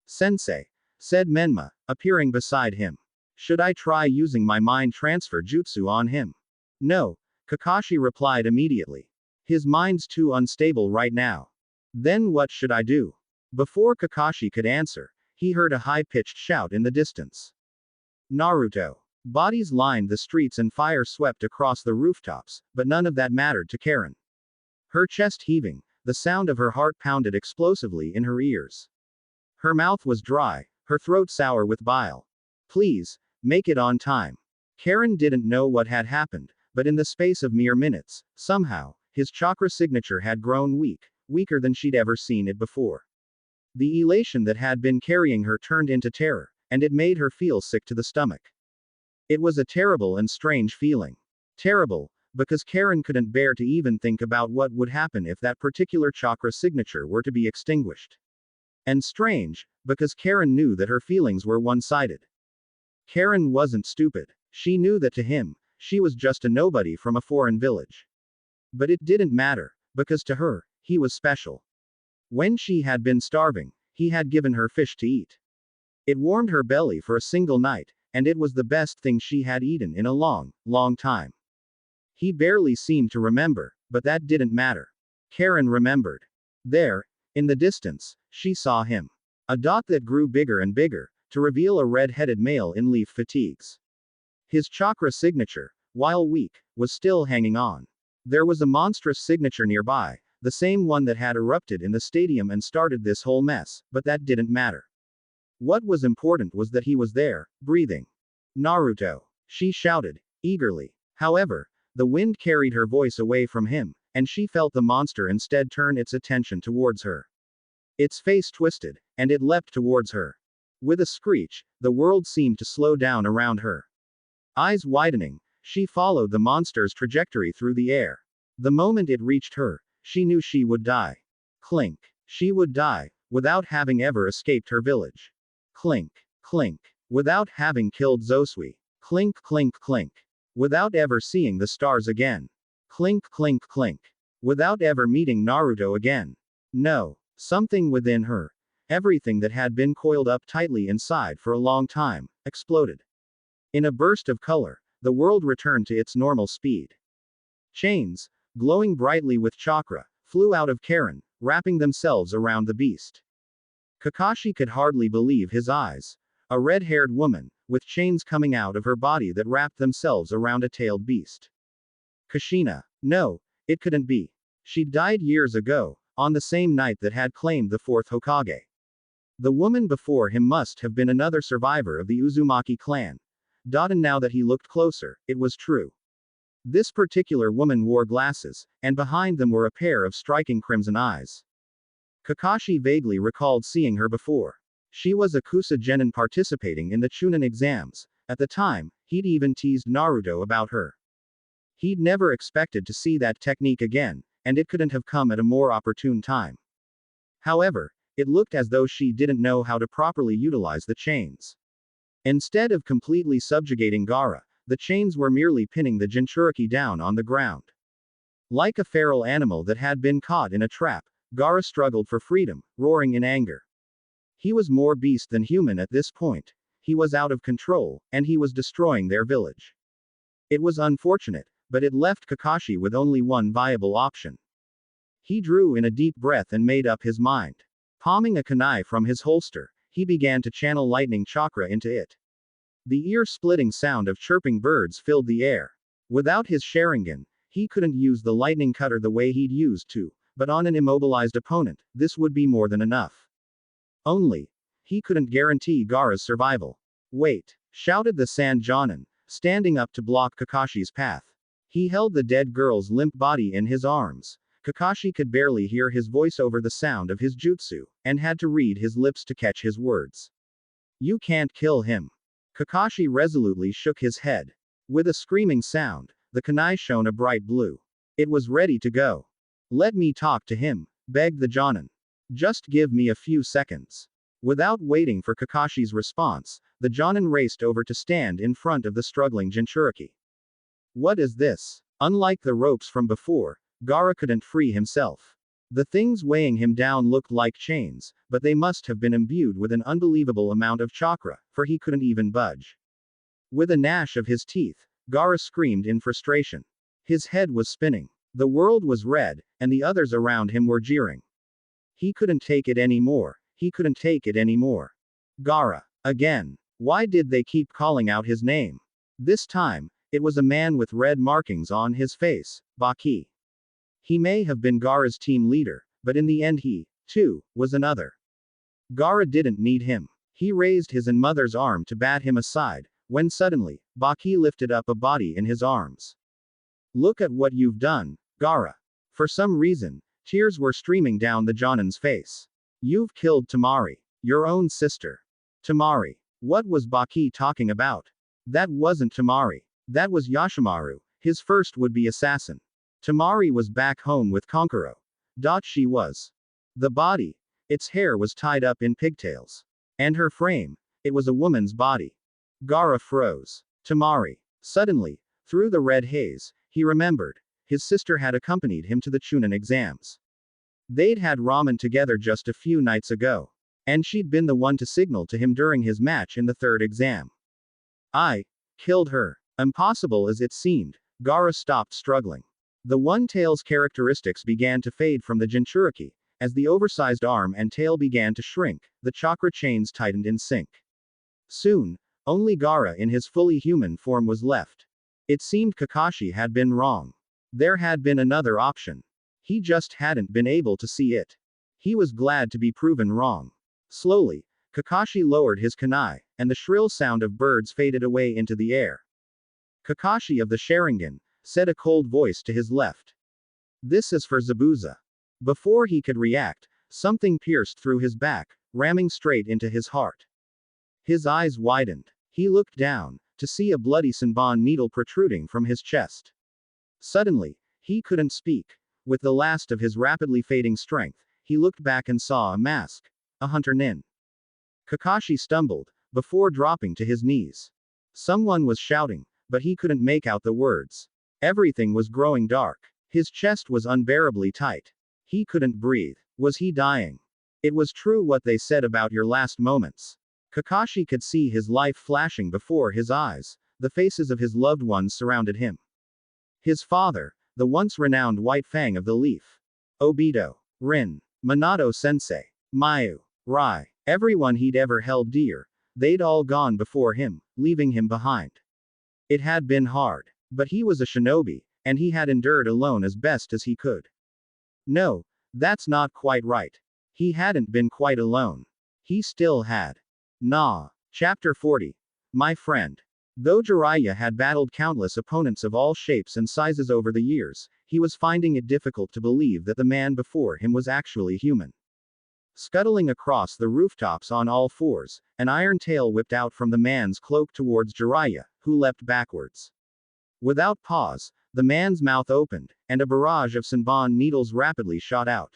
Sensei, said Menma, appearing beside him. Should I try using my mind transfer jutsu on him? No, Kakashi replied immediately. His mind's too unstable right now. Then what should I do? Before Kakashi could answer, he heard a high-pitched shout in the distance. Naruto. Bodies lined the streets and fire swept across the rooftops, but none of that mattered to Karen. Her chest heaving, the sound of her heart pounded explosively in her ears. Her mouth was dry, her throat sour with bile. Please, make it on time. Karen didn't know what had happened, but in the space of mere minutes, somehow, his chakra signature had grown weak, weaker than she'd ever seen it before. The elation that had been carrying her turned into terror, and it made her feel sick to the stomach. It was a terrible and strange feeling. Terrible, because Karen couldn't bear to even think about what would happen if that particular chakra signature were to be extinguished. And strange, because Karen knew that her feelings were one-sided. Karen wasn't stupid. She knew that to him, she was just a nobody from a foreign village. But it didn't matter, because to her, he was special. When she had been starving, he had given her fish to eat. It warmed her belly for a single night, and it was the best thing she had eaten in a long, long time. He barely seemed to remember, but that didn't matter. Karen remembered. There, in the distance, she saw him. A dot that grew bigger and bigger, to reveal a red-headed male in leaf fatigues. His chakra signature, while weak, was still hanging on. There was a monstrous signature nearby, the same one that had erupted in the stadium and started this whole mess, but that didn't matter. What was important was that he was there, breathing. Naruto. She shouted, eagerly. However, the wind carried her voice away from him, and she felt the monster instead turn its attention towards her. Its face twisted, and it leapt towards her. With a screech, the world seemed to slow down around her. Eyes widening, she followed the monster's trajectory through the air. The moment it reached her, she knew she would die. Clink. She would die, without having ever escaped her village. Clink. Clink. Without having killed Zosui. Clink clink clink. Without ever seeing the stars again. Clink clink clink. Without ever meeting Naruto again. No. Something within her, everything that had been coiled up tightly inside for a long time, exploded. In a burst of color, the world returned to its normal speed. Chains, glowing brightly with chakra, flew out of Karen, wrapping themselves around the beast. Kakashi could hardly believe his eyes. A red-haired woman, with chains coming out of her body that wrapped themselves around a tailed beast. Kushina. No, it couldn't be. She died years ago, on the same night that had claimed the fourth Hokage. The woman before him must have been another survivor of the Uzumaki clan. And now that he looked closer, it was true. This particular woman wore glasses, and behind them were a pair of striking crimson eyes. Kakashi vaguely recalled seeing her before. She was a Kusa genin participating in the Chunin exams. At the time, he'd even teased Naruto about her. He'd never expected to see that technique again, and it couldn't have come at a more opportune time. However, it looked as though she didn't know how to properly utilize the chains. Instead of completely subjugating Gaara, the chains were merely pinning the Jinchuriki down on the ground. Like a feral animal that had been caught in a trap, Gaara struggled for freedom, roaring in anger. He was more beast than human at this point. He was out of control, and he was destroying their village. It was unfortunate, but it left Kakashi with only one viable option. He drew in a deep breath and made up his mind. Palming a kunai from his holster, he began to channel lightning chakra into it. The ear-splitting sound of chirping birds filled the air. Without his Sharingan, he couldn't use the lightning cutter the way he'd used to, but on an immobilized opponent, this would be more than enough. Only, he couldn't guarantee Gaara's survival. Wait, shouted the Sand Jonin, standing up to block Kakashi's path. He held the dead girl's limp body in his arms. Kakashi could barely hear his voice over the sound of his jutsu, and had to read his lips to catch his words. You can't kill him. Kakashi resolutely shook his head. With a screaming sound, the kunai shone a bright blue. It was ready to go. Let me talk to him, begged the Jonin. Just give me a few seconds. Without waiting for Kakashi's response, the Jonin raced over to stand in front of the struggling Jinchuriki. What is this? Unlike the ropes from before, Gaara couldn't free himself. The things weighing him down looked like chains, but they must have been imbued with an unbelievable amount of chakra, for he couldn't even budge. With a gnash of his teeth, Gaara screamed in frustration. His head was spinning. The world was red, and the others around him were jeering. He couldn't take it anymore. He couldn't take it anymore. Gaara. Again. Why did they keep calling out his name? This time, it was a man with red markings on his face, Baki. He may have been Gaara's team leader, but in the end he, too, was another. Gaara didn't need him. He raised his and mother's arm to bat him aside, when suddenly, Baki lifted up a body in his arms. Look at what you've done, Gaara. For some reason, tears were streaming down the Jonin's face. You've killed Temari, your own sister. Temari. What was Baki talking about? That wasn't Temari. That was Yashimaru, his first would-be assassin. Temari was back home with Konkuro. She was. The body. Its hair was tied up in pigtails. And her frame. It was a woman's body. Gaara froze. Temari. Suddenly, through the red haze, he remembered. His sister had accompanied him to the Chunin exams. They'd had ramen together just a few nights ago. And she'd been the one to signal to him during his match in the third exam. I killed her. Impossible as it seemed, Gaara stopped struggling. The one-tail's characteristics began to fade from the Jinchuriki. As the oversized arm and tail began to shrink, the chakra chains tightened in sync. Soon, only Gaara in his fully human form was left. It seemed Kakashi had been wrong. There had been another option. He just hadn't been able to see it. He was glad to be proven wrong. Slowly, Kakashi lowered his kunai, and the shrill sound of birds faded away into the air. Kakashi of the Sharingan, said a cold voice to his left. This is for Zabuza. Before he could react, something pierced through his back, ramming straight into his heart. His eyes widened. He looked down, to see a bloody Senbon needle protruding from his chest. Suddenly, he couldn't speak. With the last of his rapidly fading strength, he looked back and saw a mask. A hunter nin. Kakashi stumbled, before dropping to his knees. Someone was shouting, but he couldn't make out the words. Everything was growing dark. His chest was unbearably tight. He couldn't breathe. Was he dying? It was true what they said about your last moments. Kakashi could see his life flashing before his eyes. The faces of his loved ones surrounded him. His father, the once renowned White Fang of the Leaf. Obito. Rin. Minato Sensei. Mayu. Rai. Everyone he'd ever held dear. They'd all gone before him, leaving him behind. It had been hard. But he was a shinobi, and he had endured alone as best as he could. No, that's not quite right. He hadn't been quite alone. He still had. Nah. Chapter 40. My friend. Though Jiraiya had battled countless opponents of all shapes and sizes over the years, he was finding it difficult to believe that the man before him was actually human. Scuttling across the rooftops on all fours, an iron tail whipped out from the man's cloak towards Jiraiya, who leapt backwards. Without pause, the man's mouth opened, and a barrage of Senbon needles rapidly shot out.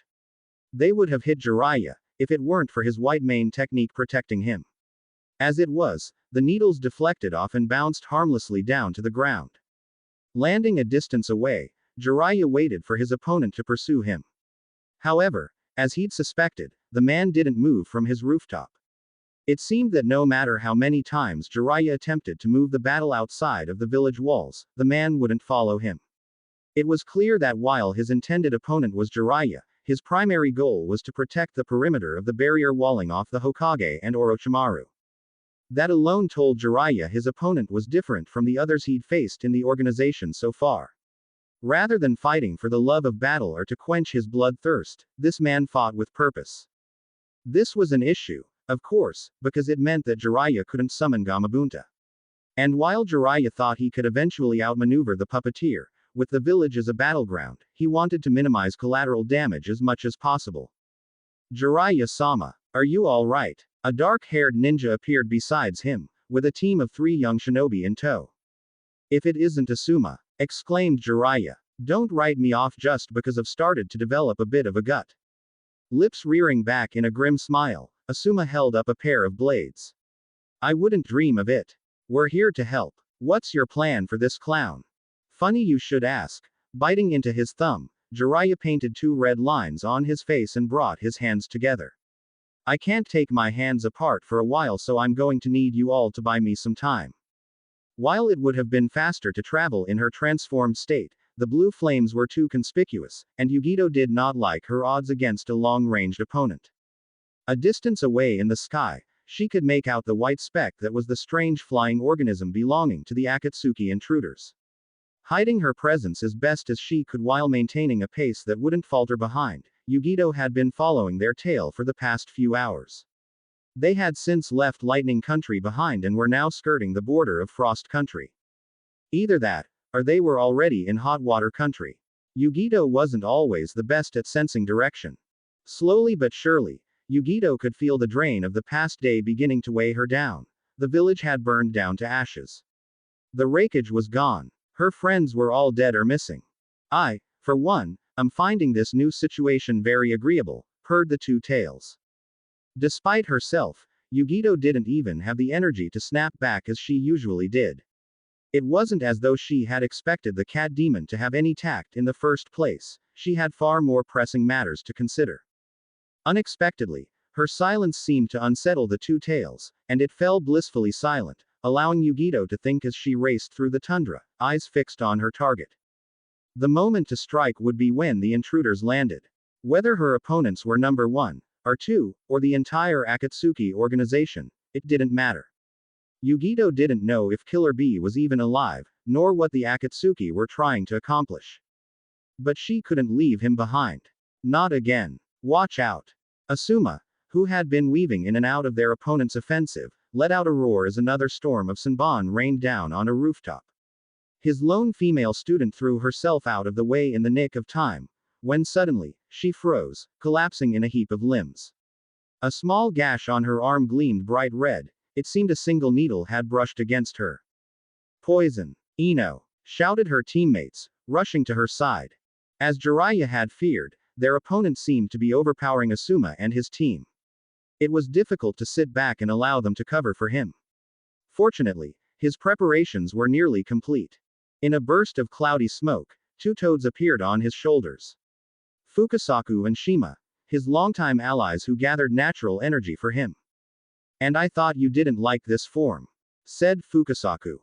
They would have hit Jiraiya, if it weren't for his white mane technique protecting him. As it was, the needles deflected off and bounced harmlessly down to the ground. Landing a distance away, Jiraiya waited for his opponent to pursue him. However, as he'd suspected, the man didn't move from his rooftop. It seemed that no matter how many times Jiraiya attempted to move the battle outside of the village walls, the man wouldn't follow him. It was clear that while his intended opponent was Jiraiya, his primary goal was to protect the perimeter of the barrier walling off the Hokage and Orochimaru. That alone told Jiraiya his opponent was different from the others he'd faced in the organization so far. Rather than fighting for the love of battle or to quench his bloodthirst, this man fought with purpose. This was an issue, of course, because it meant that Jiraiya couldn't summon Gamabunta. And while Jiraiya thought he could eventually outmaneuver the puppeteer, with the village as a battleground, he wanted to minimize collateral damage as much as possible. Jiraiya-sama, are you alright? A dark-haired ninja appeared besides him, with a team of 3 young shinobi in tow. If it isn't Asuma, exclaimed Jiraiya, don't write me off just because I've started to develop a bit of a gut. Lips rearing back in a grim smile, Asuma held up a pair of blades. I wouldn't dream of it. We're here to help. What's your plan for this clown? Funny you should ask. Biting into his thumb, Jiraiya painted 2 red lines on his face and brought his hands together. I can't take my hands apart for a while, so I'm going to need you all to buy me some time. While it would have been faster to travel in her transformed state, the blue flames were too conspicuous, and Yugito did not like her odds against a long-ranged opponent. A distance away in the sky, she could make out the white speck that was the strange flying organism belonging to the Akatsuki intruders. Hiding her presence as best as she could while maintaining a pace that wouldn't falter behind, Yugito had been following their tail for the past few hours. They had since left Lightning Country behind and were now skirting the border of Frost Country. Either that, or they were already in Hot Water Country. Yugito wasn't always the best at sensing direction. Slowly but surely, Yugito could feel the drain of the past day beginning to weigh her down. The village had burned down to ashes. The wreckage was gone. Her friends were all dead or missing. I, for one, am finding this new situation very agreeable, purred the 2 tails. Despite herself, Yugito didn't even have the energy to snap back as she usually did. It wasn't as though she had expected the cat demon to have any tact in the first place, she had far more pressing matters to consider. Unexpectedly, her silence seemed to unsettle the 2 tails, and it fell blissfully silent, allowing Yugito to think as she raced through the tundra, eyes fixed on her target. The moment to strike would be when the intruders landed. Whether her opponents were number 1, or 2, or the entire Akatsuki organization, it didn't matter. Yugito didn't know if Killer Bee was even alive, nor what the Akatsuki were trying to accomplish. But she couldn't leave him behind. Not again. Watch out. Asuma, who had been weaving in and out of their opponent's offensive, let out a roar as another storm of Senbon rained down on a rooftop. His lone female student threw herself out of the way in the nick of time, when suddenly, she froze, collapsing in a heap of limbs. A small gash on her arm gleamed bright red, it seemed a single needle had brushed against her. Poison! Ino! Shouted her teammates, rushing to her side. As Jiraiya had feared, their opponent seemed to be overpowering Asuma and his team. It was difficult to sit back and allow them to cover for him. Fortunately, his preparations were nearly complete. In a burst of cloudy smoke, two toads appeared on his shoulders. Fukasaku and Shima, his longtime allies who gathered natural energy for him. And I thought you didn't like this form, said Fukasaku.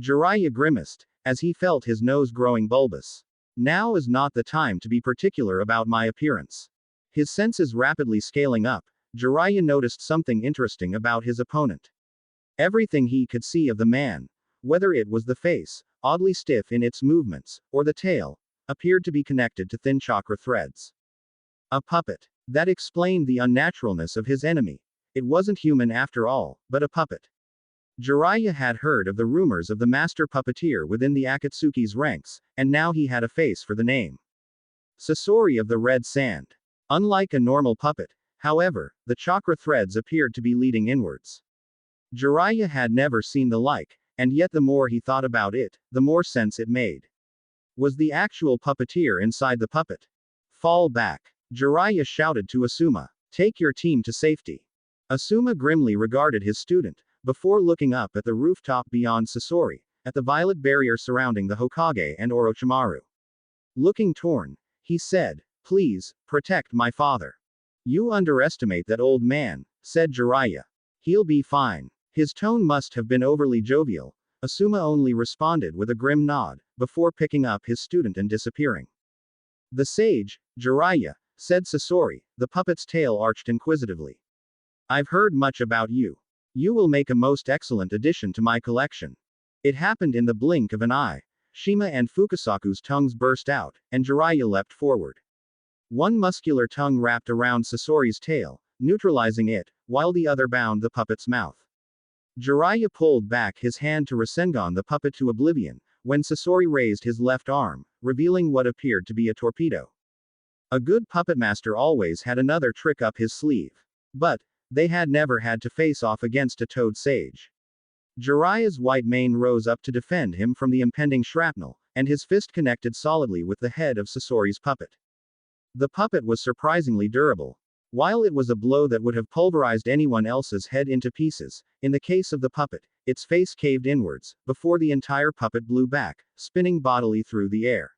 Jiraiya grimaced, as he felt his nose growing bulbous. Now is not the time to be particular about my appearance. His senses rapidly scaling up, Jiraiya noticed something interesting about his opponent. Everything he could see of the man, whether it was the face, oddly stiff in its movements, or the tail, appeared to be connected to thin chakra threads. A puppet. That explained the unnaturalness of his enemy. It wasn't human after all, but a puppet. Jiraiya had heard of the rumors of the master puppeteer within the Akatsuki's ranks, and now he had a face for the name. Sasori of the Red Sand. Unlike a normal puppet, however, the chakra threads appeared to be leading inwards. Jiraiya had never seen the like, and yet the more he thought about it, the more sense it made. Was the actual puppeteer inside the puppet? Fall back. Jiraiya shouted to Asuma. Take your team to safety. Asuma grimly regarded his student, before looking up at the rooftop beyond Sasori, at the violet barrier surrounding the Hokage and Orochimaru. Looking torn, he said, please, protect my father. You underestimate that old man, said Jiraiya. He'll be fine. His tone must have been overly jovial. Asuma only responded with a grim nod, before picking up his student and disappearing. The sage, Jiraiya, said Sasori, the puppet's tail arched inquisitively. I've heard much about you. You will make a most excellent addition to my collection. It happened in the blink of an eye. Shima and Fukasaku's tongues burst out, and Jiraiya leapt forward. One muscular tongue wrapped around Sasori's tail, neutralizing it, while the other bound the puppet's mouth. Jiraiya pulled back his hand to Rasengan the puppet to oblivion, when Sasori raised his left arm, revealing what appeared to be a torpedo. A good puppet master always had another trick up his sleeve. But, they had never had to face off against a toad sage. Jiraiya's white mane rose up to defend him from the impending shrapnel, and his fist connected solidly with the head of Sasori's puppet. The puppet was surprisingly durable. While it was a blow that would have pulverized anyone else's head into pieces, in the case of the puppet, its face caved inwards, before the entire puppet blew back, spinning bodily through the air.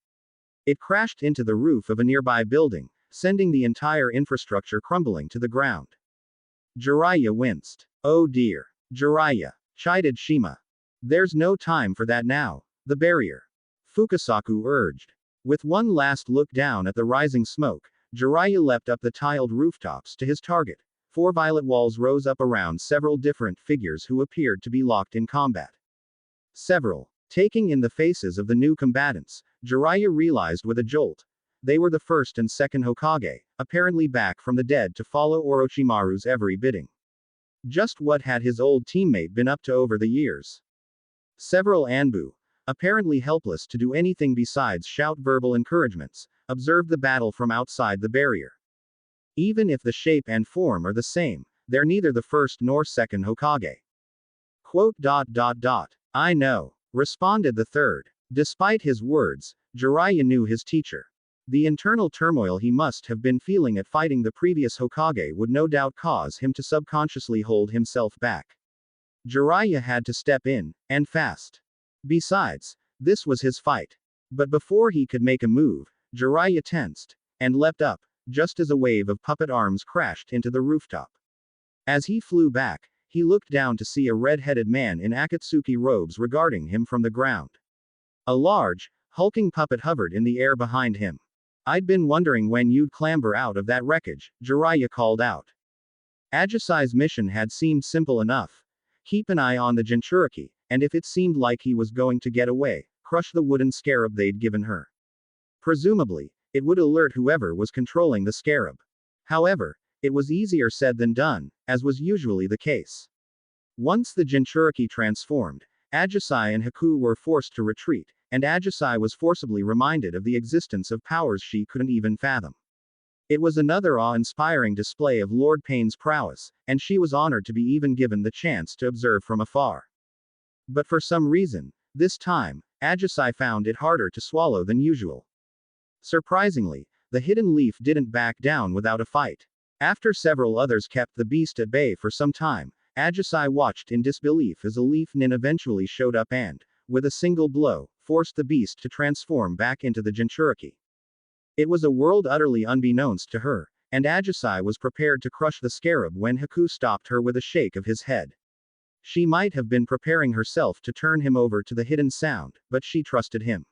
It crashed into the roof of a nearby building, sending the entire infrastructure crumbling to the ground. Jiraiya winced. Oh dear. Jiraiya, chided Shima. There's no time for that now. The barrier. Fukasaku urged. With one last look down at the rising smoke, Jiraiya leapt up the tiled rooftops to his target. 4 violet walls rose up around several different figures who appeared to be locked in combat. Several. Taking in the faces of the new combatants, Jiraiya realized with a jolt. They were the first and second Hokage, apparently back from the dead to follow Orochimaru's every bidding. Just what had his old teammate been up to over the years? Several Anbu, apparently helpless to do anything besides shout verbal encouragements, observed the battle from outside the barrier. Even if the shape and form are the same, they're neither the first nor second Hokage. Quote. I know, responded the third. Despite his words, Jiraiya knew his teacher. The internal turmoil he must have been feeling at fighting the previous Hokage would no doubt cause him to subconsciously hold himself back. Jiraiya had to step in, and fast. Besides, this was his fight. But before he could make a move, Jiraiya tensed, and leapt up, just as a wave of puppet arms crashed into the rooftop. As he flew back, he looked down to see a red-headed man in Akatsuki robes regarding him from the ground. A large, hulking puppet hovered in the air behind him. I'd been wondering when you'd clamber out of that wreckage, Jiraiya called out. Ajisai's mission had seemed simple enough. Keep an eye on the Jinchuriki, and if it seemed like he was going to get away, crush the wooden scarab they'd given her. Presumably, it would alert whoever was controlling the scarab. However, it was easier said than done, as was usually the case. Once the Jinchuriki transformed, Ajisai and Haku were forced to retreat, and Ajisai was forcibly reminded of the existence of powers she couldn't even fathom. It was another awe-inspiring display of Lord Payne's prowess, and she was honored to be even given the chance to observe from afar. But for some reason, this time, Ajisai found it harder to swallow than usual. Surprisingly, the hidden leaf didn't back down without a fight. After several others kept the beast at bay for some time, Ajisai watched in disbelief as a leaf nin eventually showed up and, with a single blow, forced the beast to transform back into the Jinchuriki. It was a world utterly unbeknownst to her, and Ajisai was prepared to crush the scarab when Haku stopped her with a shake of his head. She might have been preparing herself to turn him over to the hidden sound, but she trusted him.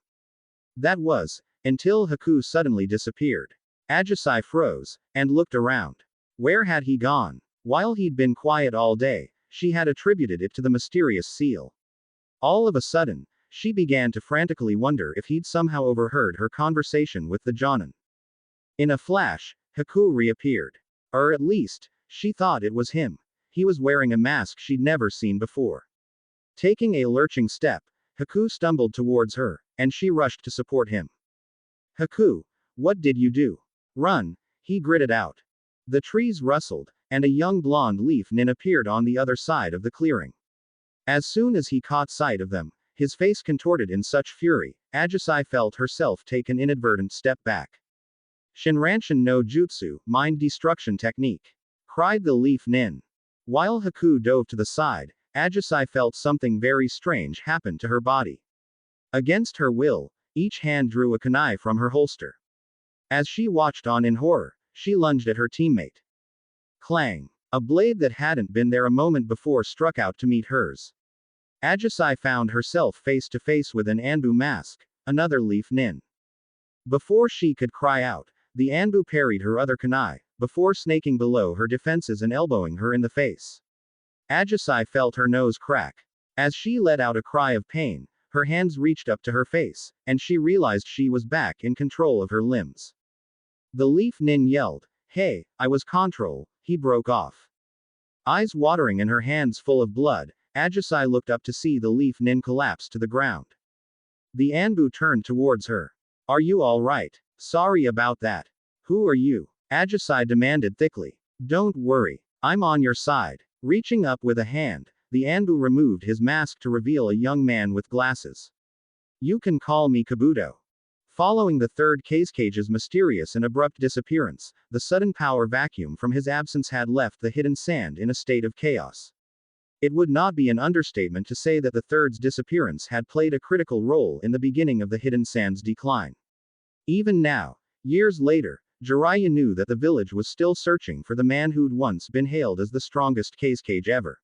That was, until Haku suddenly disappeared. Ajisai froze, and looked around. Where had he gone? While he'd been quiet all day, she had attributed it to the mysterious seal. All of a sudden, she began to frantically wonder if he'd somehow overheard her conversation with the Jonin. In a flash, Haku reappeared. Or at least, she thought it was him. He was wearing a mask she'd never seen before. Taking a lurching step, Haku stumbled towards her, and she rushed to support him. Haku, what did you do? Run, he gritted out. The trees rustled, and a young blonde leaf nin appeared on the other side of the clearing. As soon as he caught sight of them, his face contorted in such fury, Ajisai felt herself take an inadvertent step back. Shinranshin no Jutsu, mind destruction technique, cried the leaf nin. While Haku dove to the side, Ajisai felt something very strange happen to her body. Against her will, each hand drew a kunai from her holster. As she watched on in horror, she lunged at her teammate. Clang! A blade that hadn't been there a moment before struck out to meet hers. Ajisai found herself face to face with an Anbu mask, another leaf nin. Before she could cry out, the Anbu parried her other kunai, before snaking below her defenses and elbowing her in the face. Ajisai felt her nose crack. As she let out a cry of pain, her hands reached up to her face, and she realized she was back in control of her limbs. The leaf nin yelled, "Hey, I was control," he broke off. Eyes watering and her hands full of blood, Ajisai looked up to see the leaf nin collapse to the ground. The Anbu turned towards her. Are you alright? Sorry about that. Who are you? Ajisai demanded thickly. Don't worry. I'm on your side. Reaching up with a hand, the Anbu removed his mask to reveal a young man with glasses. You can call me Kabuto. Following the third Cage's mysterious and abrupt disappearance, the sudden power vacuum from his absence had left the hidden sand in a state of chaos. It would not be an understatement to say that the third's disappearance had played a critical role in the beginning of the hidden sand's decline. Even now, years later, Jiraiya knew that the village was still searching for the man who'd once been hailed as the strongest Cage ever.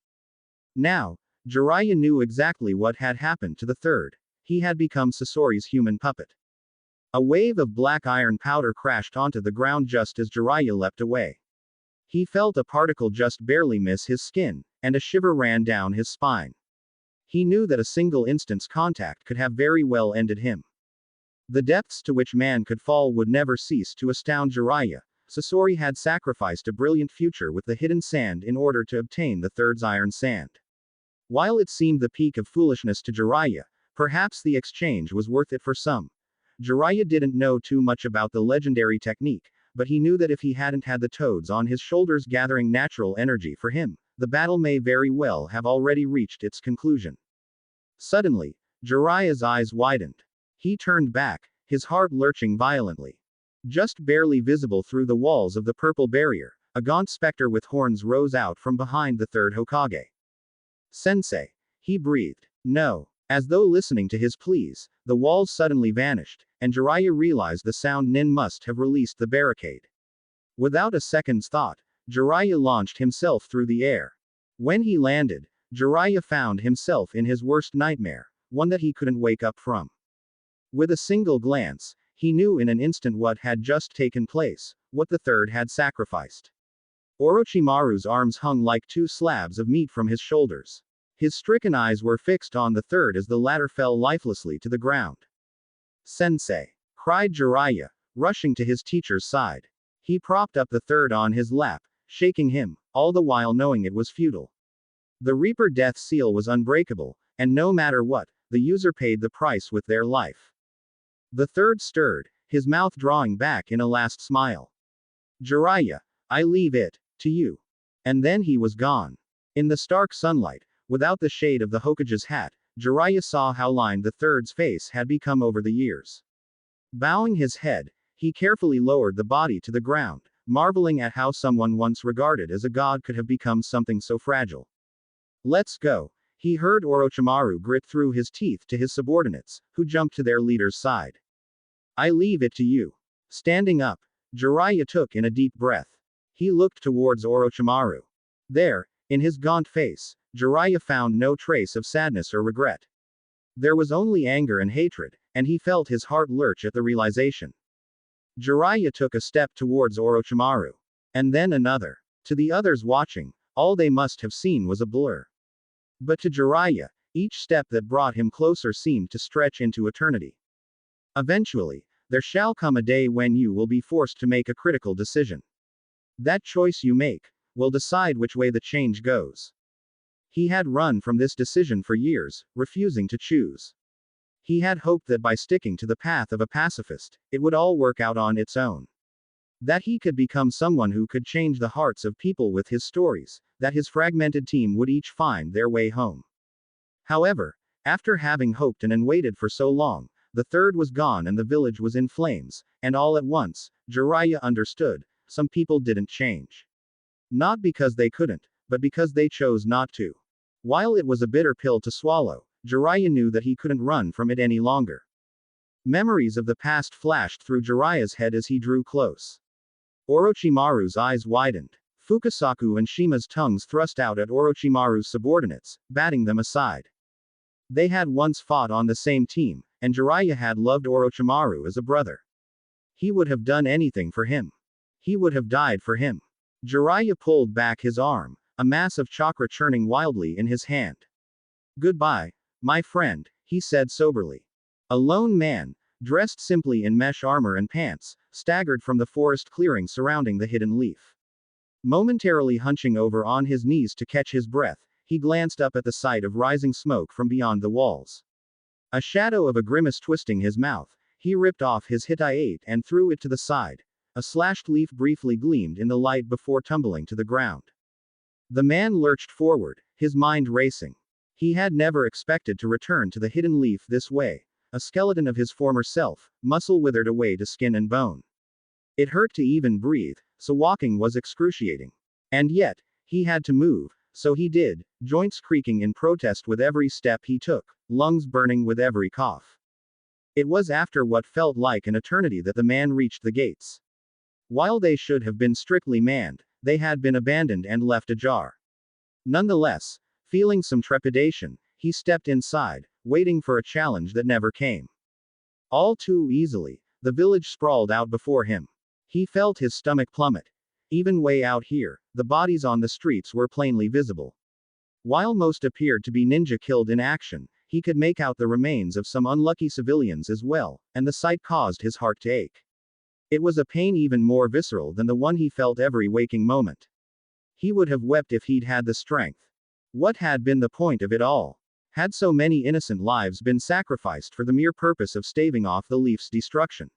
Now, Jiraiya knew exactly what had happened to the third. He had become Sasori's human puppet. A wave of black iron powder crashed onto the ground just as Jiraiya leapt away. He felt a particle just barely miss his skin, and a shiver ran down his spine. He knew that a single instant's contact could have very well ended him. The depths to which man could fall would never cease to astound Jiraiya. Sasori had sacrificed a brilliant future with the hidden sand in order to obtain the third's iron sand. While it seemed the peak of foolishness to Jiraiya, perhaps the exchange was worth it for some. Jiraiya didn't know too much about the legendary technique, but he knew that if he hadn't had the toads on his shoulders gathering natural energy for him, the battle may very well have already reached its conclusion. Suddenly, Jiraiya's eyes widened. He turned back, his heart lurching violently. Just barely visible through the walls of the purple barrier, a gaunt specter with horns rose out from behind the third Hokage. Sensei. He breathed. No. As though listening to his pleas, the walls suddenly vanished, and Jiraiya realized the sound nin must have released the barricade. Without a second's thought, Jiraiya launched himself through the air. When he landed, Jiraiya found himself in his worst nightmare, one that he couldn't wake up from. With a single glance, he knew in an instant what had just taken place, what the third had sacrificed. Orochimaru's arms hung like two slabs of meat from his shoulders. His stricken eyes were fixed on the third as the latter fell lifelessly to the ground. Sensei! Cried Jiraiya, rushing to his teacher's side. He propped up the third on his lap, shaking him, all the while knowing it was futile. The Reaper death seal was unbreakable, and no matter what, the user paid the price with their life. The third stirred, his mouth drawing back in a last smile. Jiraiya, I leave it to you. And then he was gone. In the stark sunlight, without the shade of the Hokage's hat, Jiraiya saw how lined the third's face had become over the years. Bowing his head, he carefully lowered the body to the ground, marveling at how someone once regarded as a god could have become something so fragile. Let's go. He heard Orochimaru grit through his teeth to his subordinates, who jumped to their leader's side. I leave it to you. Standing up, Jiraiya took in a deep breath. He looked towards Orochimaru. There, in his gaunt face, Jiraiya found no trace of sadness or regret. There was only anger and hatred, and he felt his heart lurch at the realization. Jiraiya took a step towards Orochimaru. And then another. To the others watching, all they must have seen was a blur. But to Jiraiya, each step that brought him closer seemed to stretch into eternity. Eventually, there shall come a day when you will be forced to make a critical decision. That choice you make will decide which way the change goes. He had run from this decision for years, refusing to choose. He had hoped that by sticking to the path of a pacifist, it would all work out on its own. That he could become someone who could change the hearts of people with his stories, that his fragmented team would each find their way home. However, after having hoped and waited for so long, the third was gone and the village was in flames, and all at once, Jiraiya understood, some people didn't change. Not because they couldn't, but because they chose not to. While it was a bitter pill to swallow, Jiraiya knew that he couldn't run from it any longer. Memories of the past flashed through Jiraiya's head as he drew close. Orochimaru's eyes widened. Fukasaku and Shima's tongues thrust out at Orochimaru's subordinates, batting them aside. They had once fought on the same team, and Jiraiya had loved Orochimaru as a brother. He would have done anything for him. He would have died for him. Jiraiya pulled back his arm, a mass of chakra churning wildly in his hand. Goodbye, my friend, he said soberly. A lone man, dressed simply in mesh armor and pants, staggered from the forest clearing surrounding the hidden leaf. Momentarily hunching over on his knees to catch his breath, he glanced up at the sight of rising smoke from beyond the walls. A shadow of a grimace twisting his mouth, he ripped off his Hittite and threw it to the side. A slashed leaf briefly gleamed in the light before tumbling to the ground. The man lurched forward, his mind racing. He had never expected to return to the hidden leaf this way, a skeleton of his former self, muscle withered away to skin and bone. It hurt to even breathe, so walking was excruciating. And yet, he had to move, so he did, joints creaking in protest with every step he took, lungs burning with every cough. It was after what felt like an eternity that the man reached the gates. While they should have been strictly manned, they had been abandoned and left ajar. Nonetheless, feeling some trepidation, he stepped inside, waiting for a challenge that never came. All too easily, the village sprawled out before him. He felt his stomach plummet. Even way out here, the bodies on the streets were plainly visible. While most appeared to be ninja killed in action, he could make out the remains of some unlucky civilians as well, and the sight caused his heart to ache. It was a pain even more visceral than the one he felt every waking moment. He would have wept if he'd had the strength. What had been the point of it all? Had so many innocent lives been sacrificed for the mere purpose of staving off the leaf's destruction?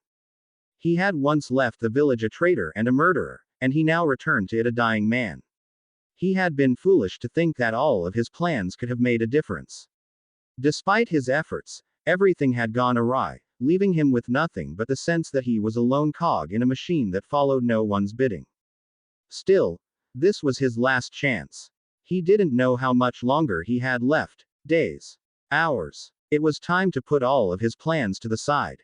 He had once left the village a traitor and a murderer, and he now returned to it a dying man. He had been foolish to think that all of his plans could have made a difference. Despite his efforts, everything had gone awry, leaving him with nothing but the sense that he was a lone cog in a machine that followed no one's bidding. Still, this was his last chance. He didn't know how much longer he had left, days, hours. It was time to put all of his plans to the side.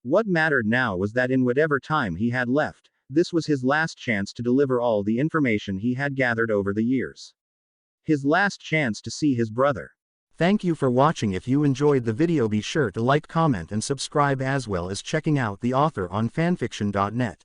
What mattered now was that in whatever time he had left, this was his last chance to deliver all the information he had gathered over the years. His last chance to see his brother. Thank you for watching. If you enjoyed the video, be sure to like, comment and subscribe, as well as checking out the author on fanfiction.net.